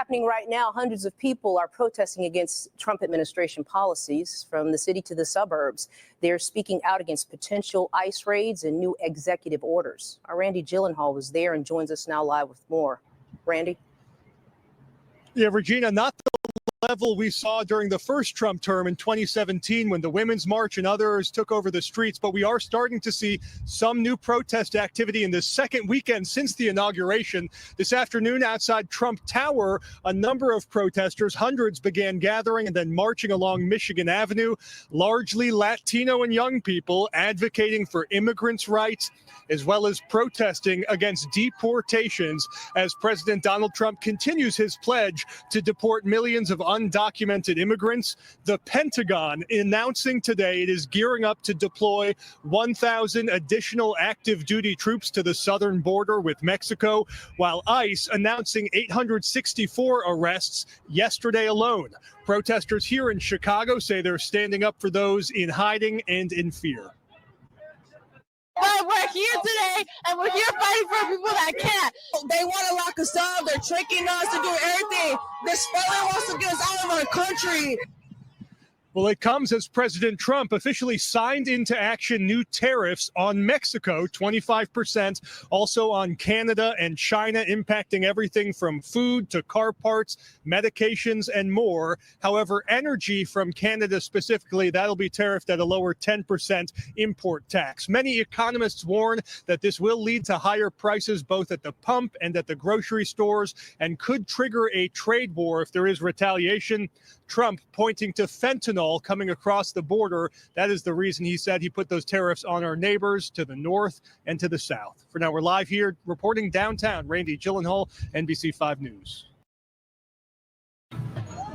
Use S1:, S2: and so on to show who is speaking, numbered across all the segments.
S1: Happening right now, hundreds of people are protesting against Trump administration policies from the city to the suburbs. They're speaking out against potential ICE raids and new executive orders. Our Randy Gyllenhaal was there and joins us now live with more. Randy?
S2: Yeah, Regina, not the level we saw during the first Trump term in 2017 when the Women's March and others took over the streets, but we are starting to see some new protest activity in the second weekend since the inauguration. This afternoon outside Trump Tower, a number of protesters, hundreds, began gathering and then marching along Michigan Avenue, largely Latino and young people advocating for immigrants' rights, as well as protesting against deportations as President Donald Trump continues his pledge to deport millions of undocumented immigrants. The Pentagon announcing today it is gearing up to deploy 1,000 additional active duty troops to the southern border with Mexico, while ICE announcing 864 arrests yesterday alone. Protesters here in Chicago say they're standing up for those in hiding and in fear.
S3: But we're here today, and we're here fighting for people that can't. They want to lock us up. They're tricking us to do everything. This felon wants to get us out of our country.
S2: Well, it comes as President Trump officially signed into action new tariffs on Mexico, 25%, also on Canada and China, impacting everything from food to car parts, medications, and more. However, energy from Canada specifically, that'll be tariffed at a lower 10% import tax. Many economists warn that this will lead to higher prices both at the pump and at the grocery stores and could trigger a trade war if there is retaliation. Trump pointing to fentanyl coming across the border. That is the reason he said he put those tariffs on our neighbors to the north and to the south. For now, we're live here reporting downtown. Randy Gyllenhaal, NBC 5 News.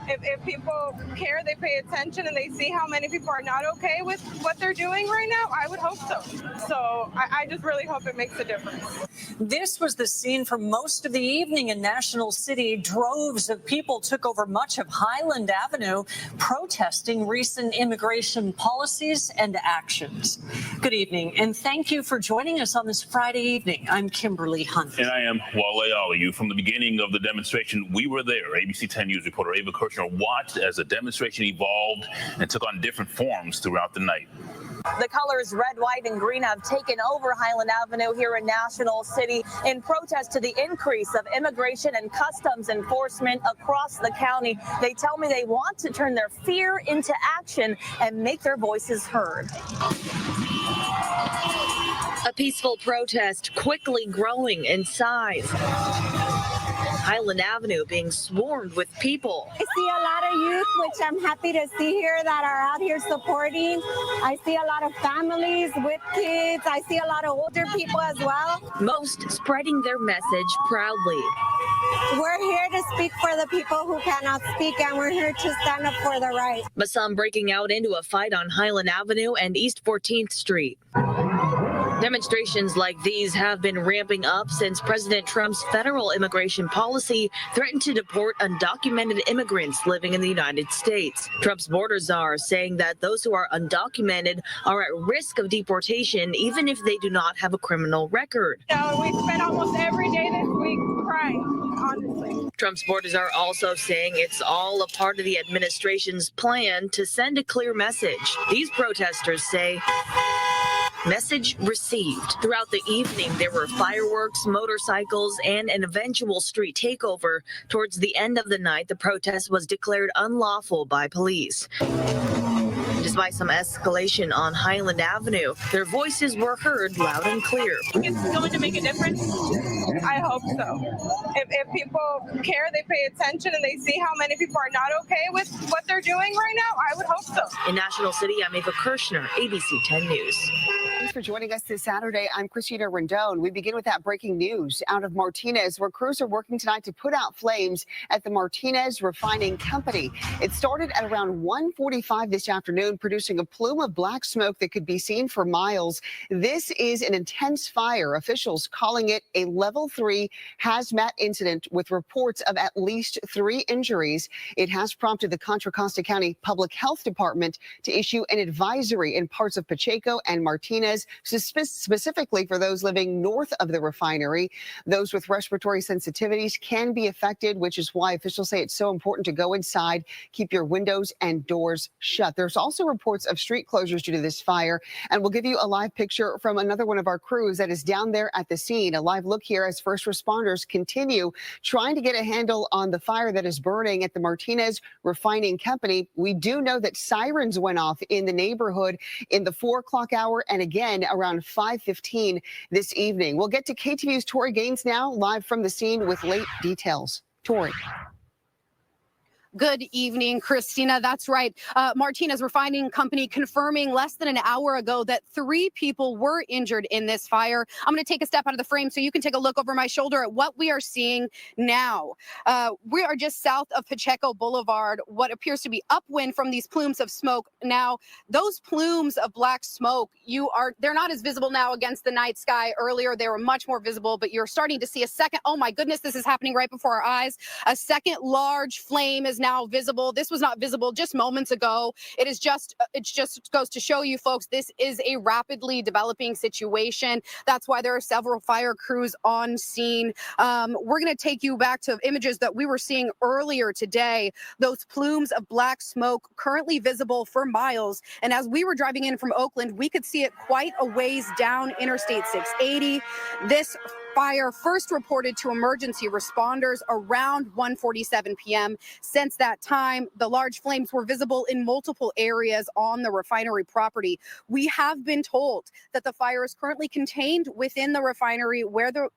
S4: If people care, they pay attention, and they see how many people are not okay with what they're doing right now, I would hope so. So I just really hope it makes a difference.
S5: This was the scene for most of the evening in National City. Droves of people took over much of Highland Avenue, protesting recent immigration policies and actions. Good evening, and thank you for joining us on this Friday evening. I'm Kimberly Hunt.
S6: And I am Wale Aliyu. From the beginning of the demonstration, we were there. ABC 10 News reporter Ava Kirshner watched as the demonstration evolved and took on different forms throughout the night.
S7: The colors red, white, and green have taken over Highland Avenue here in National City in protest to the increase of immigration and customs enforcement across the county. They tell me they want to turn their fear into action and make their voices heard. A peaceful protest quickly growing in size. Highland Avenue being swarmed with people.
S8: I see a lot of youth, which I'm happy to see here, that are out here supporting. I see a lot of families with kids. I see a lot of older people as well.
S7: Most spreading their message proudly.
S8: We're here to speak for the people who cannot speak, and we're here to stand up for the right.
S7: But some breaking out into a fight on Highland Avenue and East 14th Street. Demonstrations like these have been ramping up since President Trump's federal immigration policy threatened to deport undocumented immigrants living in the United States. Trump's border czar saying that those who are undocumented are at risk of deportation even if they do not have a criminal record.
S4: We spent almost every day this week crying, honestly.
S7: Trump's border czar also saying it's all a part of the administration's plan to send a clear message. These protesters say, message received. Throughout the evening, there were fireworks, motorcycles, and an eventual street takeover. Towards the end of the night, the protest was declared unlawful by police. Despite some escalation on Highland Avenue, their voices were heard loud and clear.
S4: It's going to make a difference. I hope so. If people care, they pay attention, and they see how many people are not okay with what they're doing right now, I would hope so.
S7: In National City, I'm Ava Kirshner, ABC 10 News.
S9: Thanks for joining us this Saturday. I'm Christina Rendon. We begin with that breaking news out of Martinez, where crews are working tonight to put out flames at the Martinez Refining Company. It started at around 1:45 this afternoon, producing a plume of black smoke that could be seen for miles. This is an intense fire. Officials calling it a level 3 hazmat incident with reports of at least 3 injuries. It has prompted the Contra Costa County Public Health Department to issue an advisory in parts of Pacheco and Martinez Martinez, specifically for those living north of the refinery. Those with respiratory sensitivities can be affected, which is why officials say it's so important to go inside, keep your windows and doors shut. There's also reports of street closures due to this fire, and we'll give you a live picture from another one of our crews that is down there at the scene. A live look here as first responders continue trying to get a handle on the fire that is burning at the Martinez Refining Company. We do know that sirens went off in the neighborhood in the 4 o'clock hour and again around 5:15 this evening. We'll get to KTVU's Tori Gaines now, live from the scene with late details. Tori.
S10: Good evening, Christina. That's right. Martinez Refining Company confirming less than an hour ago that 3 people were injured in this fire. I'm going to take a step out of the frame so you can take a look over my shoulder at what we are seeing now. We are just south of Pacheco Boulevard, what appears to be upwind from these plumes of smoke. Now, those plumes of black smoke, they're not as visible now against the night sky. Earlier, they were much more visible, but you're starting to see a second. Oh my goodness, this is happening right before our eyes. A second large flame is now visible. This was not visible just moments ago. It just goes to show you folks, this is a rapidly developing situation. That's why there are several fire crews on scene. We're going to take you back to images that we were seeing earlier today. Those plumes of black smoke currently visible for miles. And as we were driving in from Oakland, we could see it quite a ways down Interstate 680. This fire first reported to emergency responders around 1:47 p.m. Since that time, the large flames were visible in multiple areas on the refinery property. We have been told that the fire is currently contained within the refinery where the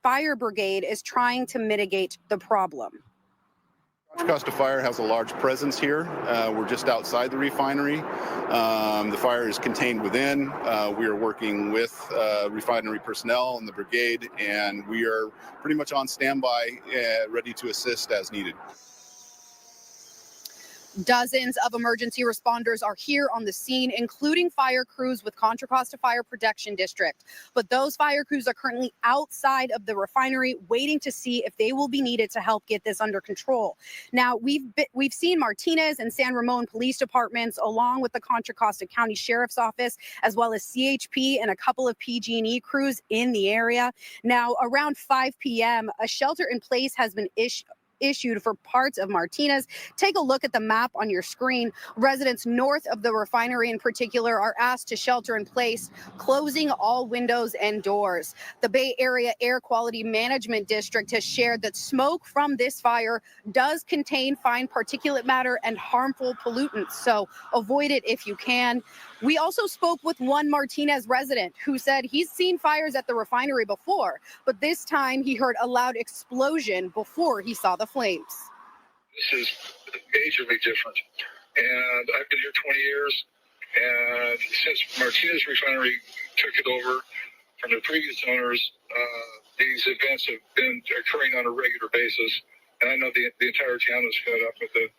S10: fire brigade is trying to mitigate the problem.
S11: Costa Fire has a large presence here. We're just outside the refinery. The fire is contained within. We are working with refinery personnel and the brigade, and we are pretty much on standby, ready to assist as needed.
S10: Dozens of emergency responders are here on the scene, including fire crews with Contra Costa Fire Protection District. But those fire crews are currently outside of the refinery waiting to see if they will be needed to help get this under control. Now, we've seen Martinez and San Ramon police departments, along with the Contra Costa County Sheriff's Office, as well as CHP and a couple of PG&E crews in the area. Now, around 5 p.m., a shelter-in-place has been issued for parts of Martinez. Take a look at the map on your screen. Residents north of the refinery in particular are asked to shelter in place, closing all windows and doors. The Bay Area Air Quality Management District has shared that smoke from this fire does contain fine particulate matter and harmful pollutants, so avoid it if you can. We also spoke with one Martinez resident who said he's seen fires at the refinery before, but this time he heard a loud explosion before he saw the flames.
S12: This is majorly different, and I've been here 20 years, and since Martinez Refinery took it over from the previous owners, these events have been occurring on a regular basis, and I know the entire town is fed up with it.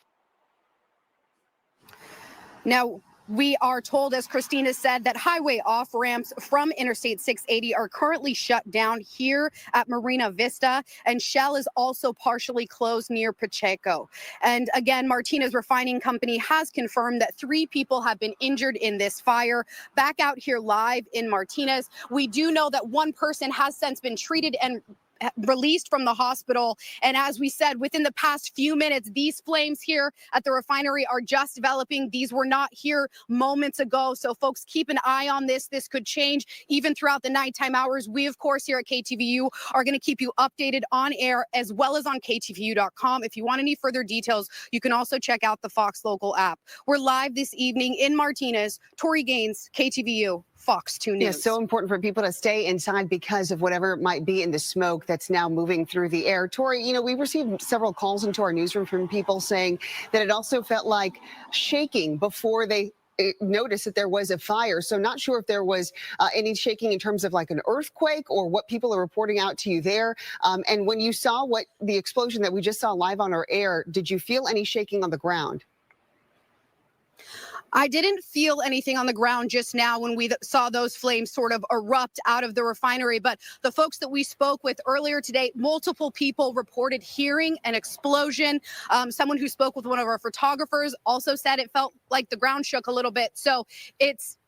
S10: Now, we are told, as Christina said, that highway off-ramps from Interstate 680 are currently shut down here at Marina Vista, and Shell is also partially closed near Pacheco. And again, Martinez Refining Company has confirmed that 3 people have been injured in this fire. Back out here live in Martinez, we do know that 1 person has since been treated and released from the hospital. And as we said, within the past few minutes, these flames here at the refinery are just developing. These were not here moments ago. So folks, keep an eye on this. This could change even throughout the nighttime hours. We, of course, here at KTVU are going to keep you updated on air as well as on KTVU.com. If you want any further details, you can also check out the Fox Local app. We're live this evening in Martinez. Tori Gaines, KTVU. Fox 2 News.
S9: Yes, so important for people to stay inside because of whatever might be in the smoke that's now moving through the air. Tori, you know, we received several calls into our newsroom from people saying that it also felt like shaking before they noticed that there was a fire. So not sure if there was any shaking in terms of like an earthquake or what people are reporting out to you there. And when you saw what the explosion that we just saw live on our air, did you feel any shaking on the ground?
S10: I didn't feel anything on the ground just now when we saw those flames sort of erupt out of the refinery. But the folks that we spoke with earlier today, multiple people reported hearing an explosion. Someone who spoke with one of our photographers also said it felt like the ground shook a little bit. So it's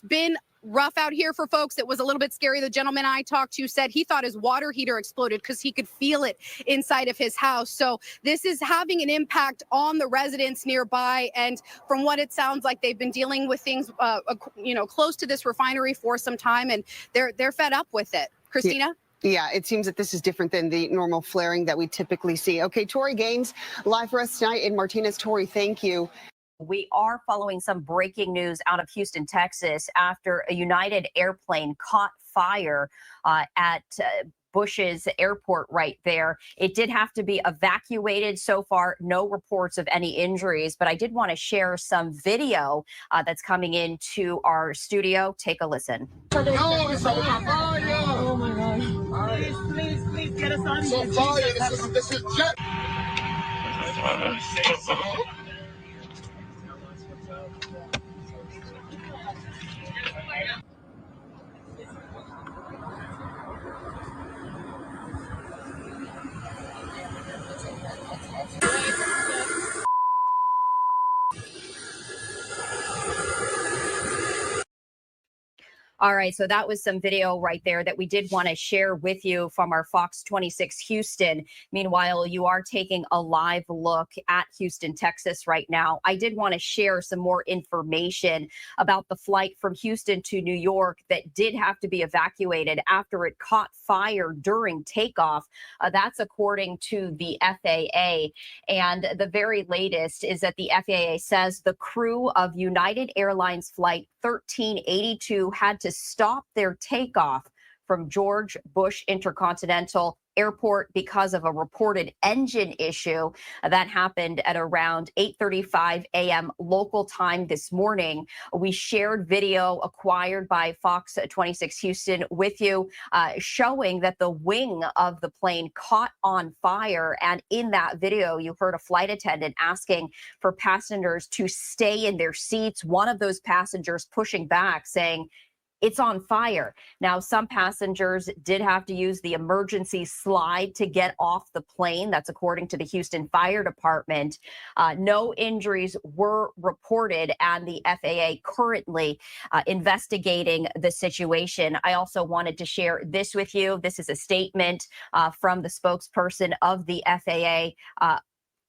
S10: been rough out here for folks. It was a little bit scary. The gentleman I talked to said he thought his water heater exploded because he could feel it inside of his house. So this is having an impact on the residents nearby. And from what it sounds like, they've been dealing with things, close to this refinery for some time, and they're fed up with it. Christina?
S9: Yeah, it seems that this is different than the normal flaring that we typically see. Okay, Tori Gaines, live for us tonight in Martinez. Tori, thank you.
S13: We are following some breaking news out of Houston, Texas, after a United airplane caught fire at Bush's airport right there. It did have to be evacuated. So far, no reports of any injuries, but I did want to share some video that's coming into our studio. Take a listen.
S14: No, it's on fire! Oh my God. Please get us on. It's on fire. This is jet.
S13: All right, so that was some video right there that we did want to share with you from our Fox 26 Houston. Meanwhile, you are taking a live look at Houston, Texas right now. I did want to share some more information about the flight from Houston to New York that did have to be evacuated after it caught fire during takeoff. That's according to the FAA. And the very latest is that the FAA says the crew of United Airlines Flight 1382 had to stop their takeoff from George Bush Intercontinental Airport because of a reported engine issue. That happened at around 8:35 a.m. local time this morning. We shared video acquired by Fox 26 Houston with you, showing that the wing of the plane caught on fire. And in that video, you heard a flight attendant asking for passengers to stay in their seats. One of those passengers pushing back, saying, "It's on fire." Now, some passengers did have to use the emergency slide to get off the plane. That's according to the Houston Fire Department. No injuries were reported, and the FAA currently investigating the situation. I also wanted to share this with you. This is a statement from the spokesperson of the FAA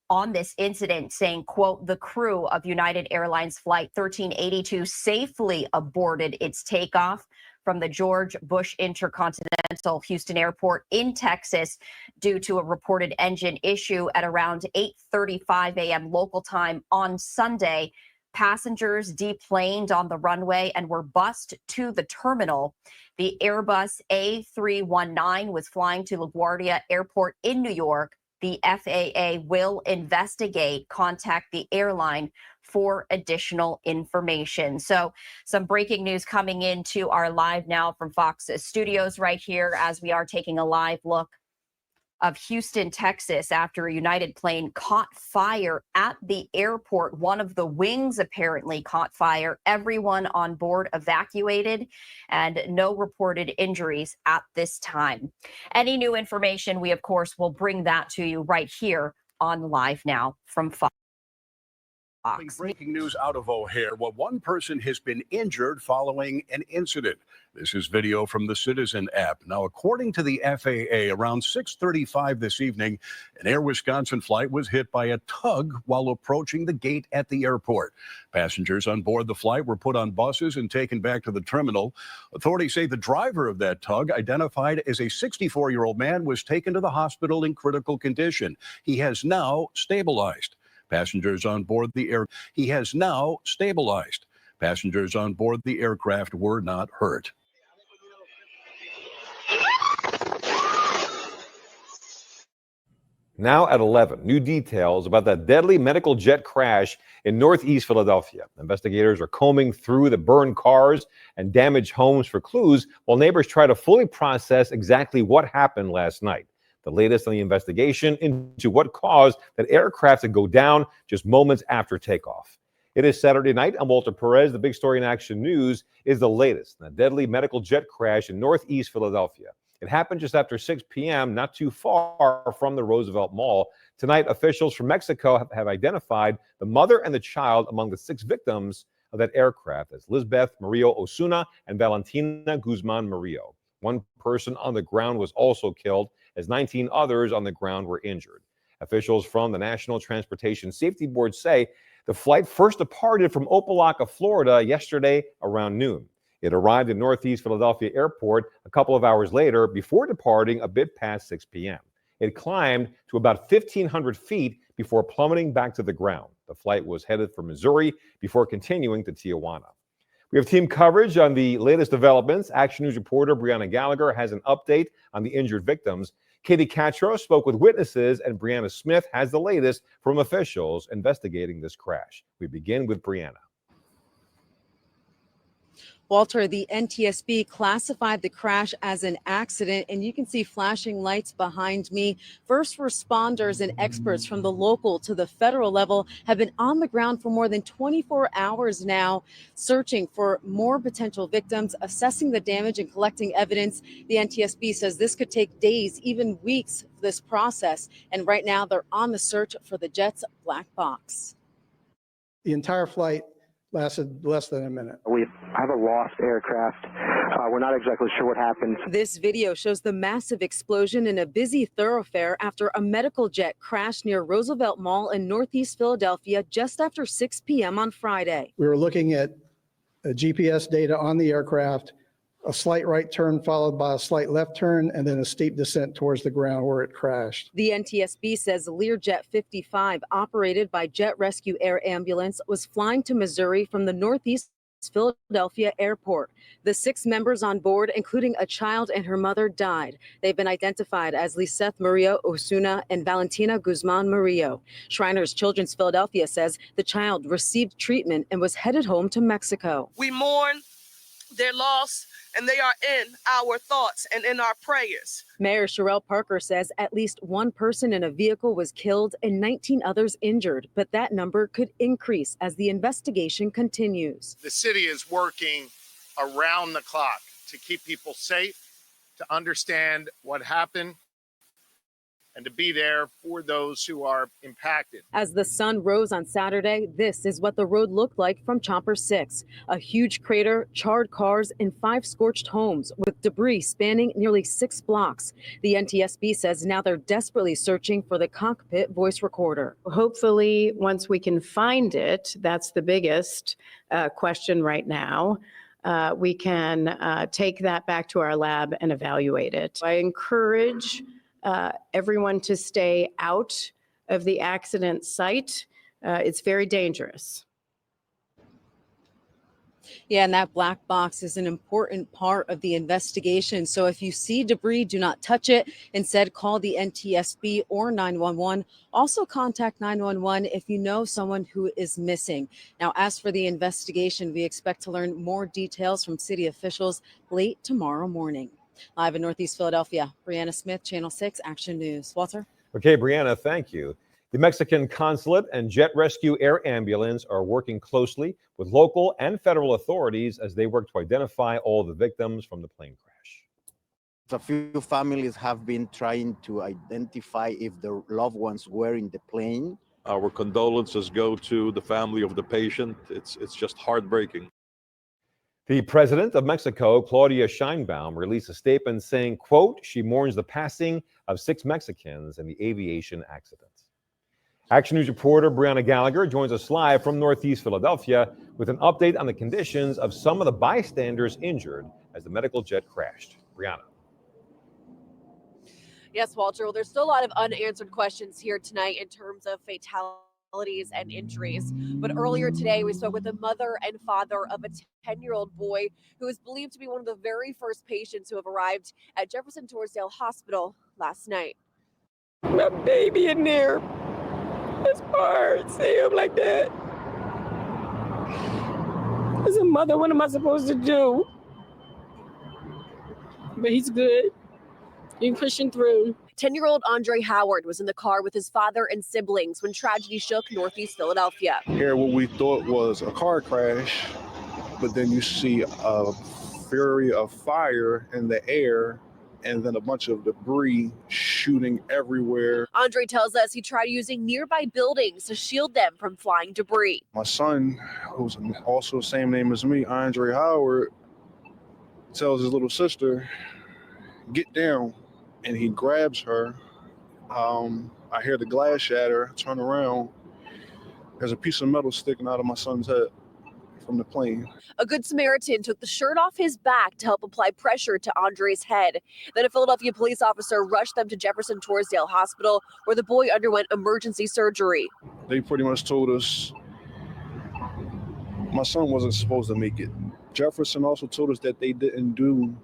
S13: on this incident, saying, quote, "The crew of United Airlines Flight 1382 safely aborted its takeoff from the George Bush Intercontinental Houston Airport in Texas due to a reported engine issue at around 8:35 a.m. local time on Sunday. Passengers deplaned on the runway and were bused to the terminal. The Airbus A319 was flying to LaGuardia Airport in New York. The FAA will investigate, contact the airline for additional information." So some breaking news coming into our live now from Fox Studios right here as we are taking a live look of Houston, Texas, after a United plane caught fire at the airport. One of the wings apparently caught fire. Everyone on board evacuated, and no reported injuries at this time. Any new information, we, of course, will bring that to you right here on Live Now from Fox.
S15: Breaking news out of O'Hare. Well, one person has been injured following an incident. This is video from the Citizen app. Now, according to the FAA, around 6:35 this evening, an Air Wisconsin flight was hit by a tug while approaching the gate at the airport. Passengers on board the flight were put on buses and taken back to the terminal. Authorities say the driver of that tug, identified as a 64-year-old man, was taken to the hospital in critical condition. He has now stabilized. Passengers on board the air. He has now stabilized. Passengers on board the aircraft were not hurt.
S16: Now at 11, new details about that deadly medical jet crash in Northeast Philadelphia. Investigators are combing through the burned cars and damaged homes for clues while neighbors try to fully process exactly what happened last night. The latest on the investigation into what caused that aircraft to go down just moments after takeoff. It is Saturday night. I'm Walter Perez. The big story in Action News is the latest, the deadly medical jet crash in Northeast Philadelphia. It happened just after 6 p.m., not too far from the Roosevelt Mall. Tonight, officials from Mexico have identified the mother and the child among the 6 victims of that aircraft. That's Lisbeth Murillo Osuna and Valentina Guzman Murillo. One person on the ground was also killed, as 19 others on the ground were injured. Officials from the National Transportation Safety Board say the flight first departed from Opa-locka, Florida yesterday around noon. It arrived in Northeast Philadelphia Airport a couple of hours later before departing a bit past 6 p.m. It climbed to about 1,500 feet before plummeting back to the ground. The flight was headed for Missouri before continuing to Tijuana. We have team coverage on the latest developments. Action News reporter Brianna Gallagher has an update on the injured victims. Katie Catro spoke with witnesses, and Brianna Smith has the latest from officials investigating this crash. We begin with Brianna.
S17: Walter, the NTSB classified the crash as an accident, and you can see flashing lights behind me. First responders and experts from the local to the federal level have been on the ground for more than 24 hours now, searching for more potential victims, assessing the damage and collecting evidence. The NTSB says this could take days, even weeks, this process. And right now they're on the search for the jet's black box.
S18: The entire flight lasted less than a minute.
S19: We have a lost aircraft. We're not exactly sure what happened.
S17: This video shows the massive explosion in a busy thoroughfare after a medical jet crashed near Roosevelt Mall in Northeast Philadelphia just after 6 p.m. on Friday.
S18: We were looking at GPS data on the aircraft, a slight right turn followed by a slight left turn, and then a steep descent towards the ground where it crashed.
S17: The NTSB says Learjet 55, operated by Jet Rescue Air Ambulance, was flying to Missouri from the Northeast Philadelphia airport. The 6 members on board, including a child and her mother, died. They've been identified as Lisbeth Murillo Osuna and Valentina Guzman Murillo. Shriners Children's Philadelphia says the child received treatment and was headed home to Mexico.
S20: We mourn their loss, and they are in our thoughts and in our prayers.
S17: Mayor Sherelle Parker says at least one person in a vehicle was killed and 19 others injured, but that number could increase as the investigation continues.
S21: The city is working around the clock to keep people safe, to understand what happened, and to be there for those who are impacted.
S17: As the sun rose on Saturday, this is what the road looked like from Chopper 6. A huge crater, charred cars, and 5 scorched homes with debris spanning nearly 6 blocks. The NTSB says now they're desperately searching for the cockpit voice recorder.
S22: Hopefully, once we can find it, that's the biggest question right now. We can take that back to our lab and evaluate it. I encourage everyone to stay out of the accident site. It's very dangerous.
S17: Yeah, and that black box is an important part of the investigation. So if you see debris, do not touch it. Instead, call the NTSB or 911. Also contact 911 if you know someone who is missing. Now, as for the investigation, we expect to learn more details from city officials late tomorrow morning. Live in Northeast Philadelphia, Brianna Smith, Channel 6 Action News. Walter?
S16: Okay, Brianna, thank you. The Mexican consulate and Jet Rescue Air Ambulance are working closely with local and federal authorities as they work to identify all the victims from the plane crash.
S23: A few families have been trying to identify if their loved ones were in the plane.
S24: Our condolences go to the family of the patient. It's just heartbreaking.
S16: The president of Mexico, Claudia Sheinbaum, released a statement saying, quote, she mourns the passing of 6 Mexicans in the aviation accident. Action News reporter Brianna Gallagher joins us live from Northeast Philadelphia with an update on the conditions of some of the bystanders injured as the medical jet crashed. Brianna.
S25: Yes, Walter. Well, there's still a lot of unanswered questions here tonight in terms of fatalities and injuries. But earlier today, we spoke with the mother and father of a 10-year-old boy who is believed to be one of the very first patients who have arrived at Jefferson Torresdale Hospital last night.
S26: My baby in there. It's hard to see him like that. As a mother, what am I supposed to do? But he's good. You can push him through.
S25: 10-year-old Andre Howard was in the car with his father and siblings when tragedy shook Northeast Philadelphia.
S27: Here, what we thought was a car crash, but then you see a fury of fire in the air, and then a bunch of debris shooting everywhere.
S25: Andre tells us he tried using nearby buildings to shield them from flying debris.
S27: My son, who's also the same name as me, Andre Howard, tells his little sister, "Get down," and he grabs her. I hear the glass shatter. I turn around. There's a piece of metal sticking out of my son's head from the plane.
S25: A Good Samaritan took the shirt off his back to help apply pressure to Andre's head. Then a Philadelphia police officer rushed them to Jefferson Torresdale Hospital, where the boy underwent emergency surgery.
S27: They pretty much told us my son wasn't supposed to make it. Jefferson also told us that they didn't do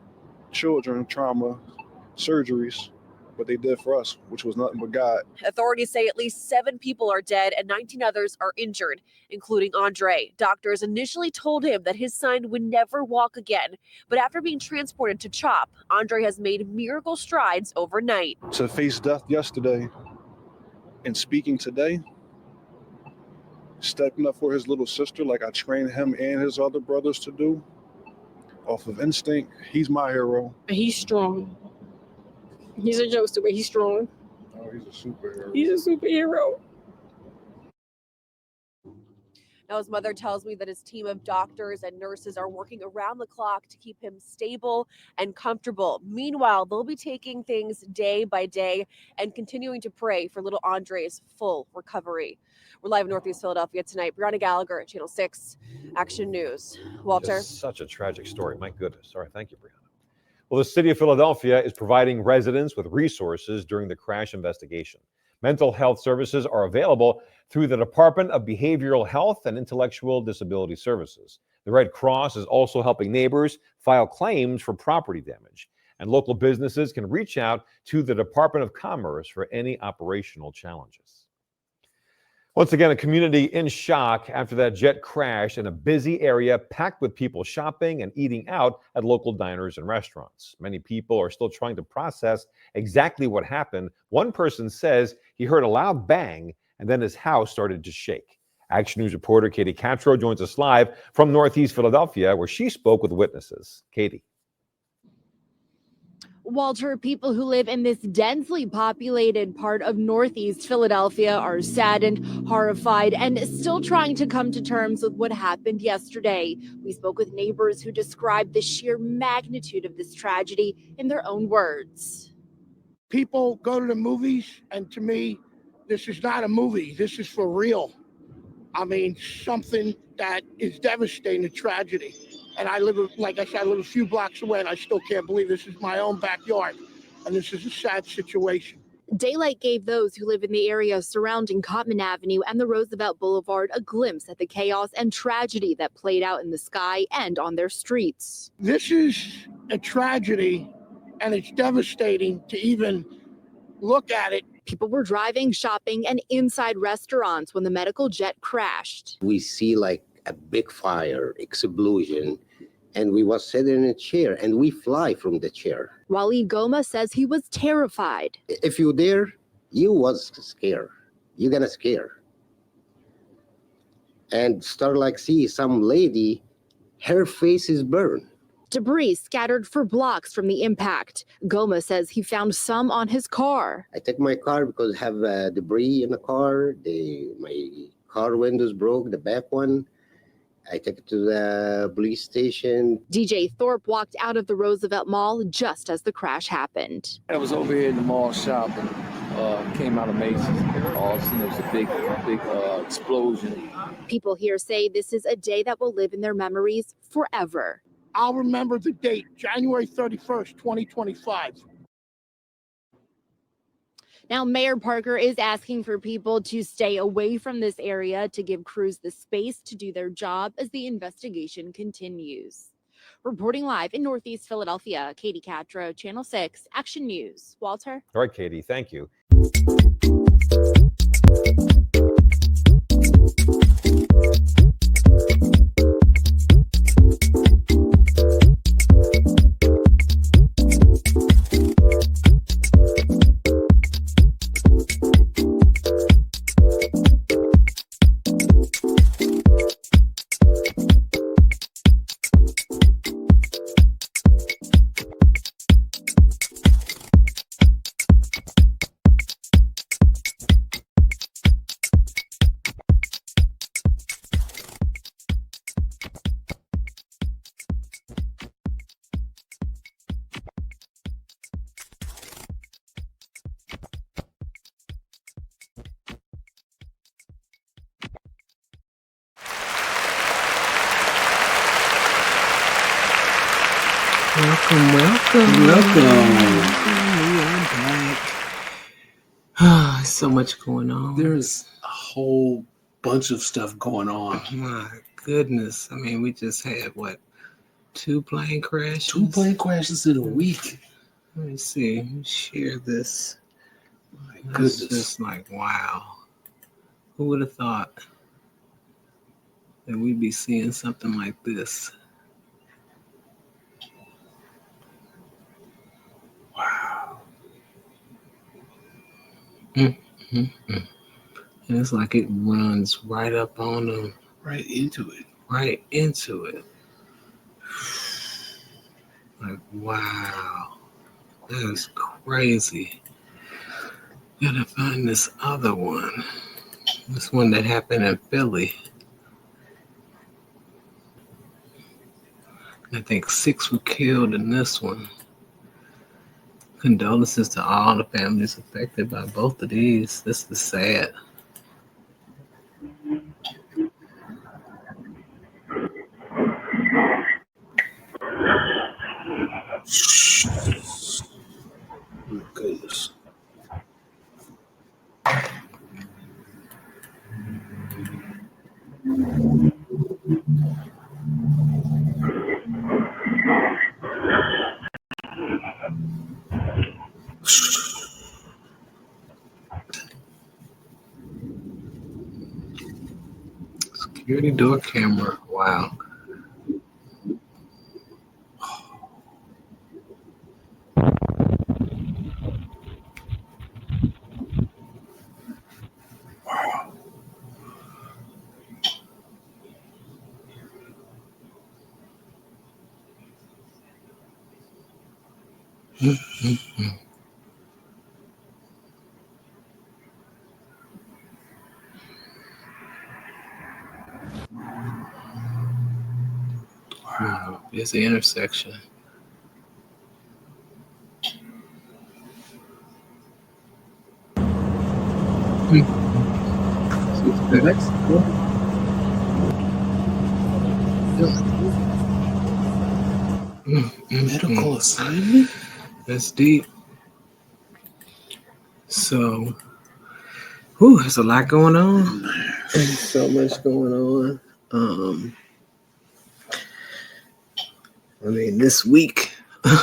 S27: children trauma surgeries, but they did for us, which was nothing but God.
S25: Authorities say at least 7 people are dead and 19 others are injured, including Andre. Doctors initially told him that his son would never walk again, but after being transported to CHOP, Andre has made miracle strides overnight.
S27: To face death yesterday and speaking today, stepping up for his little sister like I trained him and his other brothers to do, off of instinct, he's my hero.
S26: He's strong. He's a jokester, but he's strong.
S27: Oh, he's a superhero.
S26: He's a superhero.
S25: Now, his mother tells me that his team of doctors and nurses are working around the clock to keep him stable and comfortable. Meanwhile, they'll be taking things day by day and continuing to pray for little Andre's full recovery. We're live in Northeast Philadelphia tonight. Brianna Gallagher, Channel 6 Action News. Walter.
S16: Just such a tragic story. My goodness. All right. Thank you, Brianna. Well, the city of Philadelphia is providing residents with resources during the crash investigation. Mental health services are available through the Department of Behavioral Health and Intellectual Disability Services. The Red Cross is also helping neighbors file claims for property damage. And local businesses can reach out to the Department of Commerce for any operational challenges. Once again, a community in shock after that jet crashed in a busy area packed with people shopping and eating out at local diners and restaurants. Many people are still trying to process exactly what happened. One person says he heard a loud bang and then his house started to shake. Action News reporter Katie Catro joins us live from Northeast Philadelphia, where she spoke with witnesses. Katie.
S1: Walter, people who live in this densely populated part of Northeast Philadelphia are saddened, horrified, and still trying to come to terms with what happened yesterday. We spoke with neighbors who described the sheer magnitude of this tragedy in their own words.
S2: People go to the movies, and to me, this is not a movie. This is for real. I mean, something that is devastating, a tragedy. And I live, like I said, I live a few blocks away, and I still can't believe this is my own backyard. And this is a sad situation.
S1: Daylight gave those who live in the area surrounding Cottman Avenue and the Roosevelt Boulevard a glimpse at the chaos and tragedy that played out in the sky and on their streets.
S2: This is a tragedy, and it's devastating to even look at it.
S1: People were driving, shopping, and inside restaurants when the medical jet crashed.
S3: We see like a big fire, explosion, and we was sitting in a chair, and we fly from the chair.
S1: Waleed Goma says he was terrified.
S3: If you're there, you was scared. You're gonna scare. And start like see some lady, her face is burned.
S1: Debris scattered for blocks from the impact. Goma says he found some on his car.
S3: I took my car because I have debris in the car. My car windows broke, the back one. I took it to the police station.
S1: DJ Thorpe walked out of the Roosevelt Mall just as the crash happened.
S4: I was over here in the mall shopping, came out of Macy's. All of a sudden there was a big explosion.
S1: People here say this is a day that will live in their memories forever.
S2: I'll remember the date, January 31st, 2025.
S1: Now, Mayor Parker is asking for people to stay away from this area to give crews the space to do their job as the investigation continues. Reporting live in Northeast Philadelphia, Katie Catra, Channel 6 Action News. Walter?
S16: All right, Katie, thank you.
S5: Welcome. Welcome. So much going on.
S6: There's a whole bunch of stuff going on.
S5: My goodness. I mean, we just had what? 2 plane crashes?
S6: 2 plane crashes in a week.
S5: Let me see. Let me share this.
S6: My goodness.
S5: It's just like, wow. Who would have thought that we'd be seeing something like this? Wow. And it's like it runs right up on them.
S6: Right into it.
S5: Right into it. Like, wow. That is crazy. Gotta find this other one. This one that happened in Philly. I think 6 were killed in this one. Condolences to all the families affected by both of these. This is sad.
S6: Oh, goodness.
S5: Security door camera. Wow. Wow. It's the intersection.
S6: Medical assignment?
S5: That's deep. So, there's a lot going on. There's so much going on. I mean, this week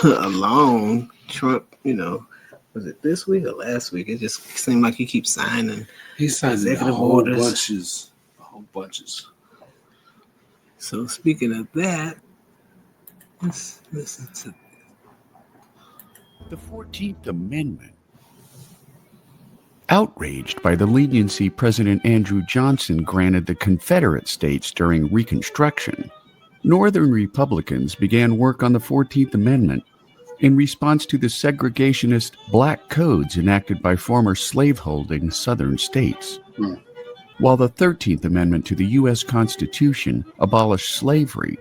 S5: alone, Trump, was it this week or last week? It just seemed like he keeps signing.
S6: He signed
S5: executive
S6: a whole
S5: orders.
S6: bunches.
S5: So speaking of that, let's listen to
S7: the 14th Amendment. Outraged by the leniency President Andrew Johnson granted the Confederate States during Reconstruction, Northern Republicans began work on the 14th Amendment in response to the segregationist black codes enacted by former slaveholding Southern states. While the 13th Amendment to the U.S. Constitution abolished slavery,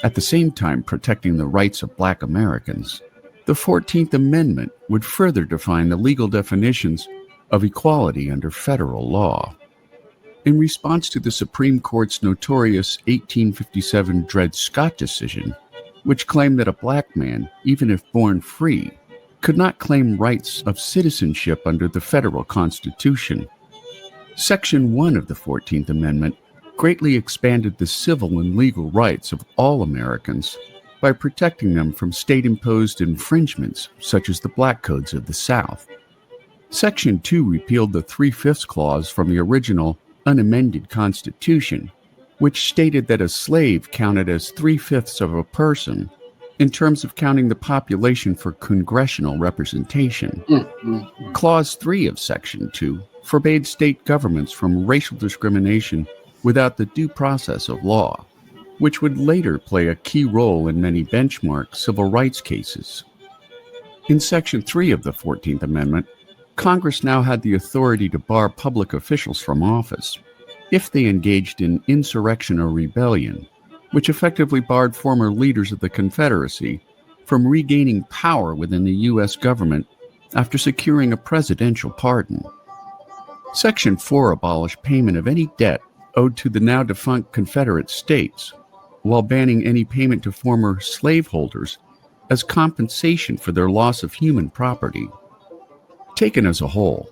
S7: at the same time protecting the rights of black Americans, the 14th Amendment would further define the legal definitions of equality under federal law. In response to the Supreme Court's notorious 1857 Dred Scott decision, which claimed that a black man, even if born free, could not claim rights of citizenship under the federal Constitution, Section 1 of the 14th Amendment greatly expanded the civil and legal rights of all Americans by protecting them from state-imposed infringements such as the Black Codes of the South. Section 2 repealed the 3/5 clause from the original unamended Constitution, which stated that a slave counted as 3/5 of a person in terms of counting the population for congressional representation. Clause 3 of Section 2 forbade state governments from racial discrimination without the due process of law, which would later play a key role in many benchmark civil rights cases. In Section 3 of the 14th Amendment, Congress now had the authority to bar public officials from office if they engaged in insurrection or rebellion, which effectively barred former leaders of the Confederacy from regaining power within the U.S. government after securing a presidential pardon. Section 4 abolished payment of any debt owed to the now-defunct Confederate states, while banning any payment to former slaveholders as compensation for their loss of human property. Taken as a whole,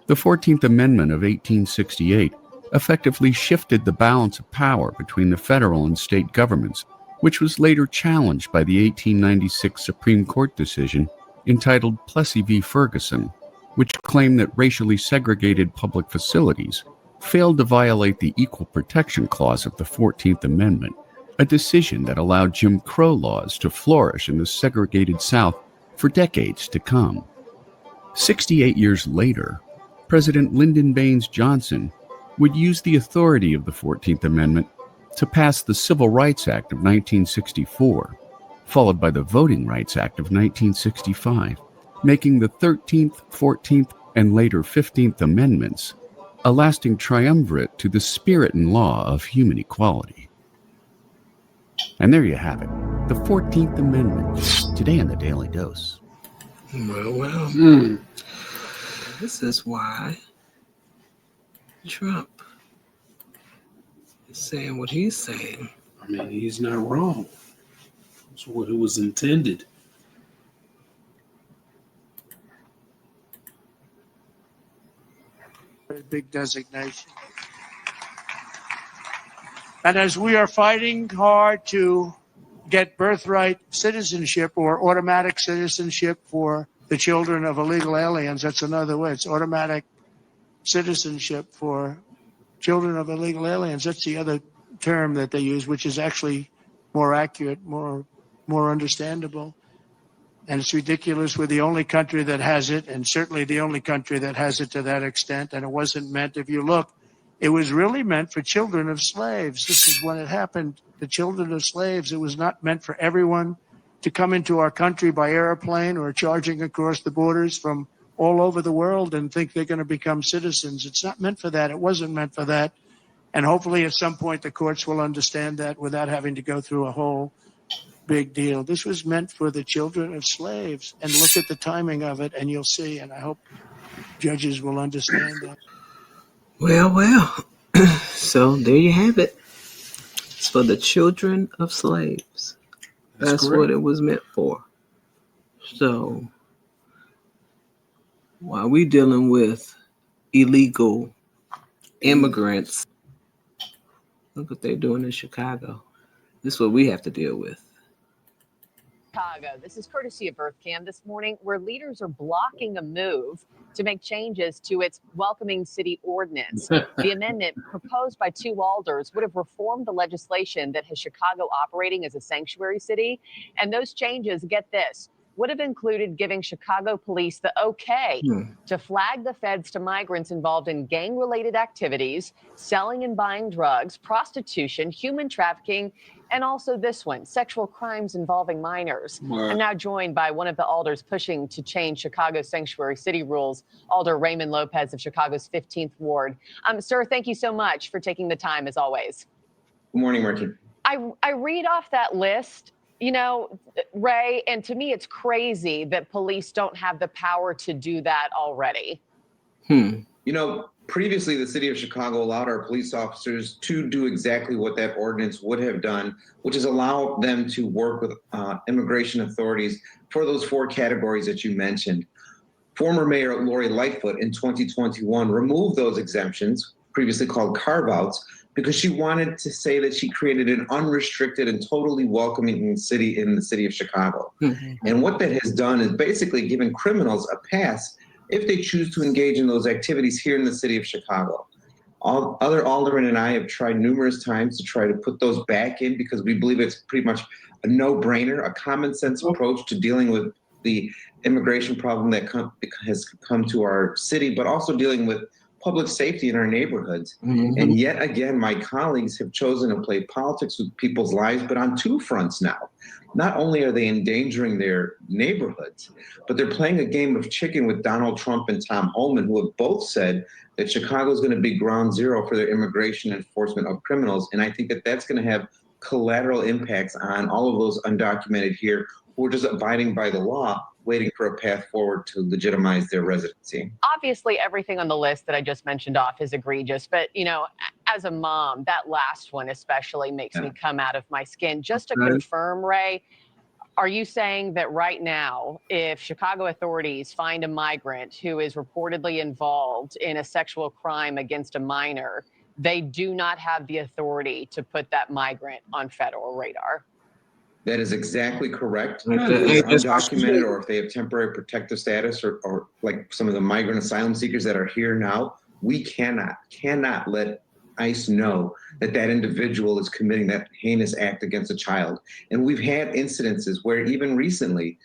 S7: the 14th Amendment of 1868 effectively shifted the balance of power between the federal and state governments, which was later challenged by the 1896 Supreme Court decision entitled Plessy v. Ferguson, which claimed that racially segregated public facilities failed to violate the Equal Protection Clause of the 14th Amendment, a decision that allowed Jim Crow laws to flourish in the segregated South for decades to come. 68 years later, President Lyndon Baines Johnson would use the authority of the 14th Amendment to pass the Civil Rights Act of 1964, followed by the Voting Rights Act of 1965, making the 13th, 14th, and later 15th Amendments a lasting triumvirate to the spirit and law of human equality. And there you have it, the 14th Amendment, today in the Daily Dose.
S5: Well. This is why Trump is saying what he's saying.
S6: I mean, he's not wrong. It's what it was intended.
S2: Very big designation. And as we are fighting hard to get birthright citizenship or automatic citizenship for the children of illegal aliens, that's another way. It's automatic citizenship for children of illegal aliens. That's the other term that they use, which is actually more accurate, more understandable. And it's ridiculous. We're the only country that has it, and certainly the only country that has it to that extent. And it wasn't meant, if you look, it was really meant for children of slaves. This is when it happened. The children of slaves, it was not meant for everyone to come into our country by airplane or charging across the borders from all over the world and think they're going to become citizens. It's not meant for that. It wasn't meant for that. And hopefully at some point the courts will understand that without having to go through a whole big deal. This was meant for the children of slaves. And look at the timing of it and you'll see. And I hope judges will understand that.
S5: Well. So there you have it. It's for the children of slaves. That's what it was meant for. So while we dealing with illegal immigrants, look what they're doing in Chicago. This is what we have to deal with.
S25: Chicago. This is courtesy of EarthCam this morning, where leaders are blocking a move to make changes to its welcoming city ordinance. The amendment proposed by two alders would have reformed the legislation that has Chicago operating as a sanctuary city. And those changes, get this, would have included giving Chicago police the okay to flag the feds to migrants involved in gang-related activities, selling and buying drugs, prostitution, human trafficking, and also this one, sexual crimes involving minors. I'm now joined by one of the alders pushing to change Chicago's sanctuary city rules, Alder Raymond Lopez of Chicago's 15th Ward. Sir, thank you so much for taking the time, as always.
S8: Good morning, Marky.
S25: I read off that list, you know, Ray, and to me it's crazy that police don't have the power to do that already.
S8: You know, previously the city of Chicago allowed our police officers to do exactly what that ordinance would have done, which is allow them to work with immigration authorities for those four categories that you mentioned. Former Mayor Lori Lightfoot in 2021 removed those exemptions, previously called carve-outs, because she wanted to say that she created an unrestricted and totally welcoming city in the city of Chicago. And what that has done is basically given criminals a pass if they choose to engage in those activities here in the city of Chicago. Other aldermen and I have tried numerous times to try to put those back in because we believe it's pretty much a no-brainer, a common sense approach to dealing with the immigration problem that has come to our city, but also dealing with public safety in our neighborhoods. And yet again, my colleagues have chosen to play politics with people's lives, but on two fronts now. Not only are they endangering their neighborhoods, but they're playing a game of chicken with Donald Trump and Tom Homan, who have both said that Chicago is going to be ground zero for their immigration enforcement of criminals. And I think that that's going to have collateral impacts on all of those undocumented here who are just abiding by the law, waiting for a path forward to legitimize their residency.
S25: Obviously, everything on the list that I just mentioned off is egregious, but, you know, as a mom, that last one especially makes me come out of my skin. Just to confirm, Ray,
S9: Are you saying that right now, if Chicago authorities find a migrant who is reportedly involved in a sexual crime against a minor, they do not have the authority to put that migrant on federal radar?
S8: That is exactly correct.
S5: Like
S8: If
S5: that. Hey,
S8: they're
S5: that's
S8: undocumented or if they have temporary protective status or like some of the migrant asylum seekers that are here now, we cannot let ICE know that that individual is committing that heinous act against a child. And we've had incidences where even recently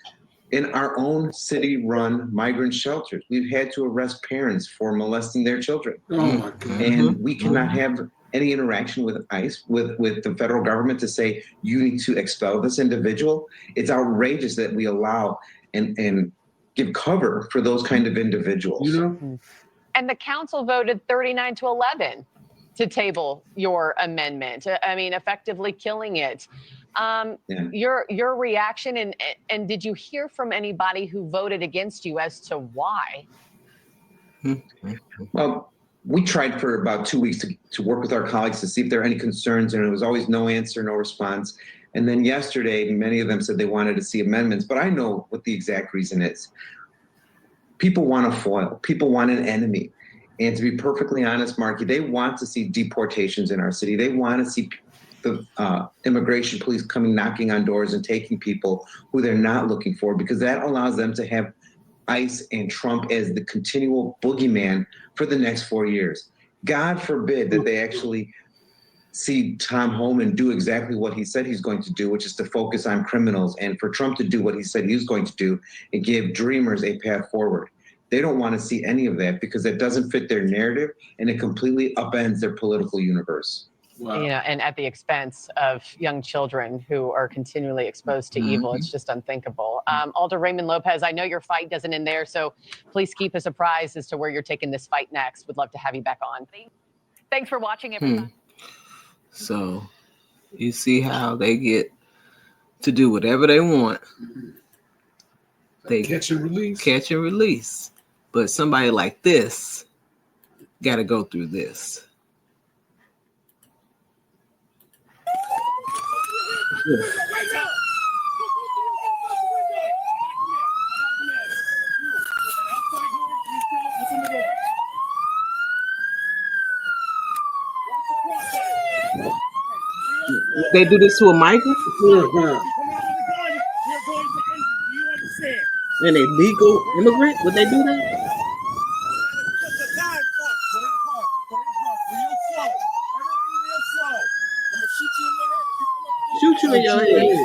S8: in our own city-run migrant shelters, we've had to arrest parents for molesting their children.
S6: Oh my God.
S8: And we cannot have any interaction with ICE, with the federal government to say, you need to expel this individual. It's outrageous that we allow and give cover for those kind of individuals.
S6: You know?
S9: And the council voted 39-11 to table your amendment. I mean, effectively killing it. Your reaction, and did you hear from anybody who voted against you as to why?
S8: Well, we tried for about 2 weeks to work with our colleagues to see if there are any concerns, and it was always no answer, no response. And then yesterday, many of them said they wanted to see amendments, but I know what the exact reason is. People want a foil. People want an enemy. And to be perfectly honest, Marky, they want to see deportations in our city. They want to see the immigration police coming knocking on doors and taking people who they're not looking for, because that allows them to have ICE and Trump as the continual boogeyman for the next 4 years. God forbid that they actually see Tom Homan do exactly what he said he's going to do, which is to focus on criminals, and for Trump to do what he said he was going to do and give dreamers a path forward. They don't want to see any of that because that doesn't fit their narrative and it completely upends their political universe.
S9: Wow. You know, and at the expense of young children who are continually exposed to evil. It's just unthinkable. Alder Raymond Lopez, I know your fight doesn't end there, so please keep us apprised as to where you're taking this fight next. Would love to have you back on. Thanks for watching, everybody.
S5: So you see how they get to do whatever they want. They
S6: catch and release.
S5: Catch and release. But somebody like this got to go through this. They do this to a migrant? An illegal immigrant? Would they do that? Shoot you in your head.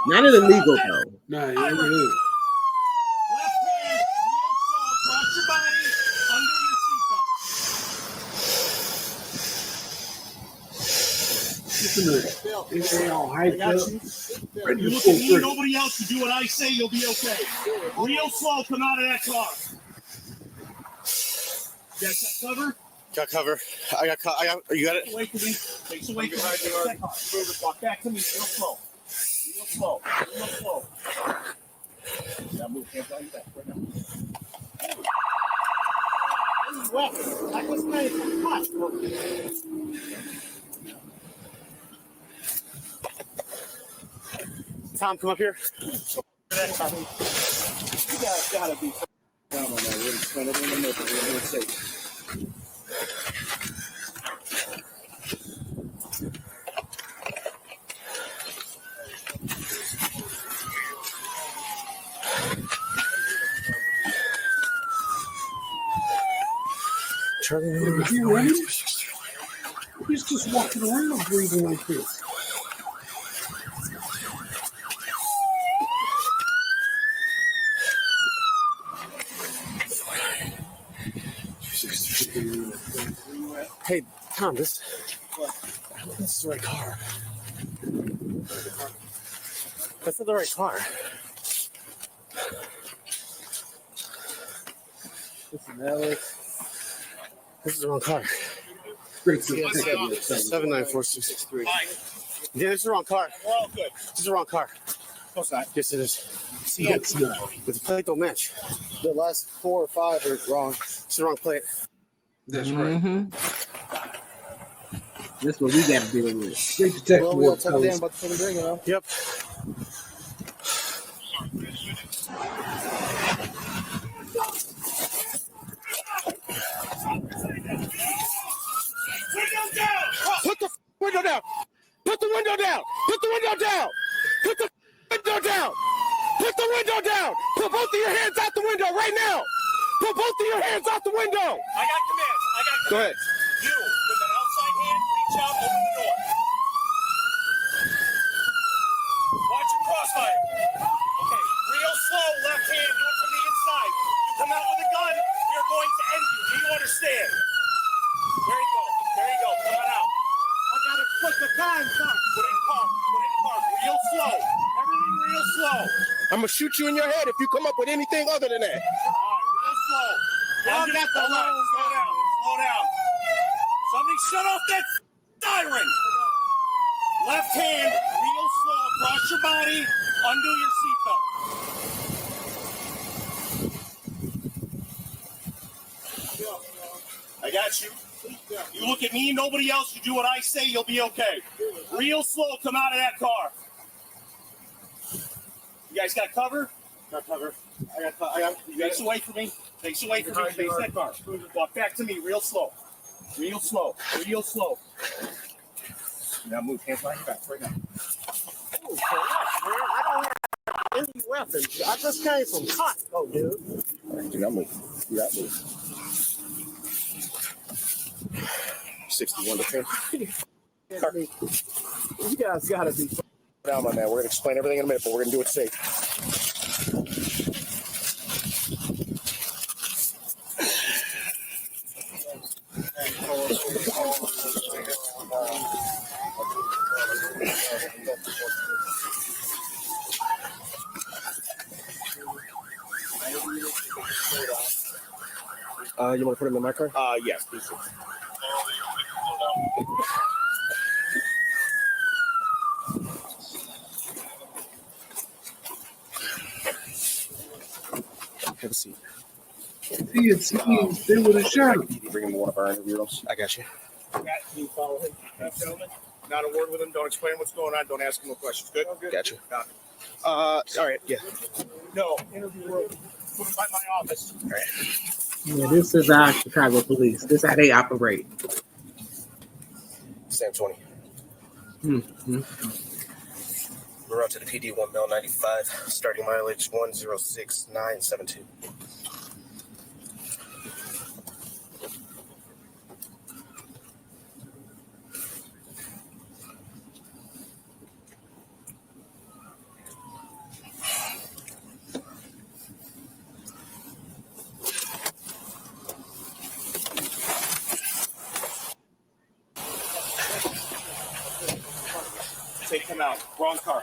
S5: Not an illegal though.
S6: Nah, yeah. They all hyped up.
S10: You look at me, nobody else, you do what I say, you'll be okay. Real slow, come out of that car. You got that cover?
S11: Got cover. I got. You got it.
S10: Away from me. Face away from me. Walk back to me. Real slow. Real slow. Real slow. Now move. Hands on your back. Right now. Well, that was nice. Come on.
S11: Tom, come up here.
S10: You guys gotta be down on that. We're gonna spend it in the middle. We're gonna say.
S6: He's just walking around breathing like this.
S11: Hey, Tom, this is the right car. That's not the right car. Listen, Alex. This is the wrong car. 79463. Yeah, this is the wrong car.
S10: We're all good.
S11: This is the wrong car.
S10: No, it's not.
S11: Yes, it is.
S10: See, it's not.
S11: The plate don't match. The last 4 or 5 are wrong. It's the wrong plate.
S6: That's right. That's what we got to deal with. Straight to Texas.
S11: Well, we gotta tell Dan about the fucking bring, you know?
S6: Yep.
S10: Put the window down. Put the window down. Put the window down. Put the window down. Put the window down. Put both of your hands out the window right now. Put both of your hands out the window. I got commands.
S6: Go ahead.
S10: You, with an outside hand, reach out, open the door. Watch your crossfire. Okay, real slow, left hand, do it from the inside. You come out with a gun, we are going to end you. Do you understand? There you go. There you go. Come on out. I gotta put the gun, son. Put it in park. Put it in park. Real slow. Everything real slow.
S6: I'm going to shoot you in your head if you come up with anything other than that.
S10: All right, real slow. Y'all got the line. Slow down. Slow down. Somebody shut off that siren. Left hand, real slow, across your body, undo your seatbelt. I got you. You look at me, nobody else, you do what I say, you'll be okay. Real slow, come out of that car. You guys got cover? Got cover. I got Takes away from me. Takes away from me. Face that car. Walk back to me, real slow. Real slow. Real slow. Now move, hands behind your back right now.
S11: Oh, for what, man? I don't have any weapons. I just came from Costco, dude.
S10: All right, do not move. Do not move. 61 to 10.
S11: You guys gotta be
S10: Down, my man. We're gonna explain everything in a minute, but we're gonna do it safe.
S11: You want to put him in my car?
S10: Yes, please. Have a seat.
S6: He had seen they would have shot him.
S10: Bring him to one of our interview rooms. I got you. Can you follow him? Gentlemen, not a word with him. Don't explain what's going on. Don't ask him no questions. Good? Got you. All right, yeah. No, interview room. Put him by my office. All right.
S6: Yeah, this is our Chicago police. This is how they operate.
S10: Sam 20.
S6: Mm-hmm.
S10: We're out to the PD 1 Mill 95. Starting mileage 106972. Take him out. Wrong car.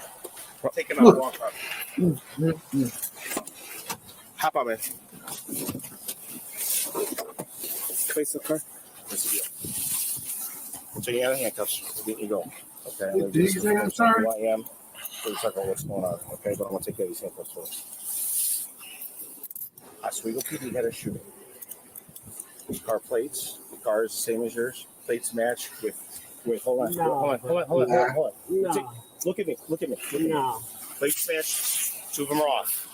S10: Take him out. Wrong car. Hop on, man. Place the car. That's the deal. I'm taking out of handcuffs. There you go. Okay. I'm
S6: Did you say I'm sorry?
S10: Who I am. We'll talk about what's going on. Okay, but I'm gonna take care of these handcuffs first. Oswego PD had a shooting. Car plates. The car is the same as yours. Plates match with. Wait, hold on.
S11: No.
S10: Hold on.
S11: No.
S10: Look at me.
S11: No.
S10: Plates match. 2 of them are off.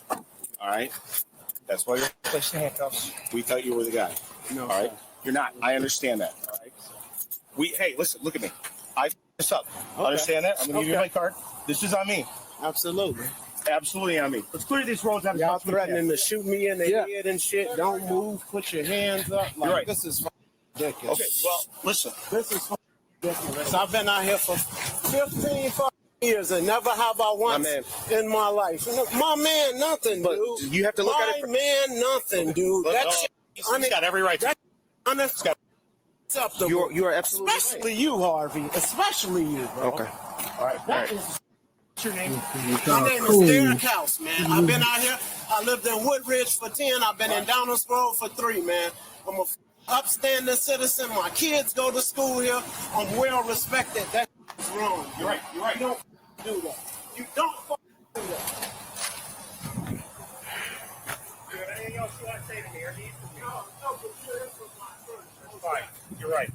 S10: All right. That's why you're placed in handcuffs. We thought you were the guy.
S11: No.
S10: All right. You're not. I understand that. All right. Hey, listen. Look at me. I this up.
S11: Okay.
S10: Understand that? I'm gonna give you my card. This is on me.
S11: Absolutely.
S10: Absolutely on me. Let's clear these roads out.
S11: Y'all threatening to shoot me in the head and shit. Don't move. Put your hands up. Like,
S10: You're right.
S11: This is ridiculous.
S10: Okay. Well, listen.
S11: This is ridiculous. I've been out here for 15 years and never have I once in my life. My man, nothing,
S10: But
S11: dude.
S10: you have to look
S11: my
S10: at it.
S11: man, nothing, dude.
S10: But,
S11: That shit,
S10: he's got every right to.
S11: unacceptable.
S10: You are absolutely
S11: Especially you, Harvey. Especially you, bro.
S10: Okay. All right.
S11: What's your name? My name is Derek House, man. I've been out here. I lived in Woodridge for 10. I've been in Downers Grove for 3, man. I'm a upstanding citizen. My kids go to school here. I'm well respected. That's wrong.
S10: You're right.
S11: You don't do that. You don't do that.
S10: Do you have anything else you want to say to me or need from me?
S11: No, for sure. This was my first.
S10: Fine. You're right.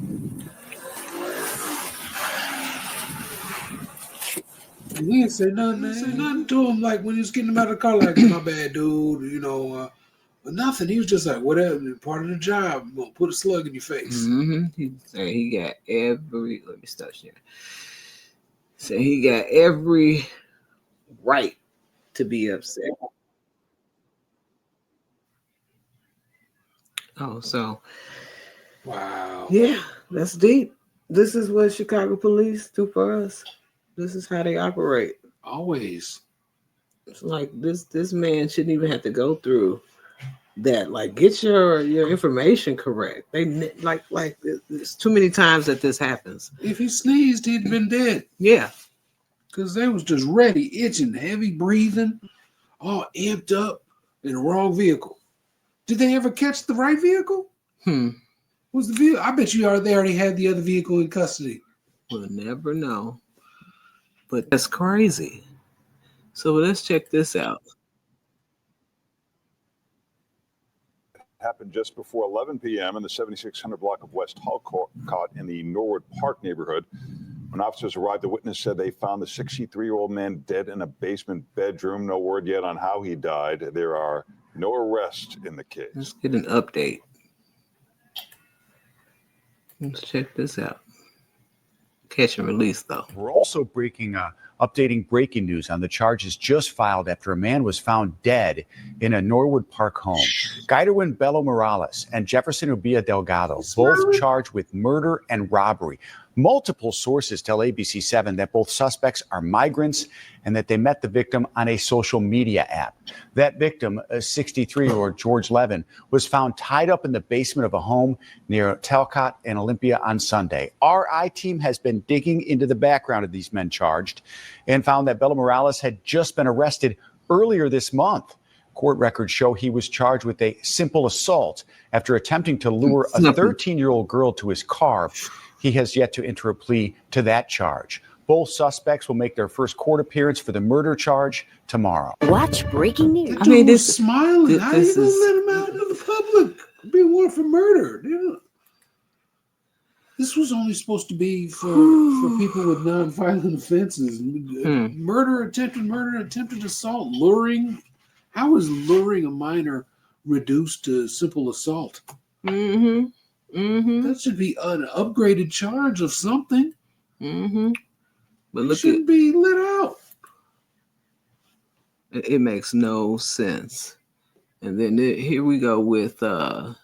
S6: He didn't say nothing to him. Like when he was getting him out of the car, like, my bad, dude. But nothing. He was just like, whatever. Part of the job. I'm gonna put a slug in your face.
S5: He said he got every. Let me stop here. So he got every right to be upset. Oh, so
S6: wow.
S5: Yeah, that's deep. This is what Chicago police do for us. This is how they operate.
S6: Always.
S5: It's like this man shouldn't even have to go through that. Like, get your information correct. They like it's too many times that this happens.
S6: If he sneezed, he'd been dead.
S5: Yeah.
S6: Because they was just ready, itching, heavy breathing, all amped up in the wrong vehicle. Did they ever catch the right vehicle? Was the vehicle? I bet they already had the other vehicle in custody.
S5: We'll never know. But that's crazy. So let's check this out.
S24: Happened just before 11 p.m. in the 7600 block of West Halcott in the Norwood Park neighborhood. When officers arrived, the witness said they found the 63-year-old man dead in a basement bedroom. No word yet on how he died. There are no arrests in the case.
S5: Let's get an update. Let's check this out. Catch and release, though.
S7: We're also updating breaking news on the charges just filed after a man was found dead in a Norwood Park home. Guiderwin Bello Morales and Jefferson Ubia Delgado, both charged with murder and robbery. Multiple sources tell ABC7 that both suspects are migrants and that they met the victim on a social media app. That victim, a 63-year-old George Levin, was found tied up in the basement of a home near Talcott and Olympia on Sunday. Our I-team has been digging into the background of these men charged and found that Bello Morales had just been arrested earlier this month. Court records show he was charged with a simple assault after attempting to lure a 13-year-old girl to his car. He has yet to enter a plea to that charge. Both suspects will make their first court appearance for the murder charge tomorrow.
S6: Watch breaking news. I mean, this smiling. How you gonna let him out into the public? Being wanted for murder. This was only supposed to be for people with non-violent offenses. Murder, attempted assault, luring. How is luring a minor reduced to simple assault? That should be an upgraded charge of something.
S5: But look,
S6: shouldn't be let out.
S5: It makes no sense. And then here we go with the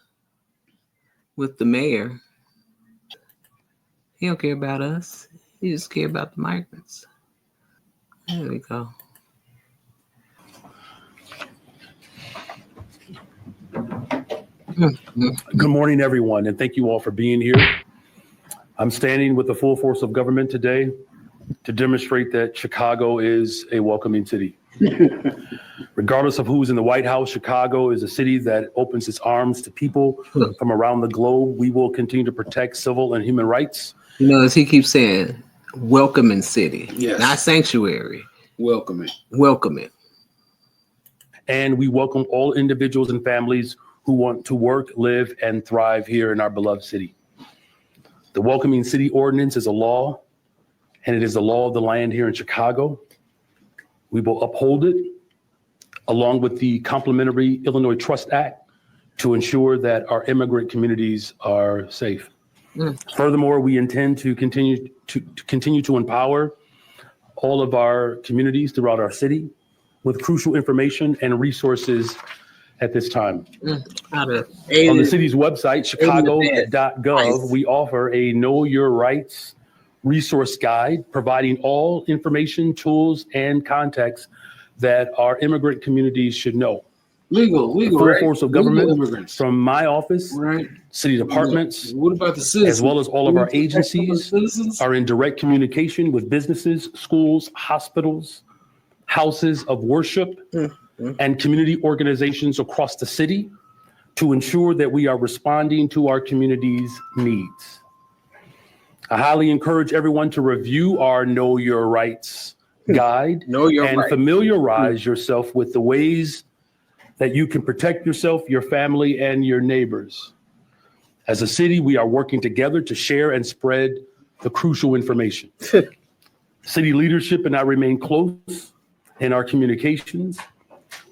S5: mayor. He don't care about us. He just care about the migrants. There we go.
S12: Good morning, everyone, and thank you all for being here. I'm standing with the full force of government today to demonstrate that Chicago is a welcoming city. Regardless of who's in the White House, Chicago is a city that opens its arms to people from around the globe. We will continue to protect civil and human rights.
S5: As he keeps saying, welcoming city, not sanctuary.
S6: Welcoming.
S12: And we welcome all individuals and families who want to work, live, and thrive here in our beloved city. The Welcoming City Ordinance is a law, and it is the law of the land here in Chicago. We will uphold it, along with the complementary Illinois Trust Act, to ensure that our immigrant communities are safe. Furthermore, we intend to continue to empower all of our communities throughout our city with crucial information and resources at this time. On the city's website, chicago.gov, we offer a Know Your Rights resource guide providing all information, tools, and context that our immigrant communities should know.
S6: Legal,
S12: full
S6: right?
S12: force of government from my office, city departments,
S6: what about the citizens?
S12: as well as all of our agencies are in direct communication with businesses, schools, hospitals, houses of worship, and community organizations across the city to ensure that we are responding to our community's needs. I highly encourage everyone to review our Know Your Rights guide and familiarize yourself with the ways that you can protect yourself, your family, and your neighbors. As a city, we are working together to share and spread the crucial information. City leadership and I remain close in our communications.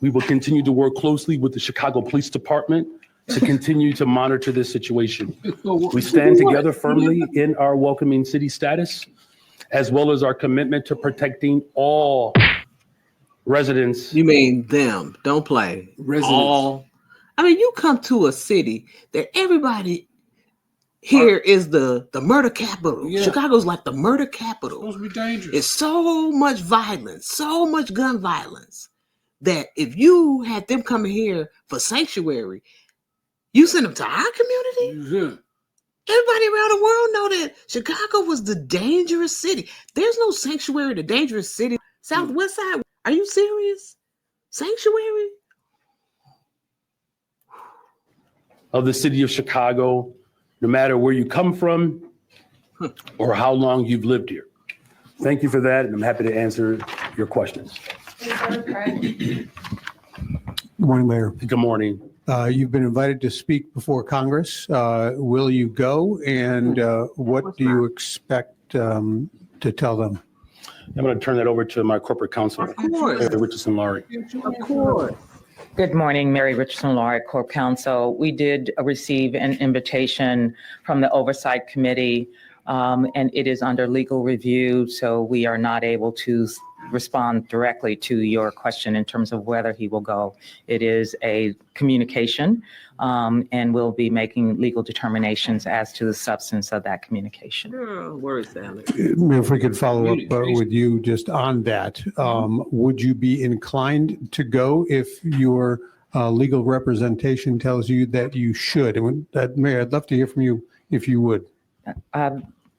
S12: We will continue to work closely with the Chicago Police Department to continue to monitor this situation. We stand together firmly in our welcoming city status, as well as our commitment to protecting all residents.
S5: You mean them? Don't play.
S12: Residents.
S5: All. I mean, you come to a city that everybody here is the murder capital.
S6: Yeah.
S5: Chicago's like the murder capital.
S6: It's supposed to be dangerous.
S5: It's so much violence, so much gun violence, that if you had them coming here for sanctuary, you send them to our community?
S6: Yeah.
S5: Everybody around the world know that Chicago was the dangerous city. There's no sanctuary to dangerous city. Southwest side, are you serious? Sanctuary?
S12: Of the city of Chicago, no matter where you come from or how long you've lived here. Thank you for that, and I'm happy to answer your questions.
S13: Good morning, Mayor.
S12: Good morning.
S13: You've been invited to speak before Congress. Will you go, and what do you expect to tell them?
S12: I'm going to turn that over to my corporate counsel, Mary Richardson-Laurie.
S5: Of course.
S14: Good morning, Mary Richardson-Laurie, Corp Counsel. We did receive an invitation from the Oversight Committee, and it is under legal review, so we are not able to respond directly to your question in terms of whether he will go. It is a communication, and we'll be making legal determinations as to the substance of that communication.
S5: Words, Alex.
S13: If we could follow up with you just on that, would you be inclined to go if your legal representation tells you that you should? And Mayor, I'd love to hear from you if you would.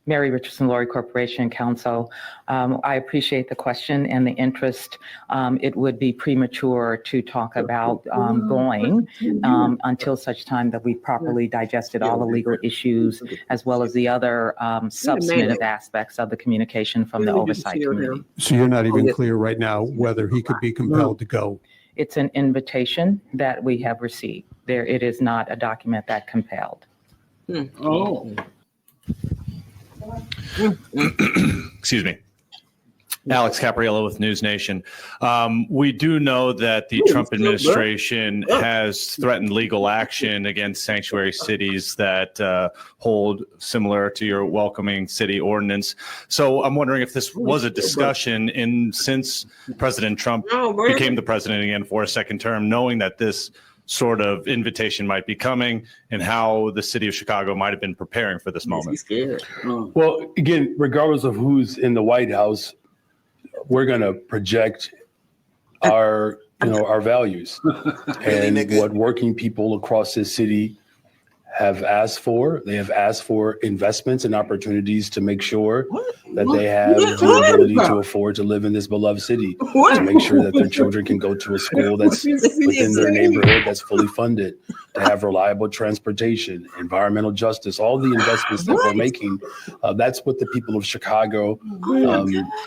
S14: Mary Richardson-Laurie Corporation Counsel. I appreciate the question and the interest. It would be premature to talk about going until such time that we properly digested all the legal issues as well as the other substantive aspects of the communication from the Oversight Committee.
S13: So you're not even clear right now whether he could be compelled to go?
S14: It's an invitation that we have received. It is not a document that compelled.
S6: Oh.
S15: Excuse me. Alex Capriello with News Nation. We do know that the Trump administration has threatened legal action against sanctuary cities that hold similar to your welcoming city ordinance. So I'm wondering if this was a discussion since President Trump became the president again for a second term, knowing that this sort of invitation might be coming and how the city of Chicago might have been preparing for this moment.
S12: Well, again, regardless of who's in the White House, we're going to project our values and what working people across this city have asked for. They have asked for investments and opportunities to make sure that they have the ability to afford to live in this beloved city, to make sure that their children can go to a school that's within their neighborhood that's fully funded, to have reliable transportation, environmental justice, all the investments that we're making. That's what the people of Chicago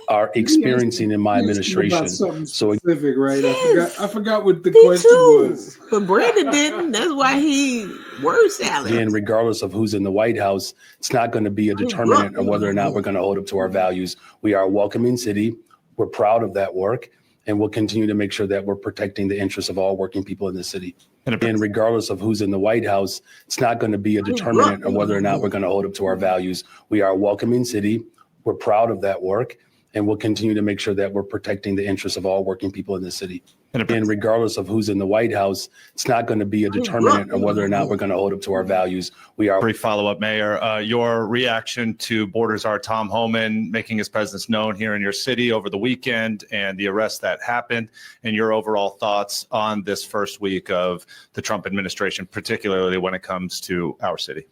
S12: are experiencing in my administration.
S6: So
S12: So
S6: specific, right? I forgot what the question was.
S5: But Brandon didn't. That's why he worse, Alex.
S12: again, regardless of who's in the White House, it's not going to be a determinant of whether or not we're going to hold up to our values. We are a welcoming city. We're proud of that work, and we'll continue to make sure that we're protecting the interests of all working people in the city. And regardless of who's in the White House, it's not going to be a determinant of whether or not we're going to hold up to our values. We are a welcoming city. We're proud of that work, and we'll continue to make sure that we're protecting the interests of all working people in the city. And regardless of who's in the White House, it's not going to be a determinant of whether or not we're going to hold up to our values. We are.
S15: Brief follow-up, Mayor. Your reaction to border czar Tom Homan making his presence known here in your city over the weekend and the arrest that happened, and your overall thoughts on this first week of the Trump administration, particularly when it comes to our city.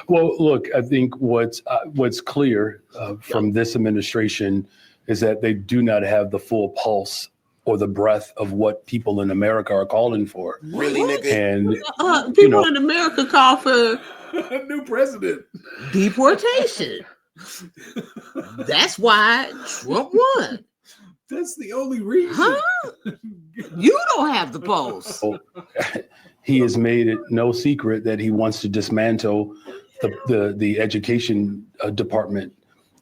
S12: Well, look, I think what's clear from this administration is that they do not have the full pulse or the breadth of what people in America are calling for.
S5: Really, nigga?
S12: And
S5: people in America call for
S6: a new president.
S5: Deportation. That's why Trump won.
S6: That's the only reason.
S5: Huh? You don't have the pulse.
S12: He has made it no secret that he wants to dismantle the education department.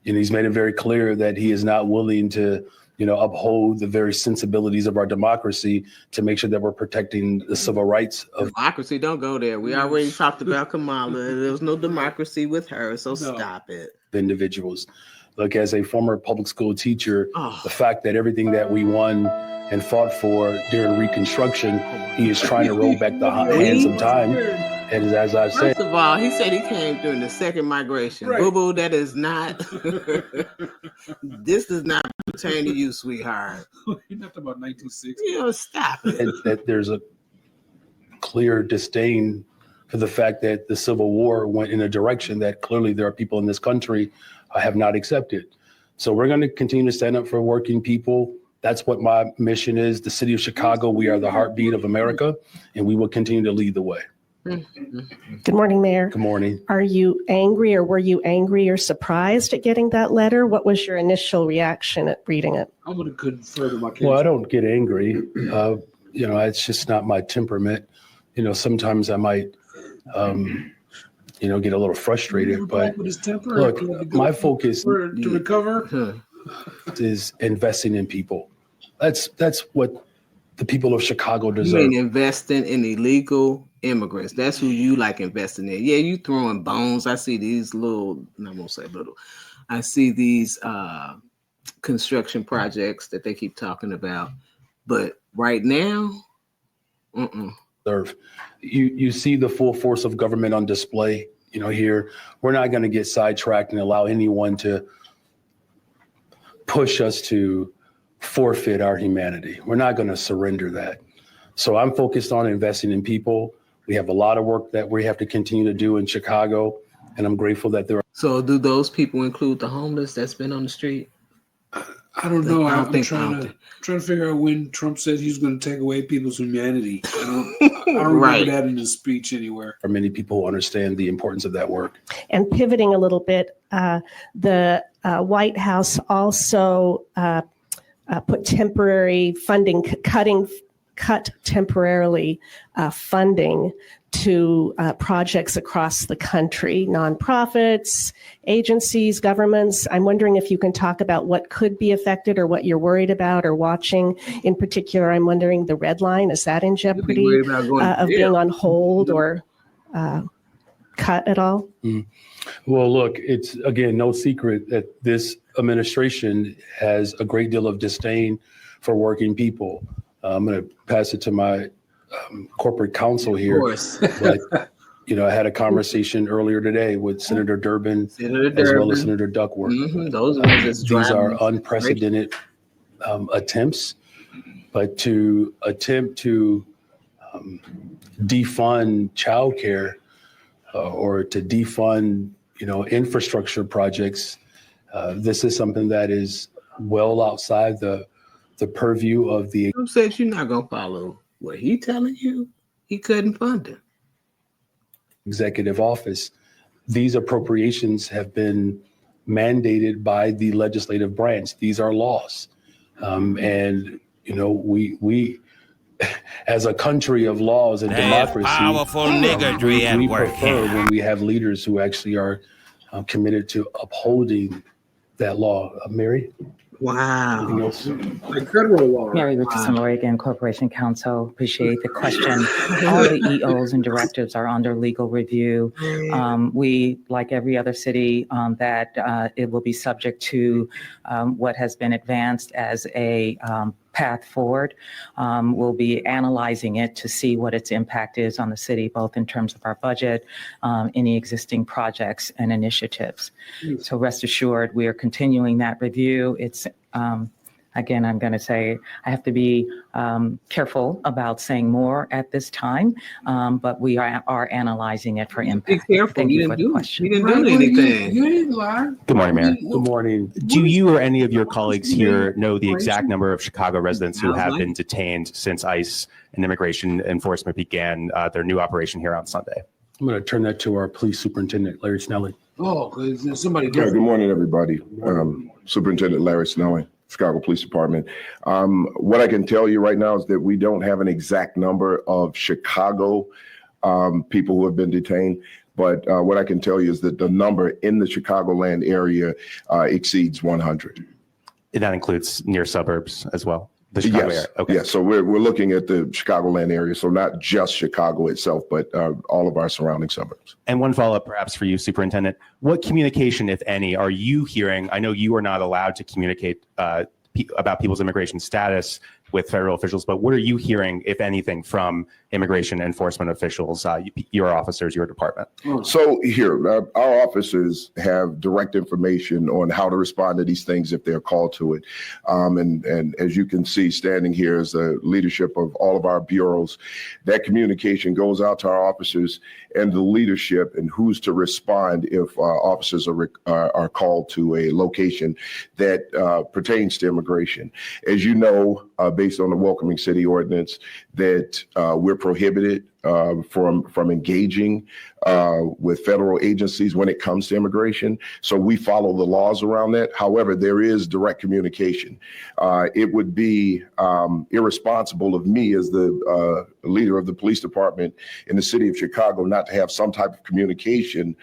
S12: And he's made it very clear that he is not willing to, uphold the very sensibilities of our democracy to make sure that we're protecting the civil rights of
S17: Democracy, don't go there. We already talked about Kamala. There was no democracy with her, so stop it.
S12: individuals. Look, as a former public school teacher, the fact that everything that we won and fought for during Reconstruction, he is trying to roll back the hands of time. And as I said,
S17: First of all, he said he came during the second migration.
S6: Right.
S17: Boo-boo, that is not, this does not pertain to you, sweetheart.
S6: You're not talking about 1960.
S17: Stop it.
S12: and that there's a clear disdain for the fact that the Civil War went in a direction that clearly there are people in this country have not accepted. So we're going to continue to stand up for working people. That's what my mission is. The city of Chicago, we are the heartbeat of America, and we will continue to lead the way.
S18: Good morning, Mayor.
S12: Good morning.
S18: Are you angry, or were you angry or surprised at getting that letter? What was your initial reaction at reading it?
S6: I would have couldn't further my case.
S12: Well, I don't get angry. It's just not my temperament. Sometimes I might, get a little frustrated. But look, my focus
S6: to recover
S12: is investing in people. That's what the people of Chicago
S17: You
S12: deserve.
S17: mean investing in illegal immigrants? That's who you like investing in. Yeah, you throwing bones. I see these little, I'm gonna say little. I see these construction projects that they keep talking about, but right now,
S12: You see the full force of government on display. Here we're not going to get sidetracked and allow anyone to push us to forfeit our humanity. We're not going to surrender that. So I'm focused on investing in people. We have a lot of work that we have to continue to do in Chicago, and I'm grateful that there are.
S17: So do those people include the homeless that's been on the street?
S6: I don't know.
S17: I don't
S6: I'm
S17: think-
S6: trying to figure out when Trump said he's going to take away people's humanity. I don't remember
S12: Right.
S6: that in his speech anywhere.
S12: For many people who understand the importance of that work.
S18: And pivoting a little bit, the White House also put temporary funding, cut temporarily funding to projects across the country, nonprofits, agencies, governments. I'm wondering if you can talk about what could be affected or what you're worried about or watching. In particular, I'm wondering the red line, is that in jeopardy
S17: worried about going to
S18: of
S17: jail.
S18: being on hold or cut at all?
S12: Well, look, it's, again, no secret that this administration has a great deal of disdain for working people. I'm going to pass it to my corporate counsel here.
S17: Of course.
S12: But, I had a conversation earlier today with Senator Durbin, as well as Senator Duckworth.
S17: Those are ones that's
S12: These are
S17: driving
S12: unprecedented attempts, but to attempt to defund childcare or to defund, infrastructure projects, this is something that is well outside the purview of the
S17: Trump said you're not going to follow what he telling you. He couldn't fund it.
S12: executive office. These appropriations have been mandated by the legislative branch. These are laws. And, we as a country of laws and democracy,
S19: powerful niggardry at
S12: we
S19: work
S12: prefer
S19: here.
S12: when we have leaders who actually are committed to upholding that law. Mary?
S17: Wow.
S12: Anything else?
S6: Like federal law.
S14: Mary Richardson, Oregon Corporation Counsel. Appreciate the question. All the EOs and directives are under legal review. We, like every other city, that it will be subject to what has been advanced as a path forward. We'll be analyzing it to see what its impact is on the city, both in terms of our budget, any existing projects and initiatives. So rest assured, we are continuing that review. It's again, I'm going to say I have to be careful about saying more at this time, but we are analyzing it for impact.
S17: Be careful.
S14: Thank
S17: You
S14: you for
S17: didn't
S14: the
S17: do-
S14: question.
S17: you didn't do anything.
S6: You didn't lie.
S20: Good morning, Mayor.
S12: Good morning.
S20: Do you or any of your colleagues here know the exact number of Chicago residents who have been detained since ICE and immigration enforcement began their new operation here on Sunday?
S12: I'm going to turn that to our police superintendent, Larry Snelling.
S6: Oh, because somebody
S21: Yeah,
S6: different.
S21: good morning, everybody. Superintendent Larry Snelling, Chicago Police Department. What I can tell you right now is that we don't have an exact number of Chicago people who have been detained, But what I can tell you is that the number in the Chicagoland area exceeds 100.
S20: That includes near suburbs as well. The Chicago
S21: Yes.
S20: area. Okay.
S21: Yes. So we're looking at the Chicagoland area. So not just Chicago itself, but all of our surrounding suburbs.
S20: And one follow-up perhaps for you, Superintendent. What communication, if any, are you hearing? I know you are not allowed to communicate about people's immigration status with federal officials, but what are you hearing, if anything, from immigration enforcement officials, your officers, your department?
S21: So here, our officers have direct information on how to respond to these things if they're called to it. And as you can see, standing here is the leadership of all of our bureaus. That communication goes out to our officers and the leadership and who's to respond if officers are called to a location that pertains to immigration. As you know, based on the Welcoming City Ordinance, that we're prohibited from engaging with federal agencies when it comes to immigration. So we follow the laws around that. However, there is direct communication. It would be irresponsible of me as the leader of the police department in the city of Chicago not to have some type of communication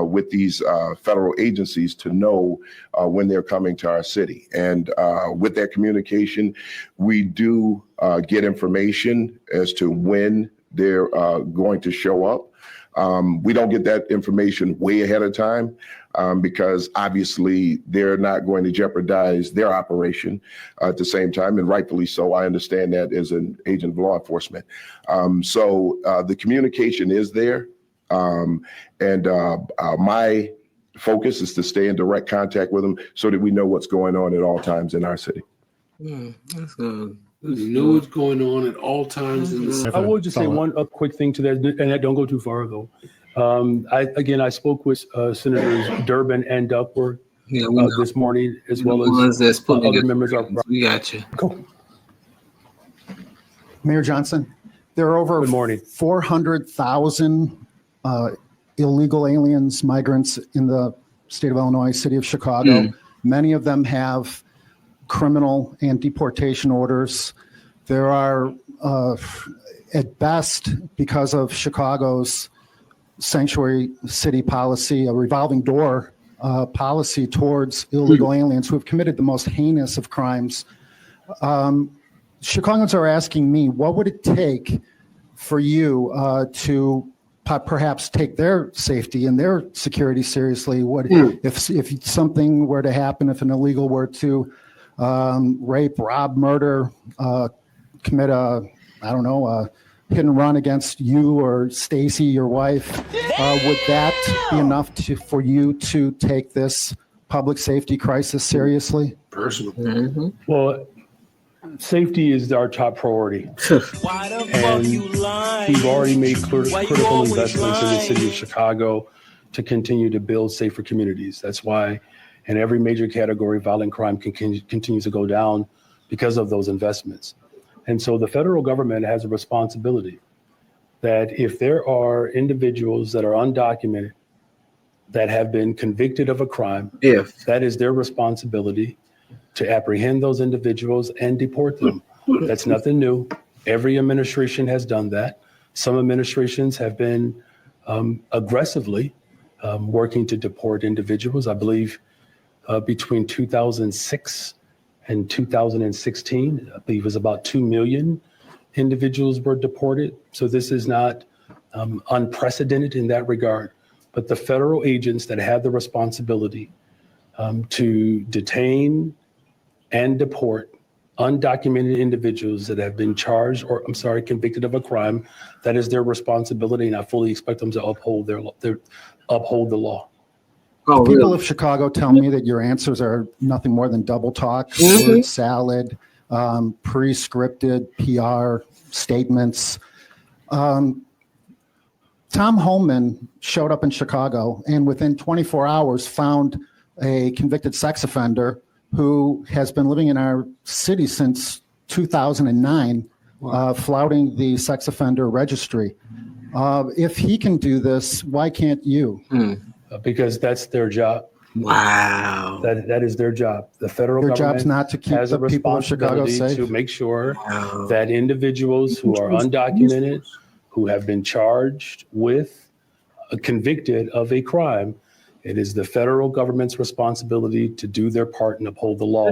S21: with these federal agencies to know when they're coming to our city. And with that communication, we do get information as to when they're going to show up. We don't get that information way ahead of time because obviously they're not going to jeopardize their operation at the same time, and rightfully so. I understand that as an agent of law enforcement. So the communication is there, and my focus is to stay in direct contact with them so that we know what's going on at all times in our city.
S17: That's good.
S6: You know what's going on at all times in the city.
S12: I will just say one quick thing to that, and don't go too far though. I spoke with Senators Durbin and Duckworth this morning, as well as other members of.
S17: We got you.
S12: Cool.
S1: Mayor Johnson, there are over 400,000 illegal aliens, migrants in the state of Illinois, city of Chicago. Many of them have criminal and deportation orders. There are, at best, because of Chicago's sanctuary city policy, a revolving door policy towards illegal aliens who have committed the most heinous of crimes. Chicagoans are asking me, what would it take for you to perhaps take their safety and their security seriously? What if something were to happen, if an illegal were to rape, rob, murder, commit a hit and run against you or Stacy, your wife, would that be enough for you to take this public safety crisis seriously?
S6: Personal.
S12: Well, safety is our top priority. And we've already made critical investments in the city of Chicago to continue to build safer communities. That's why in every major category, violent crime continues to go down because of those investments. And so the federal government has a responsibility that if there are individuals that are undocumented that have been convicted of a crime, that is their responsibility to apprehend those individuals and deport them. That's nothing new. Every administration has done that. Some administrations have been aggressively working to deport individuals. I believe between 2006 and 2016, I believe it was about 2 million individuals were deported. So this is not unprecedented in that regard. But the federal agents that have the responsibility to detain and deport undocumented individuals that have been charged or, convicted of a crime, that is their responsibility, and I fully expect them to uphold the law.
S1: People of Chicago tell me that your answers are nothing more than double talk, word salad, pre-scripted PR statements. Tom Holman showed up in Chicago and within 24 hours found a convicted sex offender who has been living in our city since 2009, flouting the sex offender registry. If he can do this, why can't you?
S12: Because that's their job.
S17: Wow.
S12: That is their job. The federal
S1: Their
S12: government
S1: job's not to keep
S12: has
S1: the
S12: a
S1: people of Chicago
S12: responsibility
S1: safe.
S12: to make sure that individuals who are undocumented, who have been charged with convicted of a crime, it is the federal government's responsibility to do their part and uphold the law.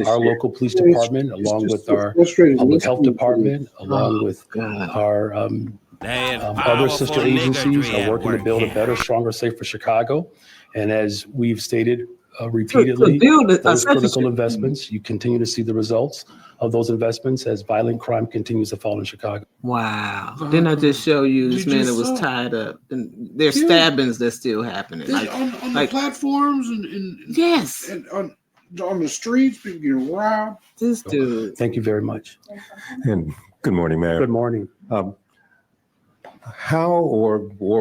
S12: Our local police department, along with our public health department, along with our other sister agencies, are working to build a better, stronger, safer Chicago. And as we've stated repeatedly, those critical investments, you continue to see the results of those investments as violent crime continues to fall in Chicago.
S17: Wow. Didn't I just show you this man that was tied up? And there's stabbings that's still happening.
S6: On the platforms and
S17: yes.
S6: And on the streets, people getting robbed.
S17: This dude.
S12: Thank you very much.
S3: And good morning, Mayor.
S12: Good morning.
S3: How or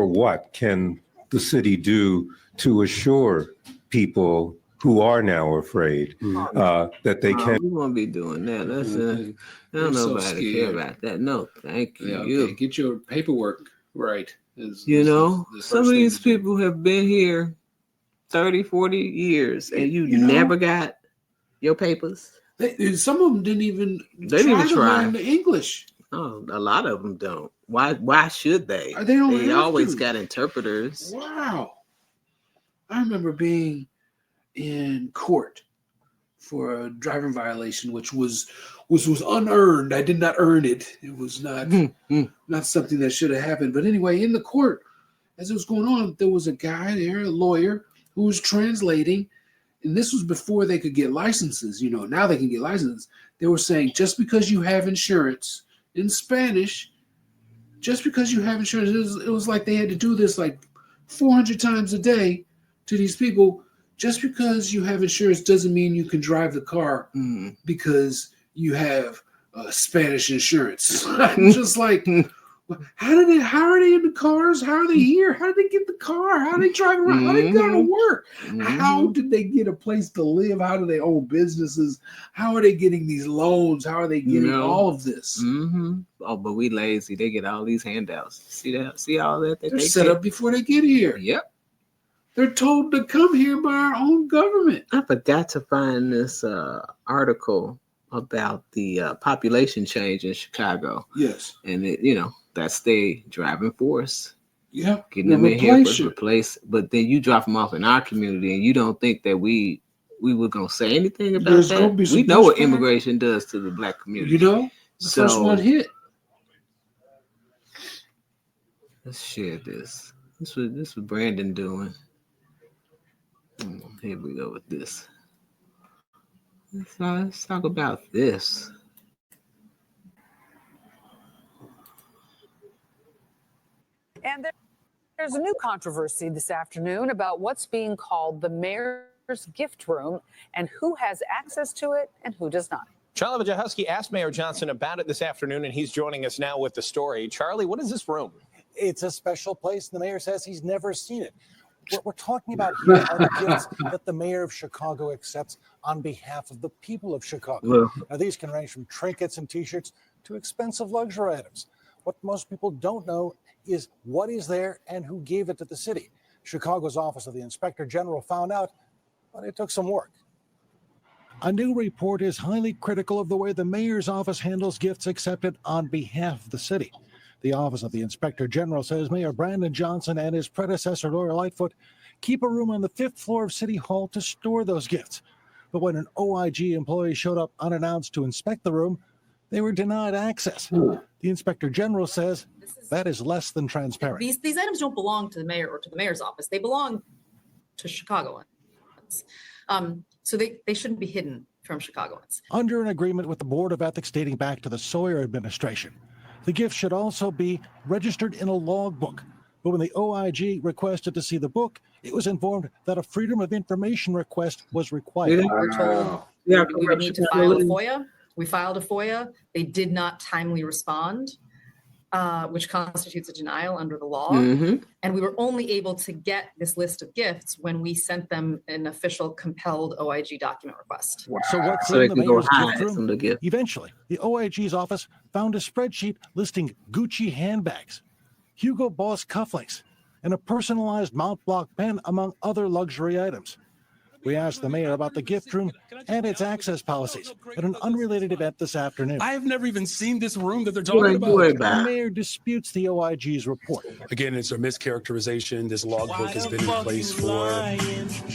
S3: what can the city do to assure people who are now afraid that they can?
S17: We won't be doing that. That's don't nobody care about that. No, thank you.
S6: Yeah, okay. Get your paperwork right.
S17: Some of these people have been here 30, 40 years, and you never got your papers.
S6: Some of them didn't even
S17: try
S6: to learn the English.
S17: Oh, a lot of them don't. Why should they?
S6: They
S17: always got interpreters.
S6: Wow. I remember being in court for a driving violation, which was unearned. I did not earn it. It was not something that should have happened. But anyway, in the court, as it was going on, there was a guy there, a lawyer, who was translating. And this was before they could get licenses. Now they can get licenses. They were saying, just because you have insurance in Spanish, just because you have insurance, it was like they had to do this like 400 times a day to these people. Just because you have insurance doesn't mean you can drive the car because you have Spanish insurance. I'm just like, how are they in the cars? How are they here? How did they get the car? How do they drive around? How do they go to work? How did they get a place to live? How do they own businesses? How are they getting these loans? How are they getting all of this?
S17: Oh, but we lazy. They get all these handouts. See that? See all that?
S6: They're set up before they get here.
S17: Yep.
S6: They're told to come here by our own government.
S17: I forgot to find this article about the population change in Chicago.
S6: Yes.
S17: And that's the driving force.
S6: Yeah.
S17: Getting them in here to replace. But then you drop them off in our community and you don't think that we were going to say anything about that? We know what immigration does to the Black community.
S6: The first one hit.
S17: Let's share this. This was Brandon doing. Here we go with this. Let's talk about this.
S4: And there's a new controversy this afternoon about what's being called the mayor's gift room and who has access to it and who does not.
S16: Charlie Wojciechowski asked Mayor Johnson about it this afternoon, and he's joining us now with the story. Charlie, what is this room?
S22: It's a special place. The mayor says he's never seen it. What we're talking about here are the gifts that the mayor of Chicago accepts on behalf of the people of Chicago. Now, these can range from trinkets and T-shirts to expensive luxury items. What most people don't know is what is there and who gave it to the city. Chicago's Office of the Inspector General found out, but it took some work. A new report is highly critical of the way the mayor's office handles gifts accepted on behalf of the city. The Office of the Inspector General says Mayor Brandon Johnson and his predecessor, Laura Lightfoot, keep a room on the 5th floor of City Hall to store those gifts. But when an OIG employee showed up unannounced to inspect the room, they were denied access. The Inspector General says that is less than transparent.
S23: These items don't belong to the mayor or to the mayor's office. They belong to Chicagoans. So they shouldn't be hidden from Chicagoans.
S22: Under an agreement with the Board of Ethics dating back to the Sawyer administration, the gift should also be registered in a logbook. But when the OIG requested to see the book, it was informed that a Freedom of Information request was required.
S23: We were told we would need to file a FOIA. We filed a FOIA. They did not timely respond, which constitutes a denial under the law. And we were only able to get this list of gifts when we sent them an official compelled OIG document request.
S22: So what's in the mayor's gift room? Eventually, the OIG's office found a spreadsheet listing Gucci handbags, Hugo Boss cufflinks, and a personalized Mont Blanc pen, among other luxury items. We asked the mayor about the gift room and its access policies at an unrelated event this afternoon.
S12: I have never even seen this room that they're
S17: What
S12: talking
S17: ain't you worried
S22: The
S17: about?
S22: mayor disputes the OIG's report.
S12: Again, it's a mischaracterization. This logbook has been in place for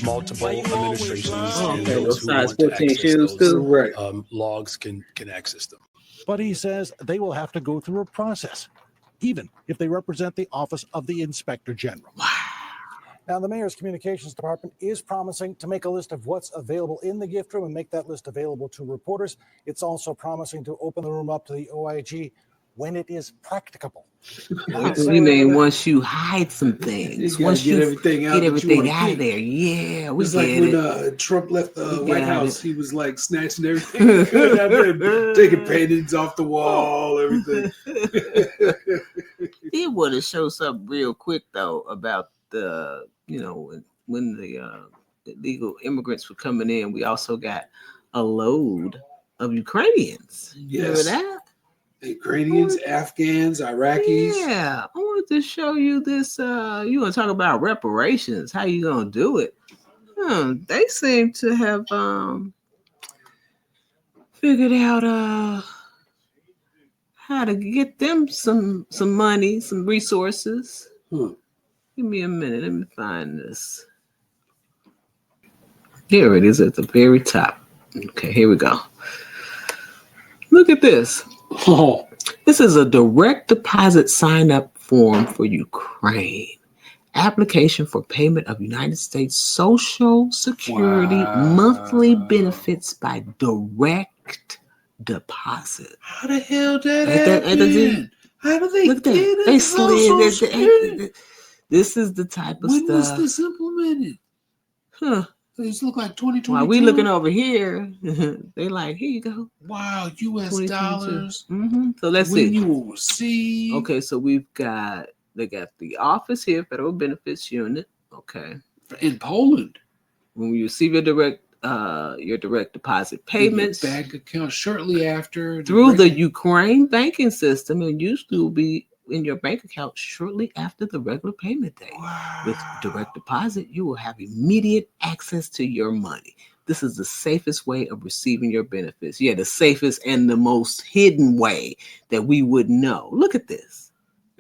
S12: multiple administrations,
S17: Oh,
S12: and
S17: okay,
S12: those
S17: those
S12: who
S17: size
S12: want to
S17: 14
S12: access
S17: shoes
S12: those
S17: too. Right.
S12: logs can access them.
S22: But he says they will have to go through a process, even if they represent the Office of the Inspector General. Now, the mayor's communications department is promising to make a list of what's available in the gift room and make that list available to reporters. It's also promising to open the room up to the OIG when it is practicable.
S17: We mean once you hide some things,
S6: Once you get everything out,
S17: get
S6: that you
S17: everything
S6: wanna
S17: out of
S6: keep.
S17: there. Yeah, we
S6: It's like
S17: get
S6: when
S17: it.
S6: Trump left the
S17: We
S6: White
S17: got
S6: House,
S17: it.
S6: he was like snatching everything he could out there, taking paintings off the wall, everything.
S17: Did want to show something real quick though about the, when the illegal immigrants were coming in, we also got a load of Ukrainians. You remember
S6: Yes.
S17: that?
S6: Ukrainians, Afghans, Iraqis.
S17: Yeah, I wanted to show you this. You want to talk about reparations? How you gonna do it? They seem to have figured out how to get them some money, some resources. Give me a minute. Let me find this. Here it is at the very top. Okay, here we go. Look at this.
S6: Oh.
S17: This is a direct deposit sign-up form for Ukraine. Application for payment of United States Social Security monthly benefits by direct deposit.
S6: How the hell that
S17: Ain't that deep?
S6: happened? How do they
S17: Look at
S6: get
S17: that.
S6: it?
S17: They
S6: Social
S17: slid.
S6: Security?
S17: This is the type of
S6: When was
S17: stuff.
S6: this implemented? These look like 2022.
S17: While we looking over here, they like, here you go.
S6: Wow, U.S.
S17: 2022.
S6: dollars.
S17: So let's
S6: When
S17: see.
S6: you will receive.
S17: Okay, so they got the office here, Federal Benefits Unit. Okay.
S6: In Poland.
S17: When you receive your direct deposit payments
S6: In your bank account shortly after.
S17: through the Ukraine banking system, and used to be in your bank account shortly after the regular payment date. With direct deposit, you will have immediate access to your money. This is the safest way of receiving your benefits. Yeah, the safest and the most hidden way that we would know. Look at this.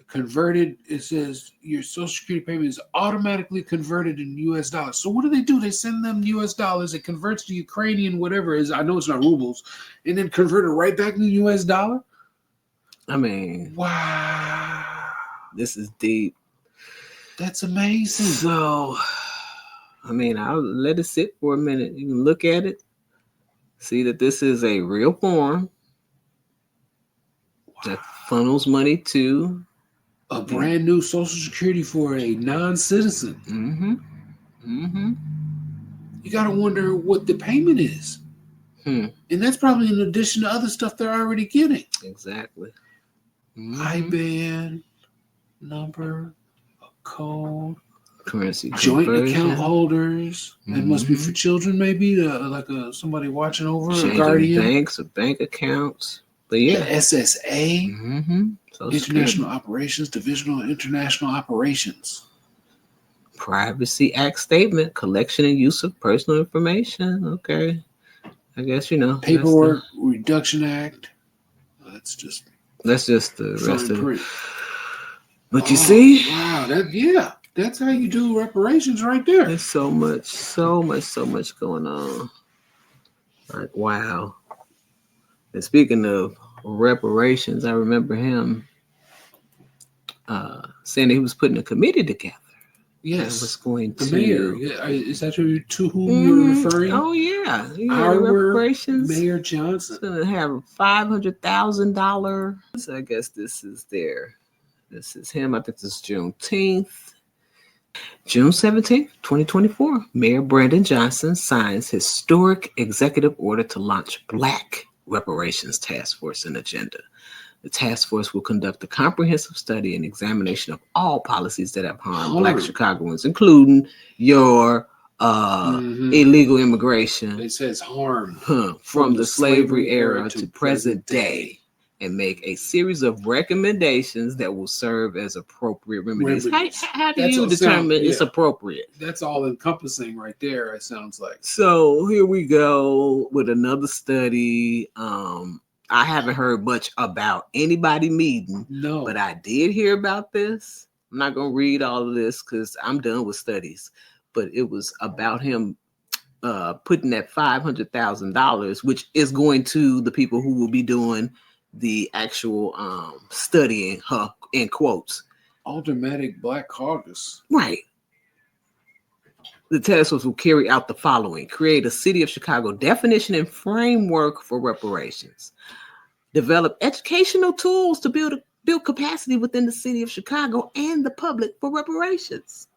S6: Converted, it says your Social Security payment is automatically converted in U.S. dollars. So what do? They send them U.S. dollars. It converts to Ukrainian, whatever it is. I know it's not rubles, and then convert it right back to U.S. dollar.
S17: I mean,
S6: wow,
S17: this is deep.
S6: That's amazing.
S17: So, I mean, I'll let it sit for a minute. You can look at it, see that this is a real form that funnels money to
S6: a brand new Social Security for a non-citizen. You got to wonder what the payment is. And that's probably in addition to other stuff they're already getting.
S17: Exactly.
S6: IBAN, number, a code,
S17: currency
S6: joint
S17: conversion.
S6: account holders. That must be for children, maybe, somebody watching over, a
S17: Changing
S6: guardian.
S17: banks or bank accounts. But yeah.
S6: The SSA, International Operations, Divisional International Operations.
S17: Privacy Act statement, collection and use of personal information. Okay. I guess,
S6: Paperwork Reduction Act. That's just
S17: the rest of it. But you see?
S6: Wow, that's how you do reparations right there.
S17: There's so much going on. Like, wow. And speaking of reparations, I remember him saying that he was putting a committee together.
S6: Yes.
S17: That was going
S6: the
S17: to.
S6: mayor. Is that to whom you're referring?
S17: Oh, yeah.
S6: Our
S17: reparations.
S6: Mayor Johnson.
S17: It's going to have $500,000. So I guess this is him. I think this is Juneteenth. June 17th, 2024, Mayor Brandon Johnson signs historic executive order to launch Black Reparations Task Force and Agenda. The task force will conduct a comprehensive study and examination of all policies that have harmed Black Chicagoans, including your illegal immigration.
S6: It says harm
S17: from the slavery era to present day. and make a series of recommendations that will serve as appropriate remedies. How do you determine it's appropriate?
S6: That's all encompassing right there, it sounds like.
S17: So here we go with another study. I haven't heard much about anybody meeting, but I did hear about this. I'm not going to read all of this because I'm done with studies, but it was about him putting that $500,000, which is going to the people who will be doing the actual studying, in quotes.
S6: Automatic Black Caucus.
S17: Right. The task force will carry out the following: create a City of Chicago definition and framework for reparations, develop educational tools to build capacity within the City of Chicago and the public for reparations,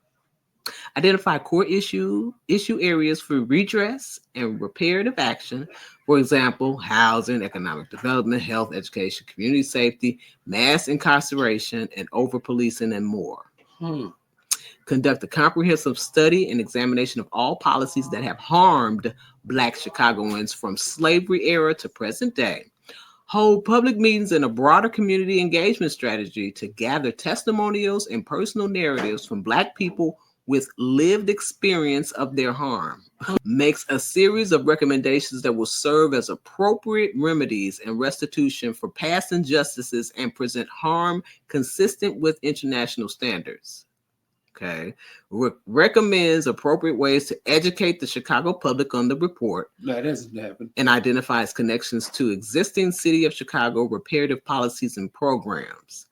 S17: identify core issue areas for redress and reparative action, for example, housing, economic development, health, education, community safety, mass incarceration, and over-policing, and more. Conduct a comprehensive study and examination of all policies that have harmed Black Chicagoans from slavery era to present day. Hold public meetings and a broader community engagement strategy to gather testimonials and personal narratives from Black people with lived experience of their harm. Makes a series of recommendations that will serve as appropriate remedies and restitution for past injustices and present harm consistent with international standards. Okay. Recommends appropriate ways to educate the Chicago public on the report.
S6: That hasn't happened.
S17: And identifies connections to existing City of Chicago reparative policies and programs.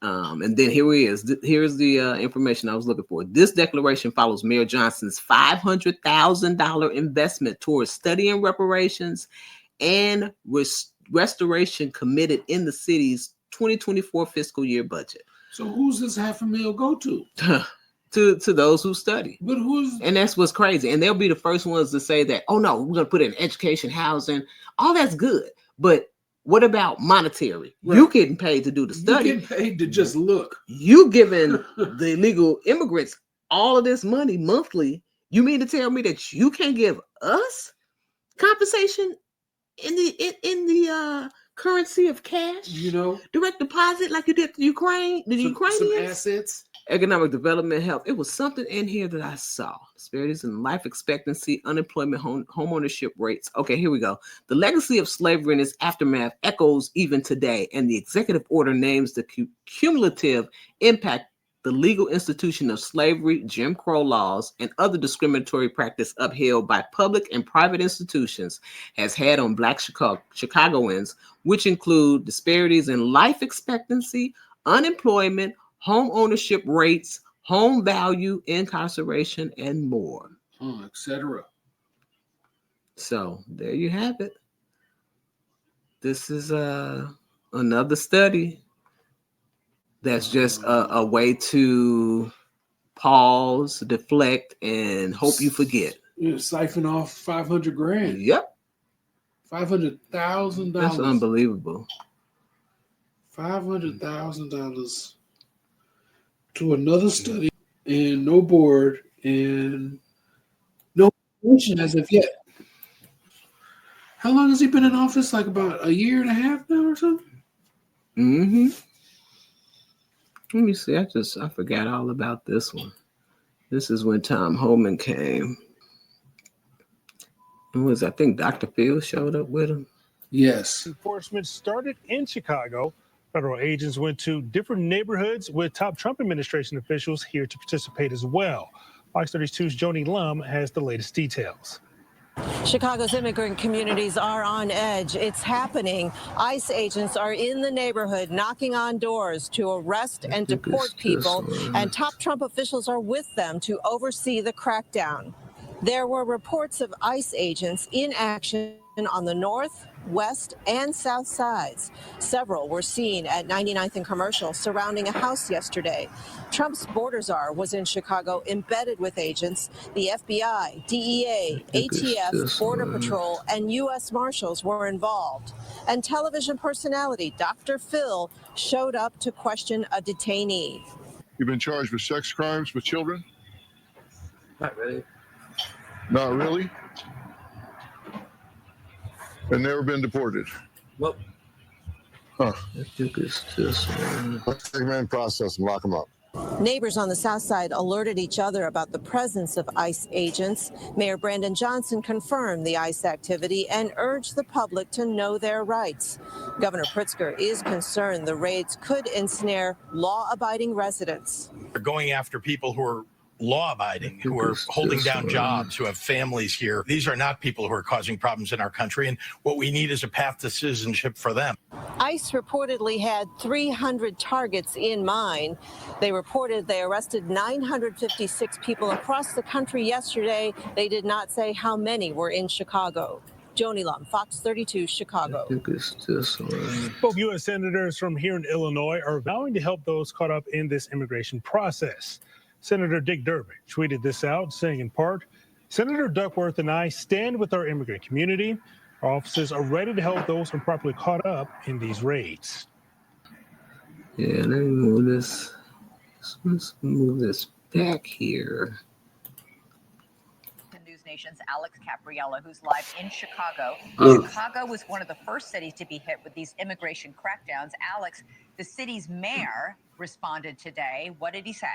S17: And then here he is. Here's the information I was looking for. This declaration follows Mayor Johnson's $500,000 investment towards studying reparations and restoration committed in the city's 2024 fiscal year budget.
S6: So who's this $500,000 go to?
S17: To those who study.
S6: But
S17: and that's what's crazy. And they'll be the first ones to say that, oh no, we're going to put it in education, housing. All that's good. But what about monetary? Right. You getting paid to do the study.
S6: You getting paid to just look.
S17: You giving the illegal immigrants all of this money monthly. You mean to tell me that you can't give us compensation in the currency of cash?
S6: You know,
S17: direct deposit like you did to Ukraine. The Ukrainians.
S6: Some assets.
S17: Economic development, health. It was something in here that I saw. Disparities in life expectancy, unemployment, home ownership rates. Okay, here we go. The legacy of slavery and its aftermath echoes even today, and the executive order names the cumulative impact the legal institution of slavery, Jim Crow laws, and other discriminatory practice upheld by public and private institutions has had on Black Chicagoans, which include disparities in life expectancy, unemployment, home ownership rates, home value, incarceration, and more.
S6: Etc.
S17: So there you have it. This is another study that's just a way to pause, deflect, and hope you forget.
S6: Siphon off $500,000.
S17: Yep.
S6: $500,000.
S17: That's unbelievable.
S6: $500,000 to another study and no board and no commission as of yet. How long has he been in office? Like about a year and a half now or something?
S17: Mm-hmm. Let me see. I forgot all about this one. This is when Tom Homan came. I think Dr. Phil showed up with him.
S6: Yes.
S2: Enforcement started in Chicago. Federal agents went to different neighborhoods with top Trump administration officials here to participate as well. Fox 32's Joni Lum has the latest details.
S8: Chicago's immigrant communities are on edge. It's happening. ICE agents are in the neighborhood knocking on doors to arrest and deport people, and top Trump officials are with them to oversee the crackdown. There were reports of ICE agents in action on the north, west, and south sides. Several were seen at 99th and Commercial surrounding a house yesterday. Trump's border czar was in Chicago embedded with agents. The FBI, DEA, ATF, Border Patrol, and U.S. Marshals were involved. And television personality Dr. Phil showed up to question a detainee.
S9: You've been charged with sex crimes with children?
S17: Not really.
S9: Not really? And never been deported?
S17: Well,
S9: I think it's just. Let's take them in process and lock them up.
S8: Neighbors on the south side alerted each other about the presence of ICE agents. Mayor Brandon Johnson confirmed the ICE activity and urged the public to know their rights. Governor Pritzker is concerned the raids could ensnare law-abiding residents.
S7: They're going after people who are law-abiding, who are holding down jobs, who have families here. These are not people who are causing problems in our country, and what we need is a path to citizenship for them.
S8: ICE reportedly had 300 targets in mind. They reported they arrested 956 people across the country yesterday. They did not say how many were in Chicago. Joni Lum, Fox 32, Chicago.
S5: I think it's just.
S2: Both U.S. senators from here in Illinois are vowing to help those caught up in this immigration process. Senator Dick Durbin tweeted this out, saying in part, Senator Duckworth and I stand with our immigrant community. Our officers are ready to help those improperly caught up in these raids.
S5: Yeah, let me move this. Let's move this back here.
S10: News Nation's Alex Capriello, who's live in Chicago. Chicago was one of the first cities to be hit with these immigration crackdowns. Alex, the city's mayor responded today. What did he say?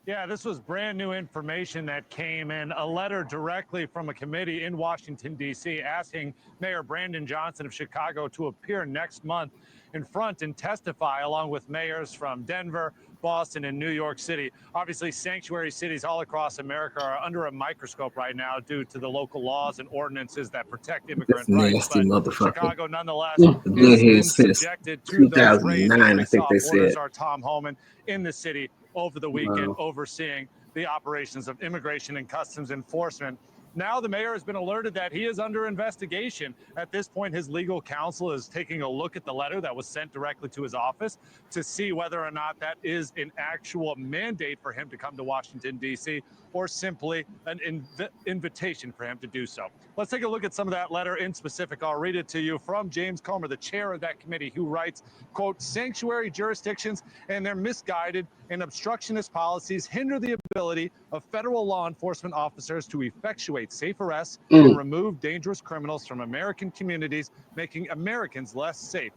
S11: Yeah, this was brand new information that came in, a letter directly from a committee in Washington, D.C., asking Mayor Brandon Johnson of Chicago to appear next month in front and testify along with mayors from Denver, Boston, and New York City. Obviously, sanctuary cities all across America are under a microscope right now due to the local laws and ordinances that protect immigrant rights. But Chicago, nonetheless, is been subjected to those raids.
S5: I think they
S11: Borders
S5: said.
S11: are Tom Homan in the city over the weekend, overseeing the operations of Immigration and Customs Enforcement. Now the mayor has been alerted that he is under investigation. At this point, his legal counsel is taking a look at the letter that was sent directly to his office to see whether or not that is an actual mandate for him to come to Washington, D.C., or simply an invitation for him to do so. Let's take a look at some of that letter in specific. I'll read it to you from James Comer, the chair of that committee, who writes, quote, sanctuary jurisdictions and their misguided and obstructionist policies hinder the ability of federal law enforcement officers to effectuate safe arrests and remove dangerous criminals from American communities, making Americans less safe.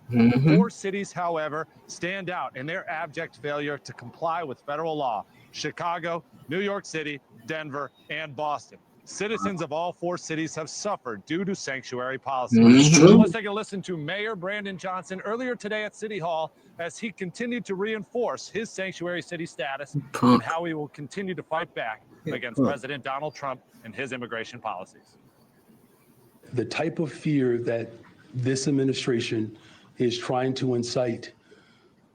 S11: Four cities, however, stand out in their abject failure to comply with federal law: Chicago, New York City, Denver, and Boston. Citizens of all four cities have suffered due to sanctuary policies. Let's take a listen to Mayor Brandon Johnson earlier today at City Hall as he continued to reinforce his sanctuary city status and how he will continue to fight back against President Donald Trump and his immigration policies.
S12: The type of fear that this administration is trying to incite,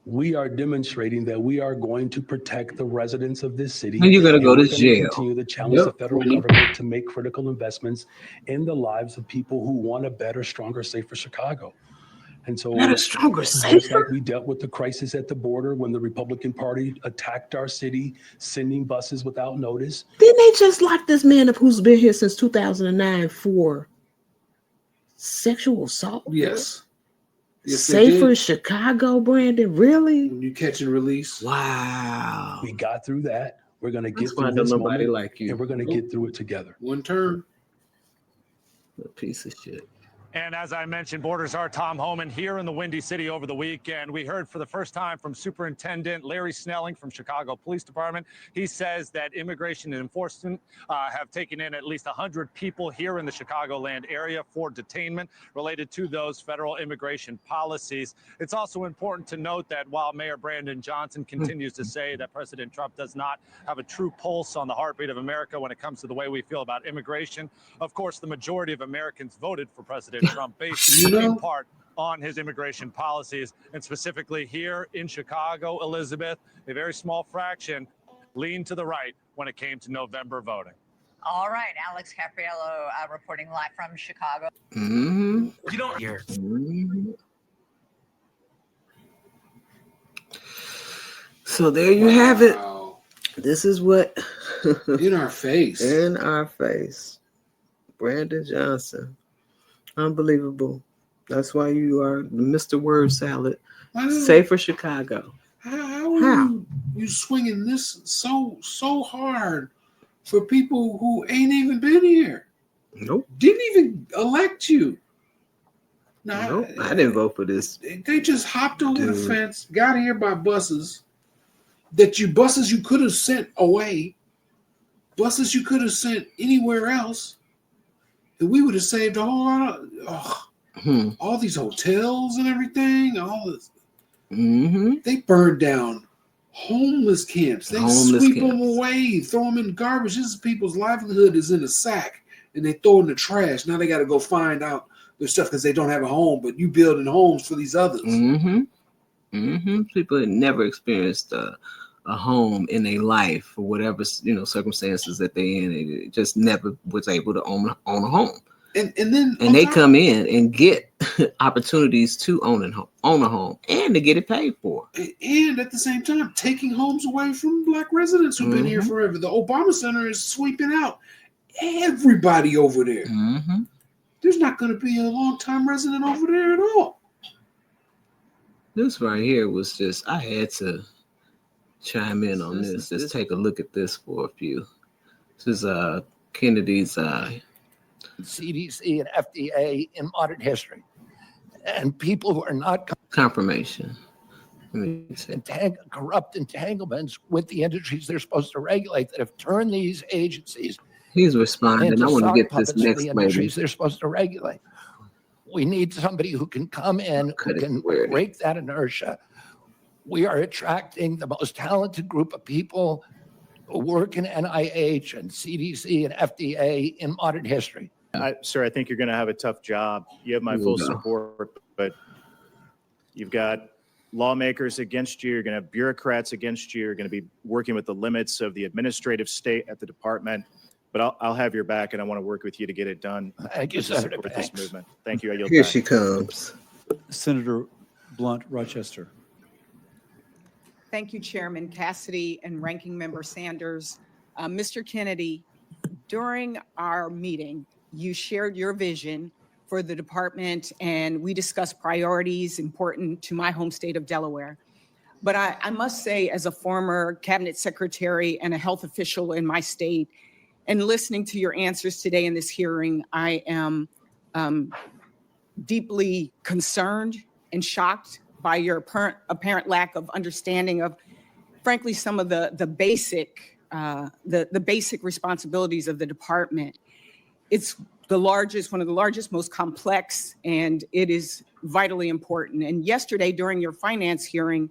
S12: we are demonstrating that we are going to protect the residents of this city.
S5: And you're going to go to
S12: we're gonna
S5: jail.
S12: Continue to challenge the federal government to make critical investments in the lives of people who want a better, stronger, safer Chicago. And so,
S5: Better, stronger,
S12: just
S5: safer.
S12: like we dealt with the crisis at the border when the Republican Party attacked our city, sending buses without notice.
S5: Didn't they just lock this man up who's been here since 2009 for sexual assault?
S6: Yes.
S5: Safer Chicago, Brandon? Really?
S6: When you catch and release.
S5: Wow.
S12: We got through that. We're going to get
S5: That's why
S12: through this
S5: nobody
S12: moment,
S5: like you.
S12: and we're going to get through it together.
S6: One term.
S5: A piece of shit.
S11: And as I mentioned, borders are Tom Homan here in the Windy City over the weekend. We heard for the first time from Superintendent Larry Snelling from Chicago Police Department. He says that immigration and enforcement have taken in at least 100 people here in the Chicagoland area for detainment related to those federal immigration policies. It's also important to note that while Mayor Brandon Johnson continues to say that President Trump does not have a true pulse on the heartbeat of America when it comes to the way we feel about immigration, of course, the majority of Americans voted for President Trump based in part on his immigration policies, and specifically here in Chicago, Elizabeth, a very small fraction leaned to the right when it came to November voting.
S10: All right, Alex Capriello reporting live from Chicago.
S5: You
S10: don't hear.
S5: So there you have it. This is what
S6: in our face.
S5: In our face. Brandon Johnson. Unbelievable. That's why you are Mr. Word Salad. Safer Chicago.
S6: How are you swinging this so hard for people who ain't even been here?
S5: Nope.
S6: Didn't even elect you. No,
S17: I didn't vote for this.
S6: They just hopped over the
S17: Dude.
S6: fence, got here by buses. Buses you could have sent away, buses you could have sent anywhere else, and we would have saved a whole lot of all these hotels and everything. All this, they burned down homeless camps. They sweep them away, throw them in garbage. This is people's livelihood is in a sack, and they throw it in the trash. Now they got to go find out their stuff because they don't have a home. But you building homes for these others.
S17: People had never experienced a home in their life for whatever circumstances that they in. They just never was able to own a home.
S6: And then
S17: they come in and get opportunities to own a home and to get it paid for.
S6: And at the same time, taking homes away from Black residents who've been here forever. The Obama Center is sweeping out everybody over there. There's not going to be a long-time resident over there at all.
S17: This right here was just, I had to chime in on this. Just take a look at this for a few. This is Kennedy's
S13: CDC and FDA in modern history. And people who are not
S17: confirmation.
S13: Corrupt entanglements with the industries they're supposed to regulate that have turned these agencies.
S17: He's responding.
S13: into
S17: I want to
S13: sock
S17: get this
S13: puppets of
S17: next
S13: the
S17: lady.
S13: industries they're supposed to regulate. We need somebody who can come in, who can break that inertia. We are attracting the most talented group of people who work in NIH and CDC and FDA in modern history.
S15: Sir, I think you're going to have a tough job. You have my full support, but you've got lawmakers against you. You're going to have bureaucrats against you. You're going to be working with the limits of the administrative state at the department. But I'll have your back, and I want to work with you to get it done.
S13: Thank you, Senator.
S15: Support this movement. Thank you. I yield
S17: Here
S15: back.
S17: she comes.
S18: Senator Blunt, Rochester.
S24: Thank you, Chairman Cassidy and Ranking Member Sanders. Mr. Kennedy, during our meeting, you shared your vision for the department, and we discussed priorities important to my home state of Delaware. But I must say, as a former cabinet secretary and a health official in my state, and listening to your answers today in this hearing, I am deeply concerned and shocked by your apparent lack of understanding of, frankly, some of the basic responsibilities of the department. It's one of the largest, most complex, and it is vitally important. And yesterday, during your finance hearing,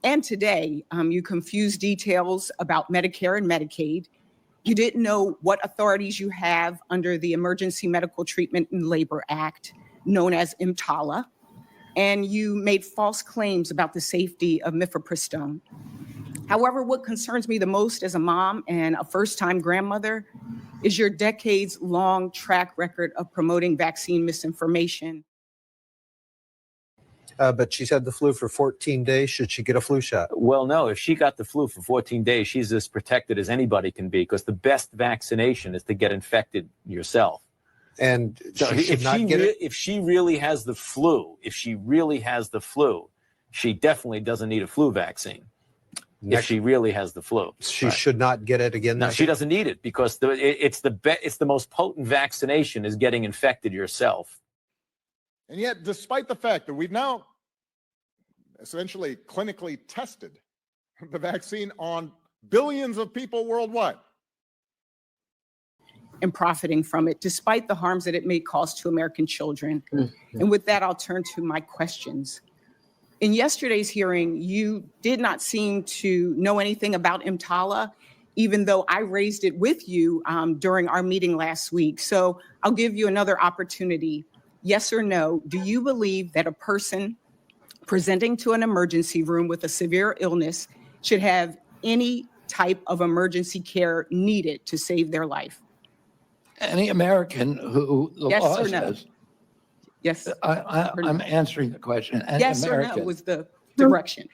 S24: and today, you confused details about Medicare and Medicaid. You didn't know what authorities you have under the Emergency Medical Treatment and Labor Act, known as EMTALA, and you made false claims about the safety of mifepristone. However, what concerns me the most as a mom and a first-time grandmother is your decades-long track record of promoting vaccine misinformation.
S25: But she's had the flu for 14 days. Should she get a flu shot?
S26: Well, no. If she got the flu for 14 days, she's as protected as anybody can be, because the best vaccination is to get infected yourself.
S25: And
S26: so if she really has the flu, she definitely doesn't need a flu vaccine. If she really has the flu,
S25: she should not get it again.
S26: No, she doesn't need it, because it's the most potent vaccination is getting infected yourself.
S27: And yet, despite the fact that we've now essentially clinically tested the vaccine on billions of people worldwide,
S24: and profiting from it, despite the harms that it may cause to American children. And with that, I'll turn to my questions. In yesterday's hearing, you did not seem to know anything about EMTALA, even though I raised it with you during our meeting last week. So I'll give you another opportunity. Yes or no, do you believe that a person presenting to an emergency room with a severe illness should have any type of emergency care needed to save their life?
S13: Any American who the
S24: Yes
S13: law
S24: or no?
S13: says.
S24: Yes.
S13: I'm answering the question. Any
S24: Yes
S13: American,
S24: or no was the direction.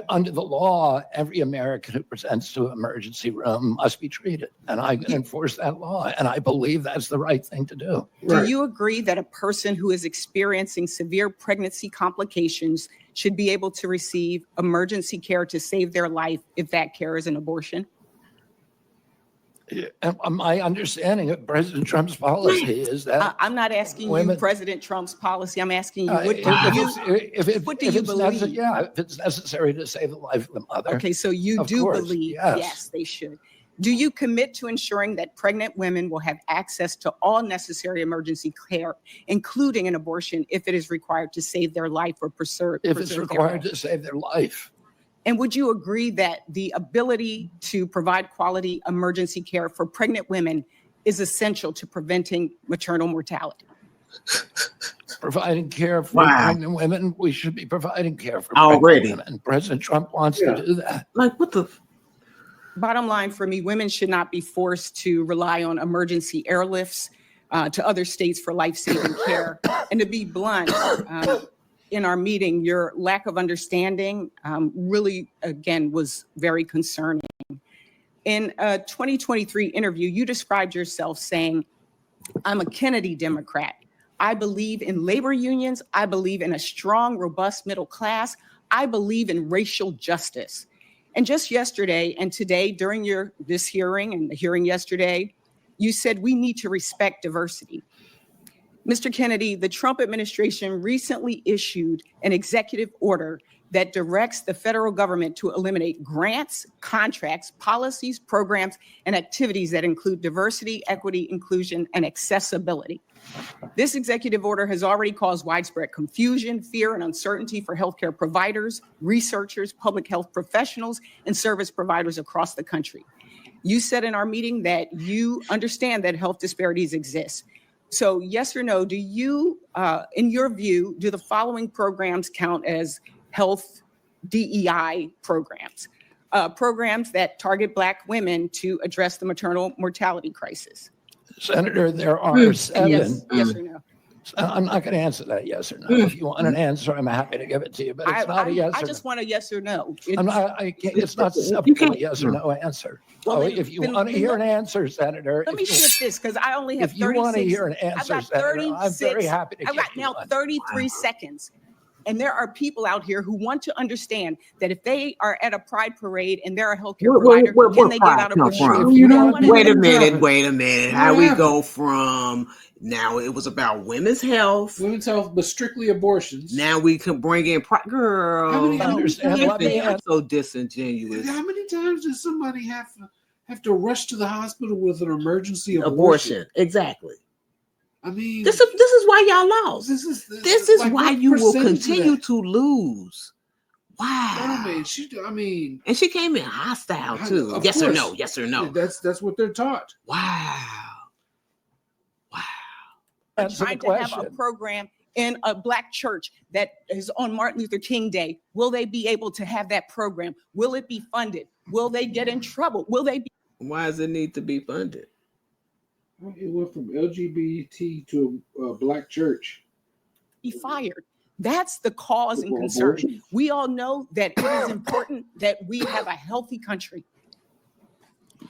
S13: Under the law, every American who presents to an emergency room must be treated. And I enforce that law. And I believe that's the right thing to do.
S24: Do you agree that a person who is experiencing severe pregnancy complications should be able to receive emergency care to save their life if that care is an abortion?
S13: My understanding of President Trump's policy is that
S24: I'm not asking
S13: women,
S24: you President Trump's policy. I'm asking you, what do you believe?
S13: Yeah, if it's necessary to save the life of the mother.
S24: Okay, so you do believe, yes, they should. Do you commit to ensuring that pregnant women will have access to all necessary emergency care, including an abortion, if it is required to save their life or preserve?
S13: If it's required to save their life.
S24: And would you agree that the ability to provide quality emergency care for pregnant women is essential to preventing maternal mortality?
S13: Providing care for pregnant women, we should be providing care for
S17: already.
S13: Pregnant women. President Trump wants to do that.
S17: Like, what the?
S24: Bottom line for me, women should not be forced to rely on emergency airlifts to other states for life-saving care. And to be blunt, in our meeting, your lack of understanding really, again, was very concerning. In a 2023 interview, you described yourself saying, I'm a Kennedy Democrat. I believe in labor unions. I believe in a strong, robust middle class. I believe in racial justice. And just yesterday and today, during this hearing and the hearing yesterday, you said we need to respect diversity. Mr. Kennedy, the Trump administration recently issued an executive order that directs the federal government to eliminate grants, contracts, policies, programs, and activities that include diversity, equity, inclusion, and accessibility. This executive order has already caused widespread confusion, fear, and uncertainty for healthcare providers, researchers, public health professionals, and service providers across the country. You said in our meeting that you understand that health disparities exist. So yes or no, do you, in your view, do the following programs count as health DEI programs? Programs that target Black women to address the maternal mortality crisis?
S13: Senator, there are 7.
S24: Yes or no?
S13: I'm not going to answer that yes or no. If you want an answer, I'm happy to give it to you, but it's not a yes or no.
S24: I just want a yes or no.
S13: It's not susceptible to a yes or no answer.
S24: Well,
S13: if you want to hear an answer, Senator.
S24: Let me shift this because I only have 36.
S13: If you want to hear an answer, Senator, I'm very happy to give you one.
S24: I've got now 33 seconds. And there are people out here who want to understand that if they are at a pride parade and they're a healthcare provider, can they get out of
S17: Wait a minute. How we go from now it was about women's health,
S6: but strictly abortions.
S17: Now we can bring in girl.
S6: How many
S17: I'm so disingenuous.
S6: How many times does somebody have to rush to the hospital with an emergency abortion?
S17: Exactly.
S6: I mean,
S17: this is why y'all lost. This is like why you will continue to lose. Wow.
S6: I mean,
S17: and she came in hostile too. Yes or no? Yes or no?
S6: Yeah, that's what they're taught.
S17: Wow.
S24: Trying to have a program in a Black church that is on Martin Luther King Day. Will they be able to have that program? Will it be funded? Will they get in trouble? Will they be?
S17: Why does it need to be funded?
S6: It went from LGBT to a Black church.
S24: Be fired. That's the cause and concern. Abortion. We all know that it is important that we have a healthy country.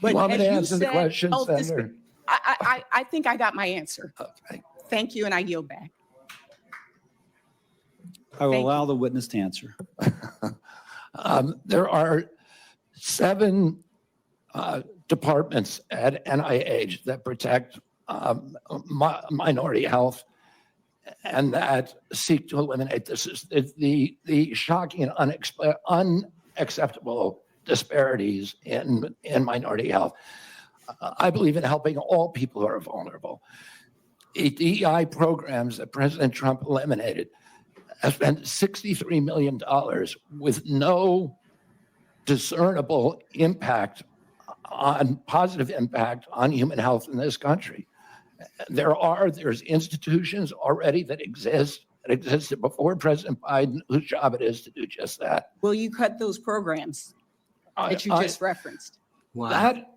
S13: But you want me to answer the question, Senator?
S24: I think I got my answer.
S13: Okay.
S24: Thank you, and I yield back.
S18: I will allow the witness to answer.
S13: There are 7 departments at NIH that protect minority health and that seek to eliminate this. The shocking and unacceptable disparities in minority health. I believe in helping all people who are vulnerable. The DEI programs that President Trump eliminated have spent $63 million with no discernible positive impact on human health in this country. There's institutions already that existed before President Biden, whose job it is to do just that.
S24: Will you cut those programs that you just referenced?
S13: Wow. That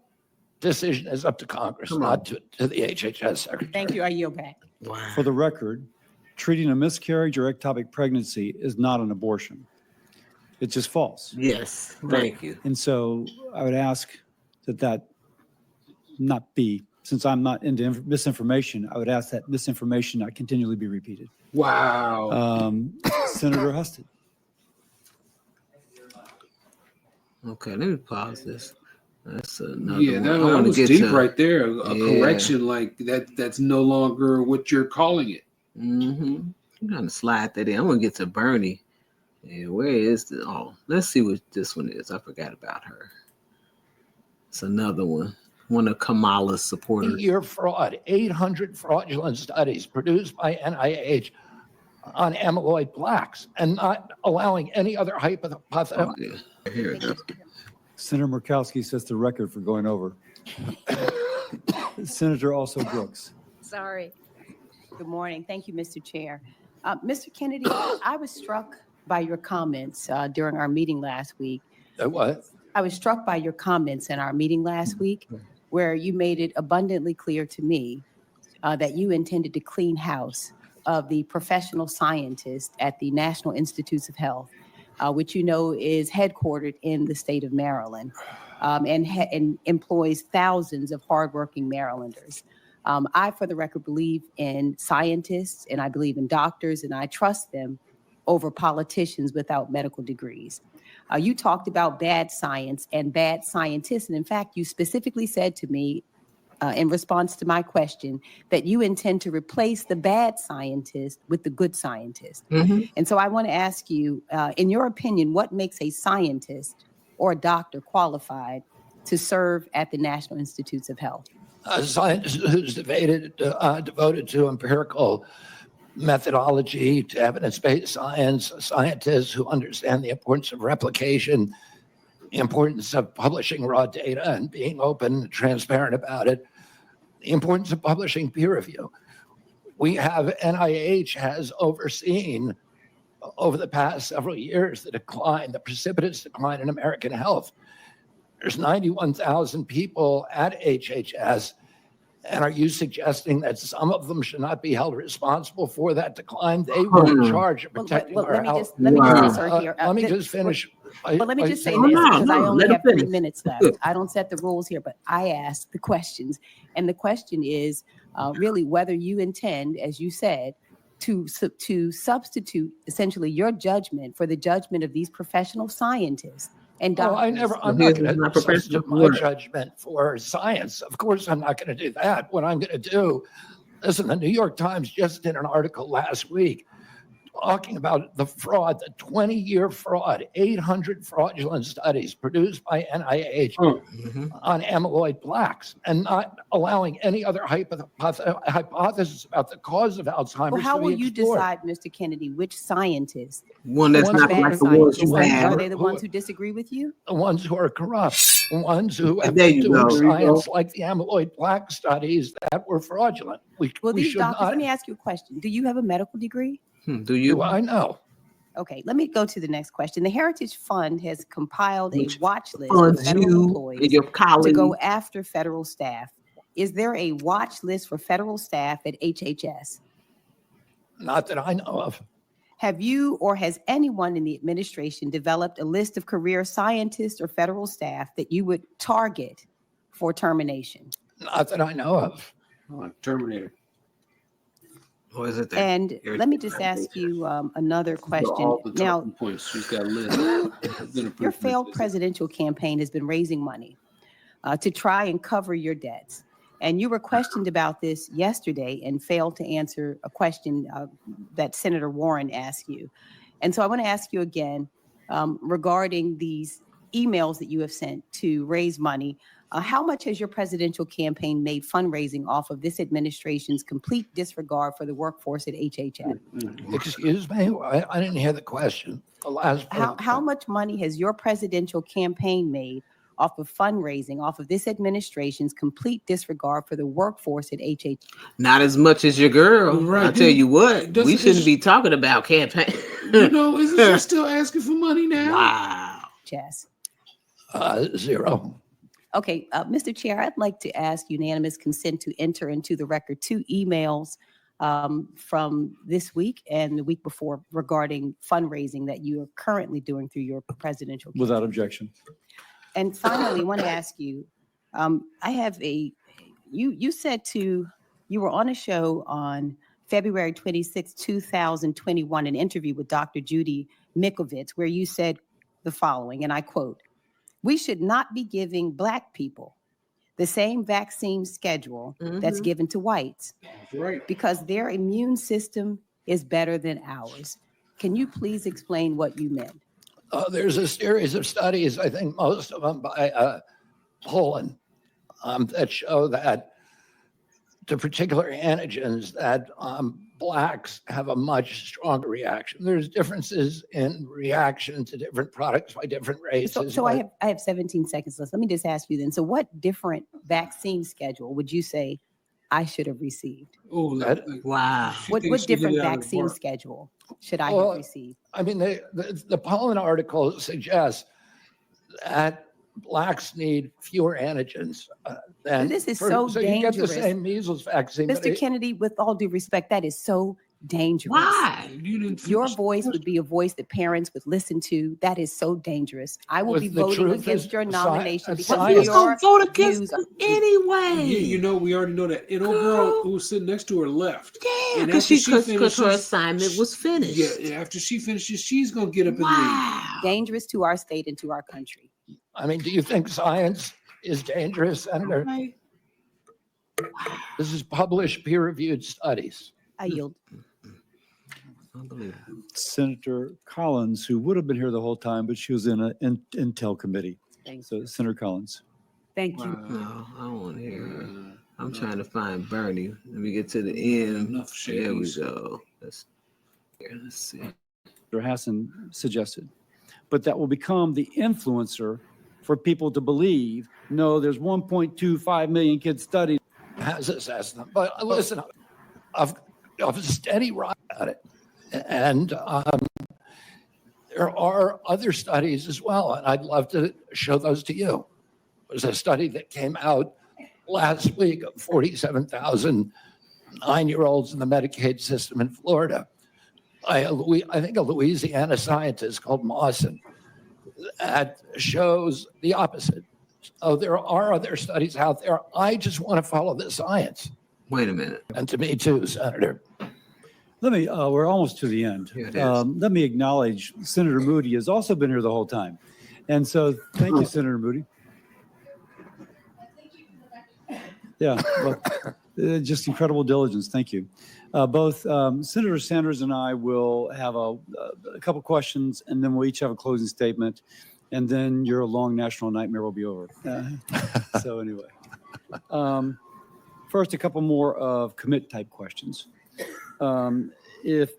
S13: decision is up to Congress, not to the HHS Secretary.
S24: Thank you. I yield back.
S17: Wow.
S18: For the record, treating a miscarriage or ectopic pregnancy is not an abortion. It's just false.
S17: Yes, thank you.
S18: And so I would ask that not be, since I'm not into misinformation, I would ask that misinformation not continually be repeated.
S17: Wow.
S18: Senator Husted.
S17: Okay, let me pause this. That's another
S6: Yeah,
S17: one.
S6: that
S17: I want to
S6: was
S17: get
S6: deep
S17: to
S6: right there. A correction like that. That's no longer what you're calling it.
S17: Mm-hmm. I'm trying to slide that in. I want to get to Bernie. Yeah, where is the? Oh, let's see what this one is. I forgot about her. It's another one. One of Kamala's supporters.
S13: Year fraud, 800 fraudulent studies produced by NIH on amyloid plaques and not allowing any other hypothesis.
S17: Oh, yeah. Here it goes.
S18: Senator Murkowski sets the record for going over. Senator also Brooks.
S1: Sorry. Good morning. Thank you, Mr. Chair. Mr. Kennedy, I was struck by your comments during our meeting last week.
S13: What?
S1: I was struck by your comments in our meeting last week, where you made it abundantly clear to me that you intended to clean house of the professional scientists at the National Institutes of Health, which you know is headquartered in the state of Maryland and employs thousands of hardworking Marylanders. I, for the record, believe in scientists and I believe in doctors and I trust them over politicians without medical degrees. You talked about bad science and bad scientists. And in fact, you specifically said to me in response to my question that you intend to replace the bad scientist with the good scientist.
S17: Mm-hmm.
S1: And so I want to ask you, in your opinion, what makes a scientist or a doctor qualified to serve at the National Institutes of Health?
S13: A scientist who's devoted to empirical methodology, to evidence-based science, scientists who understand the importance of replication, the importance of publishing raw data and being open and transparent about it, the importance of publishing peer review. We have, NIH has overseen over the past several years the precipitous decline in American health. There's 91,000 people at HHS. And are you suggesting that some of them should not be held responsible for that decline? They were in charge of protecting our health.
S1: Let me just insert here.
S13: Let me just finish.
S1: But let me just say this because I only have 3 minutes left. I don't set the rules here, but I ask the questions. And the question is really whether you intend, as you said, to substitute essentially your judgment for the judgment of these professional scientists. And
S13: I'm not going to substitute my judgment for science. Of course, I'm not going to do that. What I'm going to do, listen, the New York Times just did an article last week talking about the fraud, the 20-year fraud, 800 fraudulent studies produced by NIH on amyloid plaques and not allowing any other hypothesis about the cause of Alzheimer's.
S1: Well, how
S13: to be
S1: will you
S13: explored.
S1: decide, Mr. Kennedy, which scientists?
S17: One that's not like the ones you have.
S1: Are they the ones who disagree with you?
S13: The ones who are corrupt, the ones who have
S17: There
S13: been
S17: you
S13: doing
S17: go.
S13: science like the amyloid plaque studies that were fraudulent. We
S1: These
S13: should
S1: doctors,
S13: not.
S1: let me ask you a question. Do you have a medical degree?
S17: Do you?
S13: I know?
S1: Okay, let me go to the next question. The Heritage Fund has compiled a watch list of
S17: funds
S1: federal
S17: you
S1: employees
S17: and your
S1: to
S17: colleagues?
S1: go after federal staff. Is there a watch list for federal staff at HHS?
S13: Not that I know of.
S1: Have you or has anyone in the administration developed a list of career scientists or federal staff that you would target for termination?
S13: Not that I know of.
S6: Terminator.
S17: Or is it that?
S1: And let me just ask you another question. Now,
S6: points. She's got a list.
S1: your failed presidential campaign has been raising money to try and cover your debts. And you were questioned about this yesterday and failed to answer a question that Senator Warren asked you. And so I want to ask you again regarding these emails that you have sent to raise money. How much has your presidential campaign made fundraising off of this administration's complete disregard for the workforce at HHS?
S13: Excuse me? I didn't hear the question. The last part.
S1: How much money has your presidential campaign made off of fundraising, off of this administration's complete disregard for the workforce at HHS?
S17: Not as much as your girl.
S6: Right.
S17: I tell you what, we shouldn't be talking about campaign.
S6: Isn't she still asking for money now?
S17: Wow.
S1: Chess.
S13: Zero.
S1: Okay, Mr. Chair, I'd like to ask unanimous consent to enter into the record 2 emails from this week and the week before regarding fundraising that you are currently doing through your presidential campaign.
S18: Without objection.
S1: And finally, I want to ask you, I have you said you were on a show on February 26, 2021, an interview with Dr. Judy Mikovits, where you said the following, and I quote, We should not be giving Black people the same vaccine schedule that's given to whites,
S6: right?
S1: Because their immune system is better than ours. Can you please explain what you meant?
S13: There's a series of studies, I think most of them by Poland, that show that to particular antigens that Blacks have a much stronger reaction. There's differences in reaction to different products by different races.
S1: So I have 17 seconds left. Let me just ask you then. So what different vaccine schedule would you say I should have received?
S6: Oh,
S17: wow.
S1: What different vaccine schedule should I have received?
S13: I mean, the Poland article suggests that Blacks need fewer antigens.
S1: This is so dangerous.
S13: You get the same measles vaccine.
S1: Mr. Kennedy, with all due respect, that is so dangerous.
S17: Why?
S1: Your voice would be a voice that parents would listen to. That is so dangerous. I will be voting against your nomination because
S17: you're going to vote against them anyway.
S6: You know, we already know that. And old girl who was sitting next to her left.
S17: Yeah, because her assignment was finished.
S6: Yeah, after she finishes, she's going to get up and leave.
S1: Dangerous to our state and to our country.
S13: I mean, do you think science is dangerous, Senator?
S1: Okay.
S13: This is published peer-reviewed studies.
S1: I yield.
S18: Senator Collins, who would have been here the whole time, but she was in an Intel committee. So Senator Collins.
S1: Thank you.
S17: No, I don't want to hear her. I'm trying to find Bernie. Let me get to the end. There we go. Let's see.
S18: Dr. Hassan suggested. But that will become the influencer for people to believe, no, there's 1.25 million kids studied.
S13: Has assessed, but listen, I've a steady ride at it, and there are other studies as well, and I'd love to show those to you. There's a study that came out last week of 47,000 9-year-olds in the Medicaid system in Florida. I think a Louisiana scientist called Mawson that shows the opposite. So there are other studies out there. I just want to follow the science.
S17: Wait a minute.
S13: And to me too, Senator.
S18: Let me, we're almost to the end. Let me acknowledge Senator Moody has also been here the whole time. And so thank you, Senator Moody. Yeah, well, just incredible diligence. Thank you. Both Senator Sanders and I will have a couple questions, and then we'll each have a closing statement, and then your long national nightmare will be over. So anyway, first, a couple more of commit type questions. If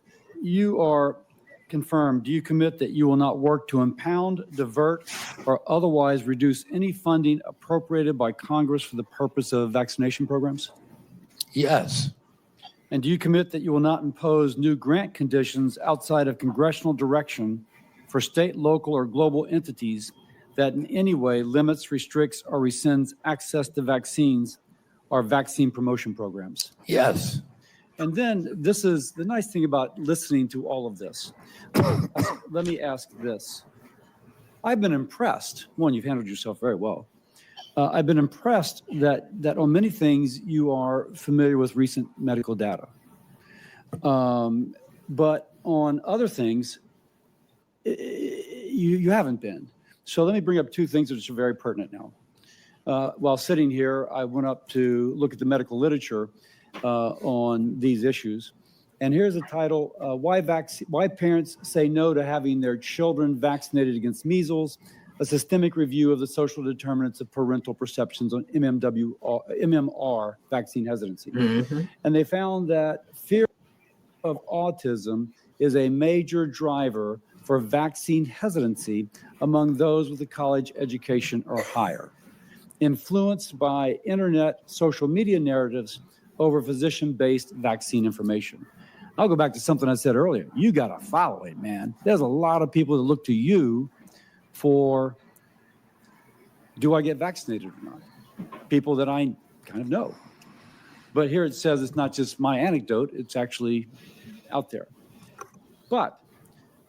S18: you are confirmed, do you commit that you will not work to impound, divert, or otherwise reduce any funding appropriated by Congress for the purpose of vaccination programs?
S13: Yes.
S18: And do you commit that you will not impose new grant conditions outside of congressional direction for state, local, or global entities that in any way limits, restricts, or rescinds access to vaccines or vaccine promotion programs?
S13: Yes.
S18: And then this is the nice thing about listening to all of this. Let me ask this. I've been impressed. One, you've handled yourself very well. I've been impressed that on many things you are familiar with recent medical data. But on other things, you haven't been. So let me bring up two things that are very pertinent now. While sitting here, I went up to look at the medical literature on these issues. And here's a title, Why Parents Say No to Having Their Children Vaccinated Against Measles, a systemic review of the social determinants of parental perceptions on MMR vaccine hesitancy. Mm-hmm. And they found that fear of autism is a major driver for vaccine hesitancy among those with a college education or higher, influenced by internet social media narratives over physician-based vaccine information. I'll go back to something I said earlier. You got to follow it, man. There's a lot of people that look to you for, do I get vaccinated or not? People that I kind of know. But here it says it's not just my anecdote, it's actually out there. But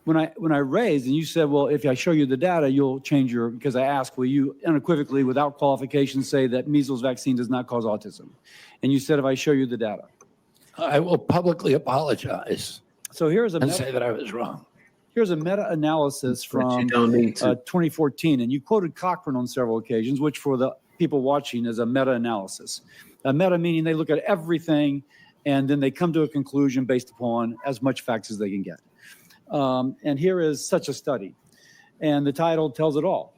S18: when I raised, and you said, well, if I show you the data, you'll change your, because I asked, will you unequivocally, without qualification, say that measles vaccine does not cause autism? And you said, if I show you the data.
S13: I will publicly apologize.
S18: So here's
S13: and say that I was wrong.
S18: Here's a meta-analysis from 2014, and you quoted Cochrane on several occasions, which for the people watching is a meta-analysis. A meta meaning they look at everything and then they come to a conclusion based upon as much facts as they can get. And here is such a study, and the title tells it all.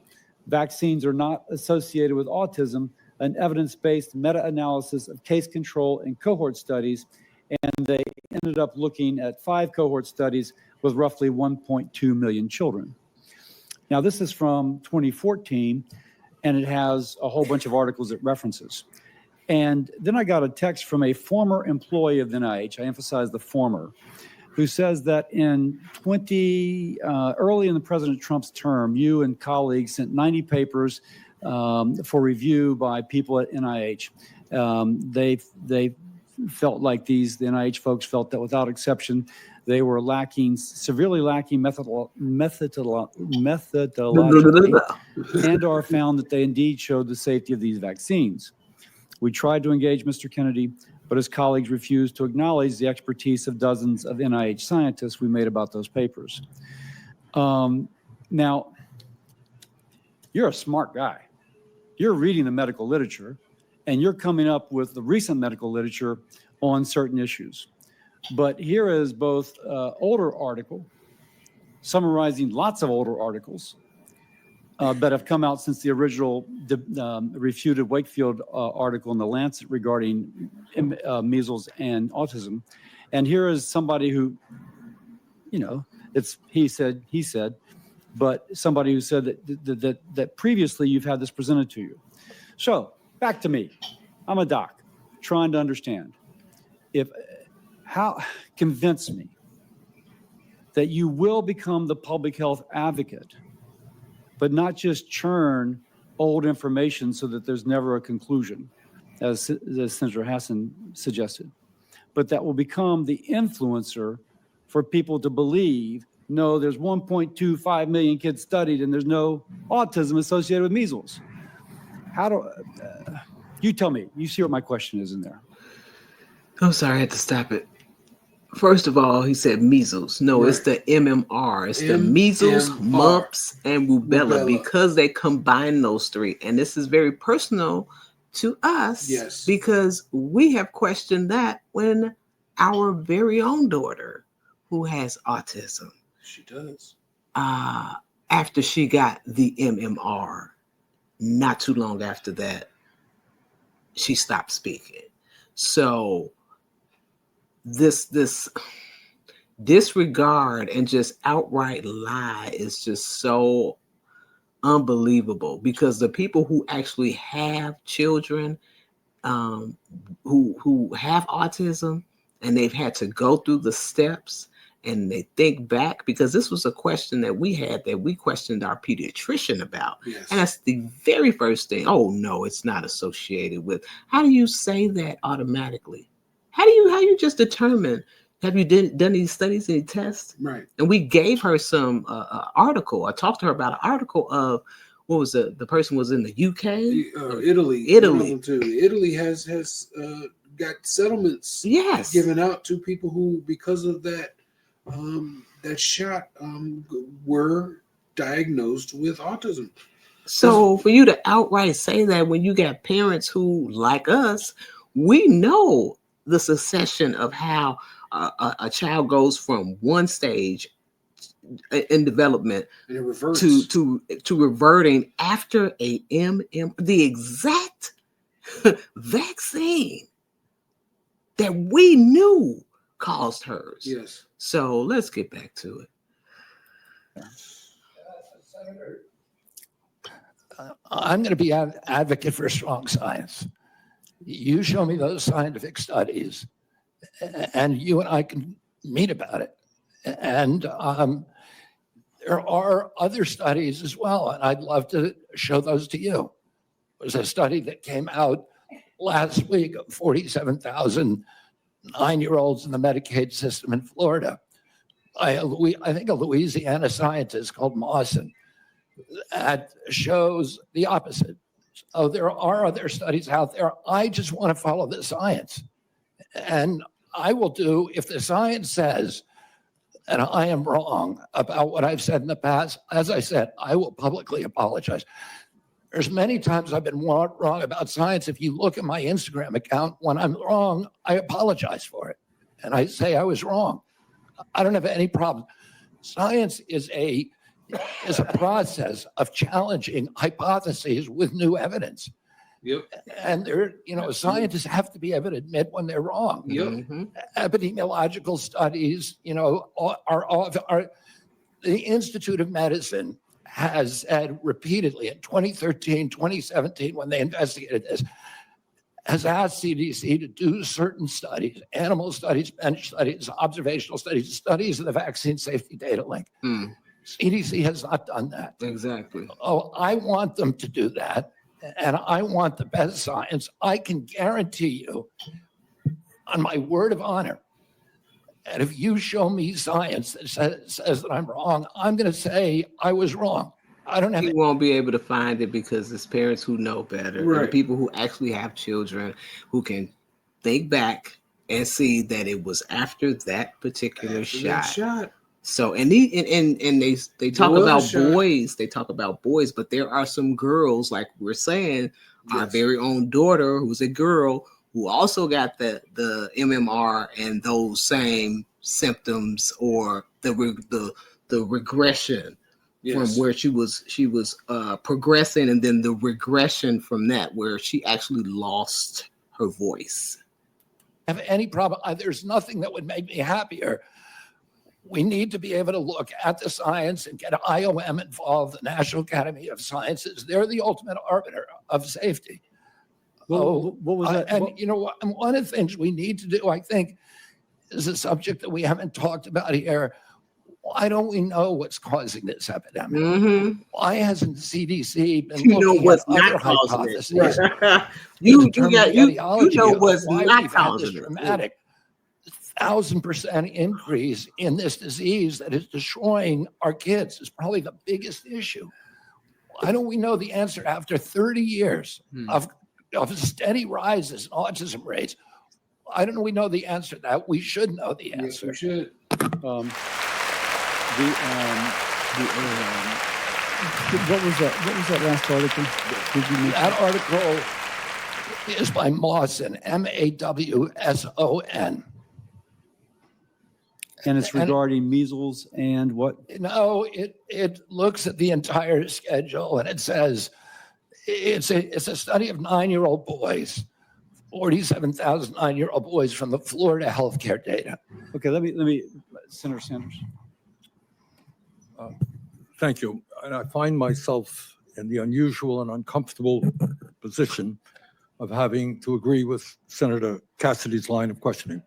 S18: Vaccines are not associated with autism, an evidence-based meta-analysis of case control and cohort studies, and they ended up looking at 5 cohort studies with roughly 1.2 million children. Now, this is from 2014, and it has a whole bunch of articles it references. And then I got a text from a former employee of the NIH, I emphasize the former, who says that in early in the President Trump's term, you and colleagues sent 90 papers for review by people at NIH. They felt like the NIH folks felt that without exception, they were severely lacking methodologically, and or found that they indeed showed the safety of these vaccines. We tried to engage Mr. Kennedy, but his colleagues refused to acknowledge the expertise of dozens of NIH scientists we made about those papers. Now, you're a smart guy. You're reading the medical literature, and you're coming up with the recent medical literature on certain issues. But here is both older article summarizing lots of older articles that have come out since the original refuted Wakefield article in The Lancet regarding measles and autism. And here is somebody who, it's he said, but somebody who said that previously you've had this presented to you. So back to me. I'm a doc trying to understand convince me that you will become the public health advocate, but not just churn old information so that there's never a conclusion, as Senator Hassan suggested, but that will become the influencer for people to believe, no, there's 1.25 million kids studied and there's no autism associated with measles. You tell me, you see what my question is in there.
S17: I'm sorry, I had to stop it. First of all, he said measles. No, right. It's the MMR. It's the measles, mumps, and rubella because they combine those 3. And this is very personal to us because we have questioned that when our very own daughter, who has autism,
S6: she does,
S17: after she got the MMR, not too long after that, she stopped speaking. So this disregard and just outright lie is just so unbelievable because the people who actually have children who have autism and they've had to go through the steps and they think back, because this was a question that we had that we questioned our pediatrician about. Yes. And that's the very first thing. Oh, no, it's not associated with. How do you say that automatically? How you just determine? Have you done these studies, any tests? Right. And we gave her some article. I talked to her about an article of what was the person was in the UK,
S6: Italy. Italy has got settlements.
S17: Yes.
S6: Given out to people who, because of that that shot, were diagnosed with autism.
S17: So for you to outright say that when you got parents who, like us, we know the succession of how a child goes from one stage in development to reverting after the exact vaccine that we knew caused hers.
S6: Yes.
S17: So let's get back to it.
S13: I'm going to be an advocate for strong science. You show me those scientific studies, and you and I can meet about it. And there are other studies as well, and I'd love to show those to you. There's a study that came out last week of 47,000 9-year-olds in the Medicaid system in Florida. I think a Louisiana scientist called Mawson that shows the opposite. So there are other studies out there. I just want to follow the science. And I will do, if the science says and I am wrong about what I've said in the past, as I said, I will publicly apologize. There's many times I've been wrong about science. If you look at my Instagram account, when I'm wrong, I apologize for it. And I say I was wrong. I don't have any problem. Science is a process of challenging hypotheses with new evidence.
S6: Yep.
S13: And scientists have to be able to admit when they're wrong.
S6: Yep.
S13: Epidemiological studies, the Institute of Medicine has said repeatedly in 2013, 2017, when they investigated this, has asked CDC to do certain studies, animal studies, bench studies, observational studies, studies of the vaccine safety data link. CDC has not done that.
S17: Exactly.
S13: Oh, I want them to do that. And I want the best science. I can guarantee you, on my word of honor, and if you show me science that says that I'm wrong, I'm going to say I was wrong. I don't have.
S17: You won't be able to find it because it's parents who know better,
S6: Right.
S17: and people who actually have children who can think back and see that it was after that particular shot. So and they talk about boys. They talk about boys, but there are some girls, like we're saying, our very own daughter, who's a girl, who also got the MMR and those same symptoms or the regression from where she was progressing, and then the regression from that where she actually lost her voice.
S13: Have any problem? There's nothing that would make me happier. We need to be able to look at the science and get IOM involved, the National Academy of Sciences. They're the ultimate arbiter of safety.
S18: What was that?
S13: And one of the things we need to do, I think, is a subject that we haven't talked about here. Why don't we know what's causing this epidemic? Why hasn't the CDC been looking at other hypotheses?
S17: You know what's not causing it.
S13: Dramatic 1,000% increase in this disease that is destroying our kids is probably the biggest issue. Why don't we know the answer after 30 years of steady rises in autism rates? I don't know. We know the answer to that. We should know the answer.
S6: Yes, we should.
S18: What was that? What was that last article?
S13: That article is by Mawson, Mawson.
S18: And it's regarding measles and what?
S13: No, it looks at the entire schedule and it says it's a study of 9-year-old boys, 47,000 9-year-old boys from the Florida healthcare data.
S18: Okay, let me, Senator Sanders.
S3: Thank you. And I find myself in the unusual and uncomfortable position of having to agree with Senator Cassidy's line of questioning.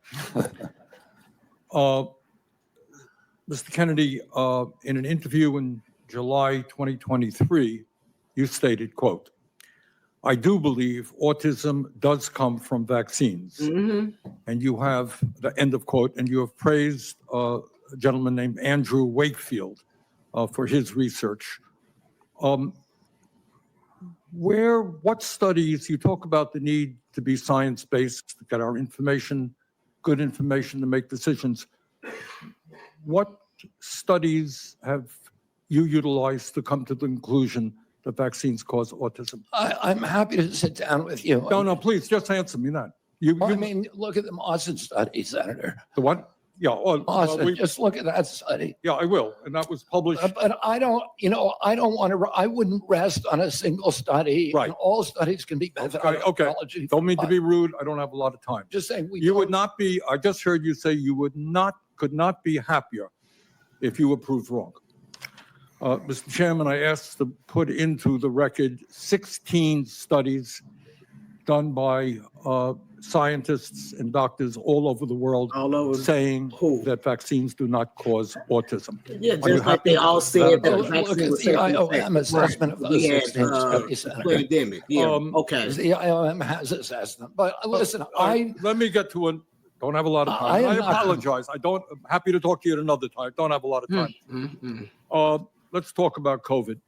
S3: Mr. Kennedy, in an interview in July 2023, you stated, quote, "I do believe autism does come from vaccines." And you have, the end of quote, and you have praised a gentleman named Andrew Wakefield for his research. What studies, you talk about the need to be science-based, to get our information, good information to make decisions. What studies have you utilized to come to the conclusion that vaccines cause autism?
S13: I'm happy to sit down with you.
S3: No, please, just answer me that.
S13: I mean, look at the Mawson study, Senator.
S3: The what? Yeah.
S13: Mawson, just look at that study.
S3: Yeah, I will. And that was published.
S13: But I don't want to, I wouldn't rest on a single study.
S3: Right.
S13: And all studies can be better.
S3: Okay. Don't mean to be rude. I don't have a lot of time.
S13: Just saying.
S3: You would not be, I just heard you say you could not be happier if you were proved wrong. Mr. Chairman, I asked to put into the record 16 studies done by scientists and doctors all over the world saying that vaccines do not cause autism.
S17: Yeah, just like they all said that vaccines
S13: the IOM assessment of those 16 studies, Senator.
S17: Pandemic. Yeah. Okay.
S13: The IOM has assessment. But listen,
S3: let me get to it. Don't have a lot of time. I apologize. I'm happy to talk to you at another time. Don't have a lot of time. Let's talk about COVID.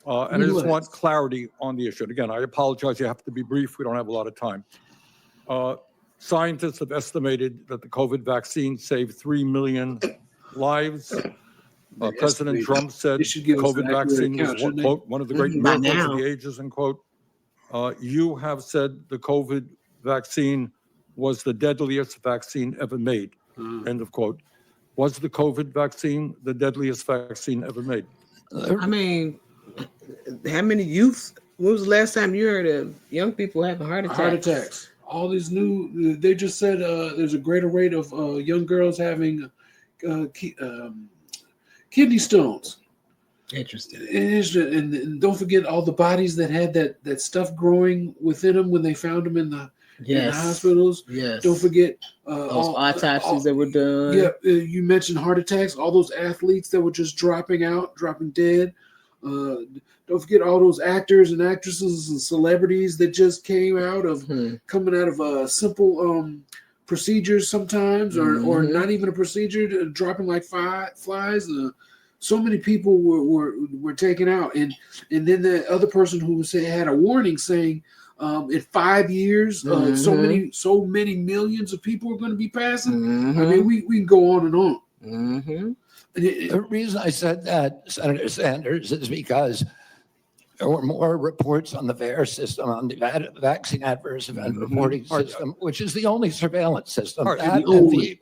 S3: And I just want clarity on the issue. And again, I apologize. You have to be brief. We don't have a lot of time. Scientists have estimated that the COVID vaccine saved 3 million lives. President
S6: Estimated.
S3: Trump said
S6: They should give us
S3: COVID
S6: an accurate
S3: vaccine was,
S6: account, shouldn't they?
S3: quote, one of the great
S17: By
S3: miracles of
S17: now.
S3: the ages, end quote. You have said the COVID vaccine was the deadliest vaccine ever made, end of quote. Was the COVID vaccine the deadliest vaccine ever made?
S17: I mean, how many youths? When was the last time you heard of young people having heart attacks?
S6: Heart attacks. All these new. They just said there's a greater rate of young girls having kidney stones.
S17: Interesting.
S6: And don't forget all the bodies that had that stuff growing within them when they found them in the hospitals.
S17: Yes.
S6: Don't forget
S17: those autopsies that were done.
S6: Yeah, you mentioned heart attacks. All those athletes that were just dropping dead. Don't forget all those actors and actresses and celebrities that just came out of coming out of simple procedures sometimes, or not even a procedure, dropping like flies. So many people were taken out, and then the other person who had a warning saying, in 5 years, so many millions of people are going to be passing. I mean, we can go on and on.
S13: The reason I said that, Senator Sanders, is because there were more reports on the VAERS system, on the vaccine adverse event reporting system, which is the only surveillance system, that and the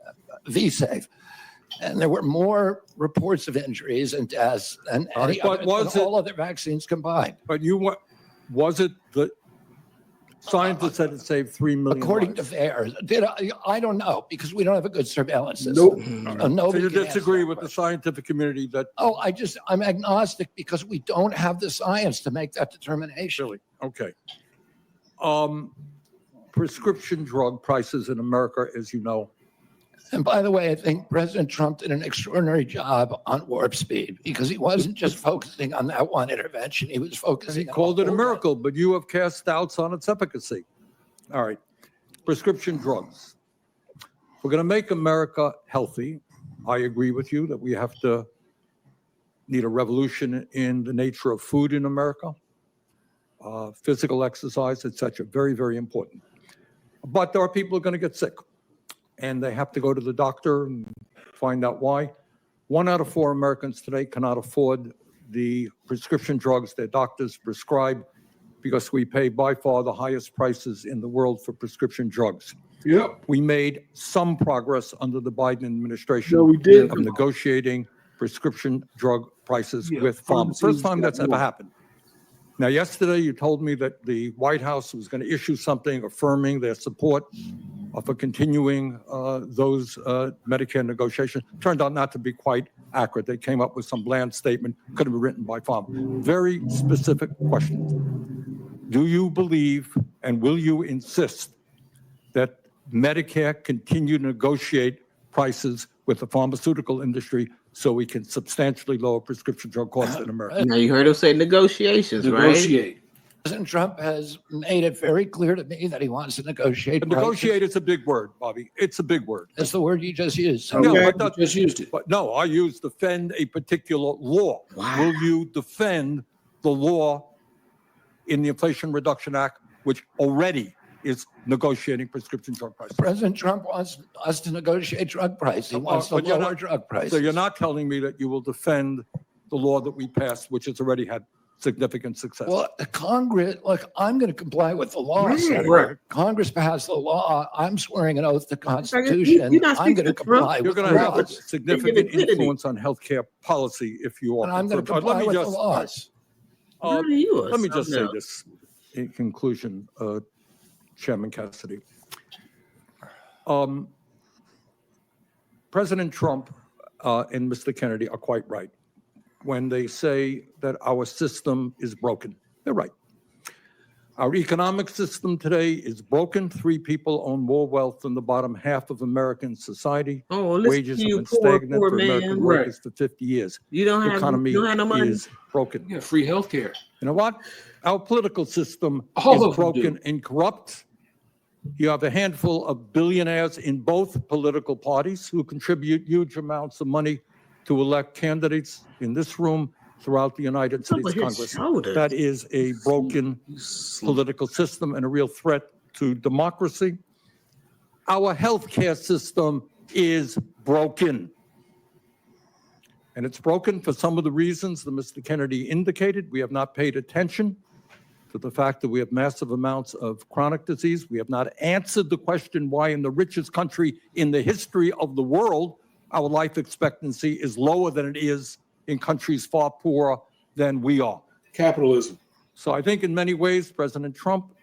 S13: VSafe. And there were more reports of injuries and deaths than all other vaccines combined.
S3: But was it the scientists said it saved 3 million
S13: According
S3: lives?
S13: to VAERS. I don't know, because we don't have a good surveillance system.
S3: Nope. So you disagree with the scientific community that...
S13: Oh, I'm agnostic because we don't have the science to make that determination.
S3: Really? Okay. Prescription drug prices in America, as you know.
S13: And by the way, I think President Trump did an extraordinary job on warp speed, because he wasn't just focusing on that one intervention. He was focusing
S3: He called it a miracle, but you have cast doubts on its efficacy. All right. Prescription drugs. We're going to make America healthy. I agree with you that we need a revolution in the nature of food in America, physical exercise, etc. Very, very important. But there are people who are going to get sick, and they have to go to the doctor and find out why. 1 out of 4 Americans today cannot afford the prescription drugs their doctors prescribe, because we pay by far the highest prices in the world for prescription drugs.
S6: Yep.
S3: We made some progress under the Biden administration.
S6: No, we did.
S3: Of negotiating prescription drug prices with pharma. First time that's ever happened. Now, yesterday you told me that the White House was going to issue something affirming their support for continuing those Medicare negotiations. Turned out not to be quite accurate. They came up with some bland statement, could have been written by pharma. Very specific questions. Do you believe, and will you insist, that Medicare continue to negotiate prices with the pharmaceutical industry so we can substantially lower prescription drug costs in America?
S17: Now you heard him say negotiations, right?
S13: President Trump has made it very clear to me that he wants to negotiate.
S3: But negotiate is a big word, Bobby. It's a big word.
S13: That's the word you just used.
S3: No, but just used it. But no, I used defend a particular law. Wow. Will you defend the law in the Inflation Reduction Act, which already is negotiating prescription drug prices?
S13: President Trump wants us to negotiate drug prices. He wants to lower drug prices.
S3: So you're not telling me that you will defend the law that we passed, which has already had significant success.
S13: Well, Congress, look, I'm going to comply with the law.
S3: Right.
S13: Congress passed the law. I'm swearing an oath to the Constitution. I'm going to comply
S3: You're
S13: with the
S3: going to have a
S13: laws.
S3: significant influence on healthcare policy if you are.
S13: And I'm going to comply with the laws.
S3: Let me just say this in conclusion, Chairman Cassidy. President Trump and Mr. Kennedy are quite right when they say that our system is broken. They're right. Our economic system today is broken. 3 people own more wealth than the bottom half of American society. Wages have been stagnant for American workers for 50 years. The economy
S17: no money.
S3: is broken.
S6: Yeah, free health care.
S3: You know what? Our political system
S6: All
S3: is broken and corrupt. You have a handful of billionaires in both political parties who contribute huge amounts of money to elect candidates in this room throughout the United States Congress. That is a broken political system and a real threat to democracy. Our healthcare system is broken. And it's broken for some of the reasons that Mr. Kennedy indicated. We have not paid attention to the fact that we have massive amounts of chronic disease. We have not answered the question why in the richest country in the history of the world, our life expectancy is lower than it is in countries far poorer than we are.
S6: Capitalism.
S3: So I think in many ways, President Trump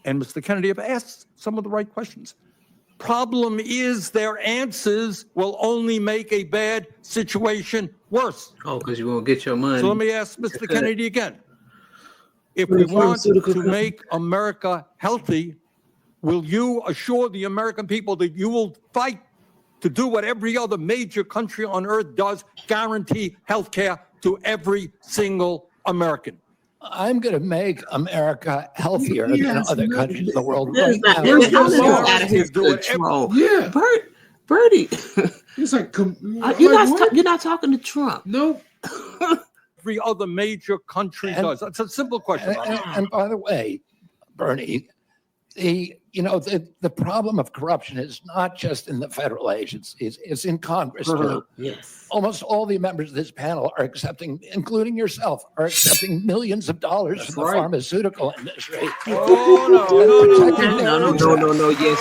S3: and Mr. Kennedy have asked some of the right questions. Problem is their answers will only make a bad situation worse.
S17: Oh, because you won't get your money.
S3: So let me ask Mr. Kennedy again. If we want to make America healthy, will you assure the American people that you will fight to do what every other major country on earth does, guarantee health care to every single American?
S13: I'm going to make America healthier than other countries in the world.
S17: Out of his control.
S6: Yeah,
S17: Bertie.
S6: It's like
S17: you're not talking to Trump.
S6: No.
S3: Every other major country does. That's a simple question.
S13: And by the way, Bernie, the problem of corruption is not just in the federal agencies, it's in Congress too.
S17: Yes.
S13: Almost all the members of this panel are accepting, including yourself, are accepting millions of dollars from the pharmaceutical industry.
S3: Oh,
S17: no. Yes.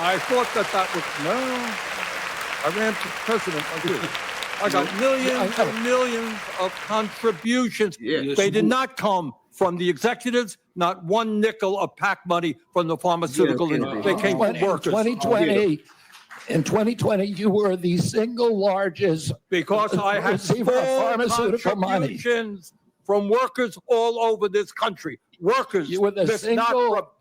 S3: I thought that was, no. I ran for president like this. I got millions and millions of contributions.
S17: Yes.
S3: They did not come from the executives, not one nickel of PAC money from the pharmaceutical industry. They came from workers.
S13: 2020, in 2020, you were the single largest
S3: because I had
S13: receiver of pharmaceutical money
S3: contributions from workers all over this country. Workers,
S13: you were the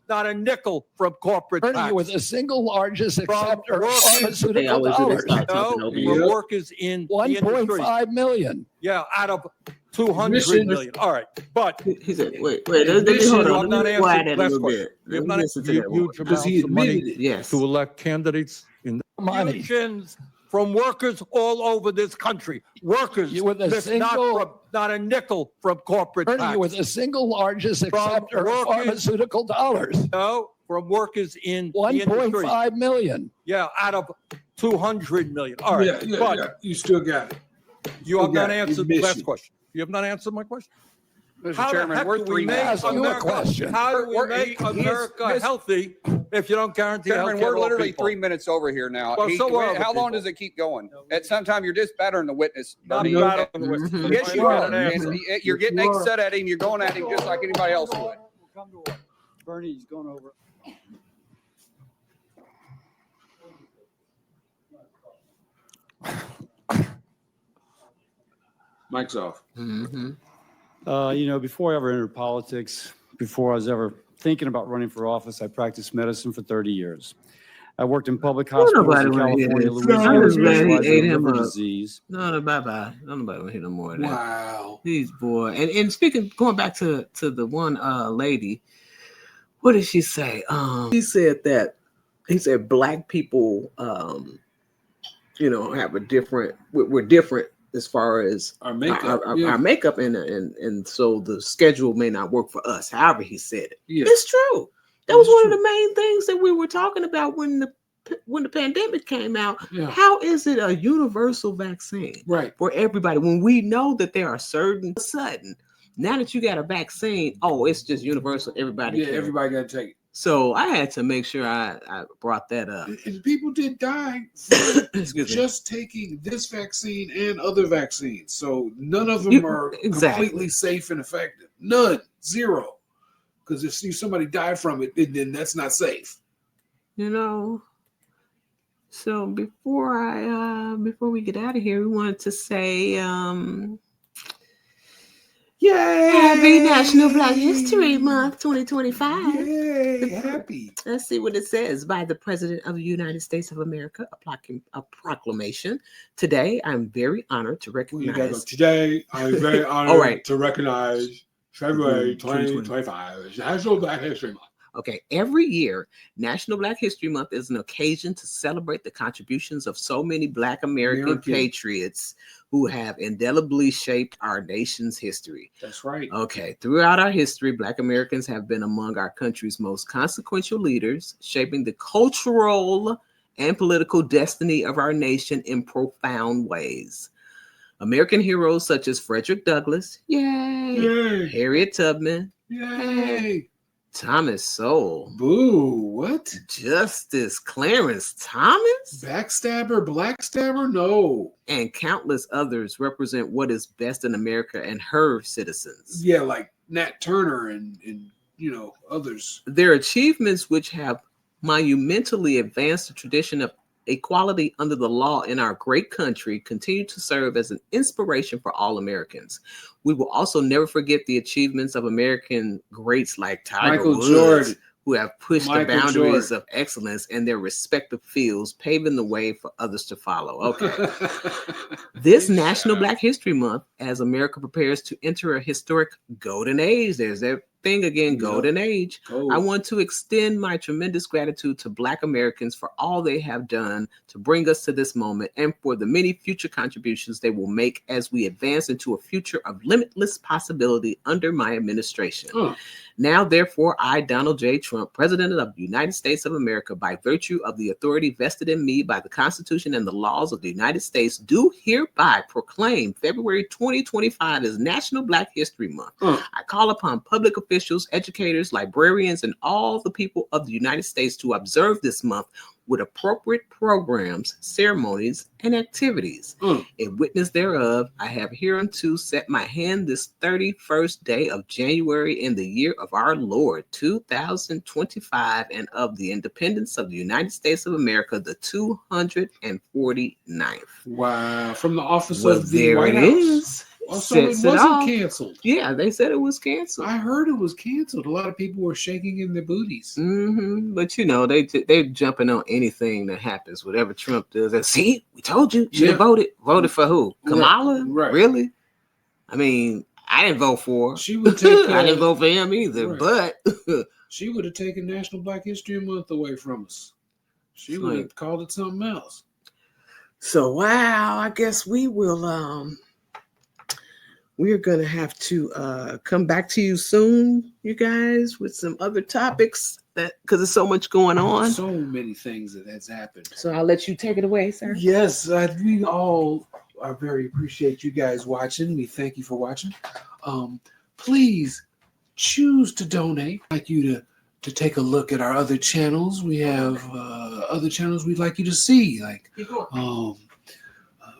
S3: not a nickel from corporate
S13: Bernie,
S3: tax.
S13: you were the single largest acceptor of
S3: workers,
S13: pharmaceutical dollars.
S3: From workers in
S13: 1.5 million.
S3: Yeah, out of 200 million. All right, but
S17: he said, wait, let me hold on. Let me quiet that a little bit.
S3: We have not huge amounts of money to elect candidates in contributions from workers all over this country. Workers,
S13: you were the single,
S3: not a nickel from corporate
S13: Bernie,
S3: tax.
S13: you were the single largest acceptor of pharmaceutical dollars.
S3: No, from workers in
S13: 1.5 million.
S3: Yeah, out of 200 million. All right,
S6: but you still got it.
S3: You have not answered the last question. You have not answered my question.
S4: Mr. Chairman, we're 3 minutes.
S3: How do we make America healthy if you don't guarantee health
S4: Chairman,
S3: care
S4: we're
S3: to all
S4: literally
S3: people?
S4: 3 minutes over here now.
S3: Well,
S4: How long does it keep going? At some time, you're just battering the witness.
S3: Not
S4: Bernie.
S3: battering the witness.
S4: Yes, you are. And you're getting upset at him. You're going at him just like anybody else would.
S18: Bernie's going over.
S6: Mic's off.
S18: Before I ever entered politics, before I was ever thinking about running for office, I practiced medicine for 30 years. I worked in public hospitals in California, Louisiana, specializing in liver disease.
S17: No, bye-bye. Nobody will hear no more of that.
S6: Wow.
S17: These boy. And speaking, going back to the one lady, what did she say? He said black people, have a different, we're different as far as
S6: our makeup,
S17: our makeup, and so the schedule may not work for us. However, he said it.
S6: Yeah.
S17: It's true. That was one of the main things that we were talking about when the pandemic came out.
S6: Yeah.
S17: How is it a universal vaccine for everybody when we know that there are sudden now that you got a vaccine, it's just universal. Everybody
S6: everybody got to take it.
S17: So I had to make sure I brought that up.
S6: And people did die from just taking this vaccine and other vaccines. So none of them are completely safe and effective. None. Zero. Because if somebody died from it, then that's not safe.
S17: So before we get out of here, we wanted to say
S6: yay!
S17: Happy National Black History Month 2025.
S6: Yay, happy.
S17: Let's see what it says. By the President of the United States of America, a proclamation. Today, I'm very honored to recognize.
S6: Today, I'm very honored to recognize February 2025 National Black History Month.
S17: Okay, every year, National Black History Month is an occasion to celebrate the contributions of so many Black American patriots who have indelibly shaped our nation's history.
S6: That's right.
S17: Okay, throughout our history, Black Americans have been among our country's most consequential leaders, shaping the cultural and political destiny of our nation in profound ways. American heroes such as Frederick Douglass, yay, Harriet Tubman,
S6: yay,
S17: Thomas Sowell,
S6: boo, what?
S17: Justice Clarence Thomas,
S6: Backstabber, Blackstabber, no,
S17: and countless others represent what is best in America and her citizens.
S6: Yeah, like Nat Turner and others.
S17: Their achievements, which have monumentally advanced the tradition of equality under the law in our great country, continue to serve as an inspiration for all Americans. We will also never forget the achievements of American greats like Tiger Woods,
S6: Jordan,
S17: who have pushed the boundaries of excellence in their respective fields, paving the way for others to follow. Okay. This National Black History Month, as America prepares to enter a historic golden age, there's that thing again, golden age. I want to extend my tremendous gratitude to Black Americans for all they have done to bring us to this moment and for the many future contributions they will make as we advance into a future of limitless possibility under my administration. Now, therefore, I, Donald J. Trump, President of the United States of America, by virtue of the authority vested in me by the Constitution and the laws of the United States, do hereby proclaim February 2025 as National Black History Month. I call upon public officials, educators, librarians, and all the people of the United States to observe this month with appropriate programs, ceremonies, and activities. In witness thereof, I have hereunto set my hand this 31st day of January in the year of our Lord, 2025, and of the independence of the United States of America, the 249th.
S6: Wow. From the office of the
S17: there
S6: White
S17: it
S6: House.
S17: is.
S6: So it wasn't canceled.
S17: Yeah, they said it was canceled.
S6: I heard it was canceled. A lot of people were shaking in their booties.
S17: But they're jumping on anything that happens, whatever Trump does. And see, we told you, should have voted. Voted for who? Kamala?
S6: Right.
S17: Really? I mean, I didn't vote for her.
S6: She would take.
S17: I didn't vote for him either. But
S6: she would have taken National Black History Month away from us. She would have called it something else.
S17: So wow, I guess we will. We're going to have to come back to you soon, you guys, with some other topics because there's so much going on.
S6: So many things that has happened.
S17: So I'll let you take it away, sir.
S6: Yes, we all are very appreciate you guys watching. We thank you for watching. Please choose to donate. I'd like you to take a look at our other channels. We have other channels we'd like you to see, like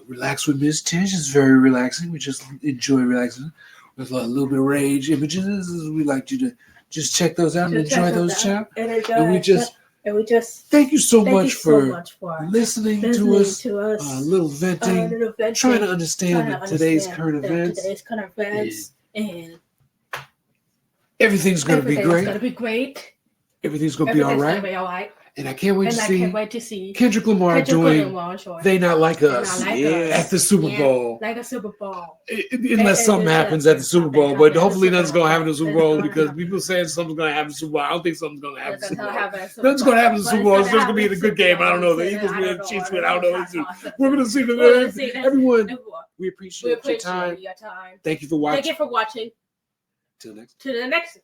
S6: Relax with Ms. Tish is very relaxing. We just enjoy relaxing with a little bit of rage images. We'd like you to just check those out and enjoy those channels. And we just thank you so much for listening to us. A little venting, trying to understand today's current events.
S14: And
S6: everything's going to be great.
S14: It's going to be great.
S6: Everything's going to be all right.
S14: Be all right.
S6: And I can't wait to see Kendrick Lamar
S14: doing
S6: They Not Like Us at the Super Bowl.
S14: Like a Super Bowl.
S6: Unless something happens at the Super Bowl. But hopefully nothing's going to happen at the Super Bowl because people saying something's going to happen at the Super Bowl. I don't think something's going to happen at the Super Bowl. Nothing's going to happen at the Super Bowl. It's just going to be in a good game. I don't know. The Eagles win, Chiefs win. I don't know. We're going to see everyone. We appreciate your time. Thank you for watching.
S14: Thank you for watching.
S6: Till next.
S14: To the next.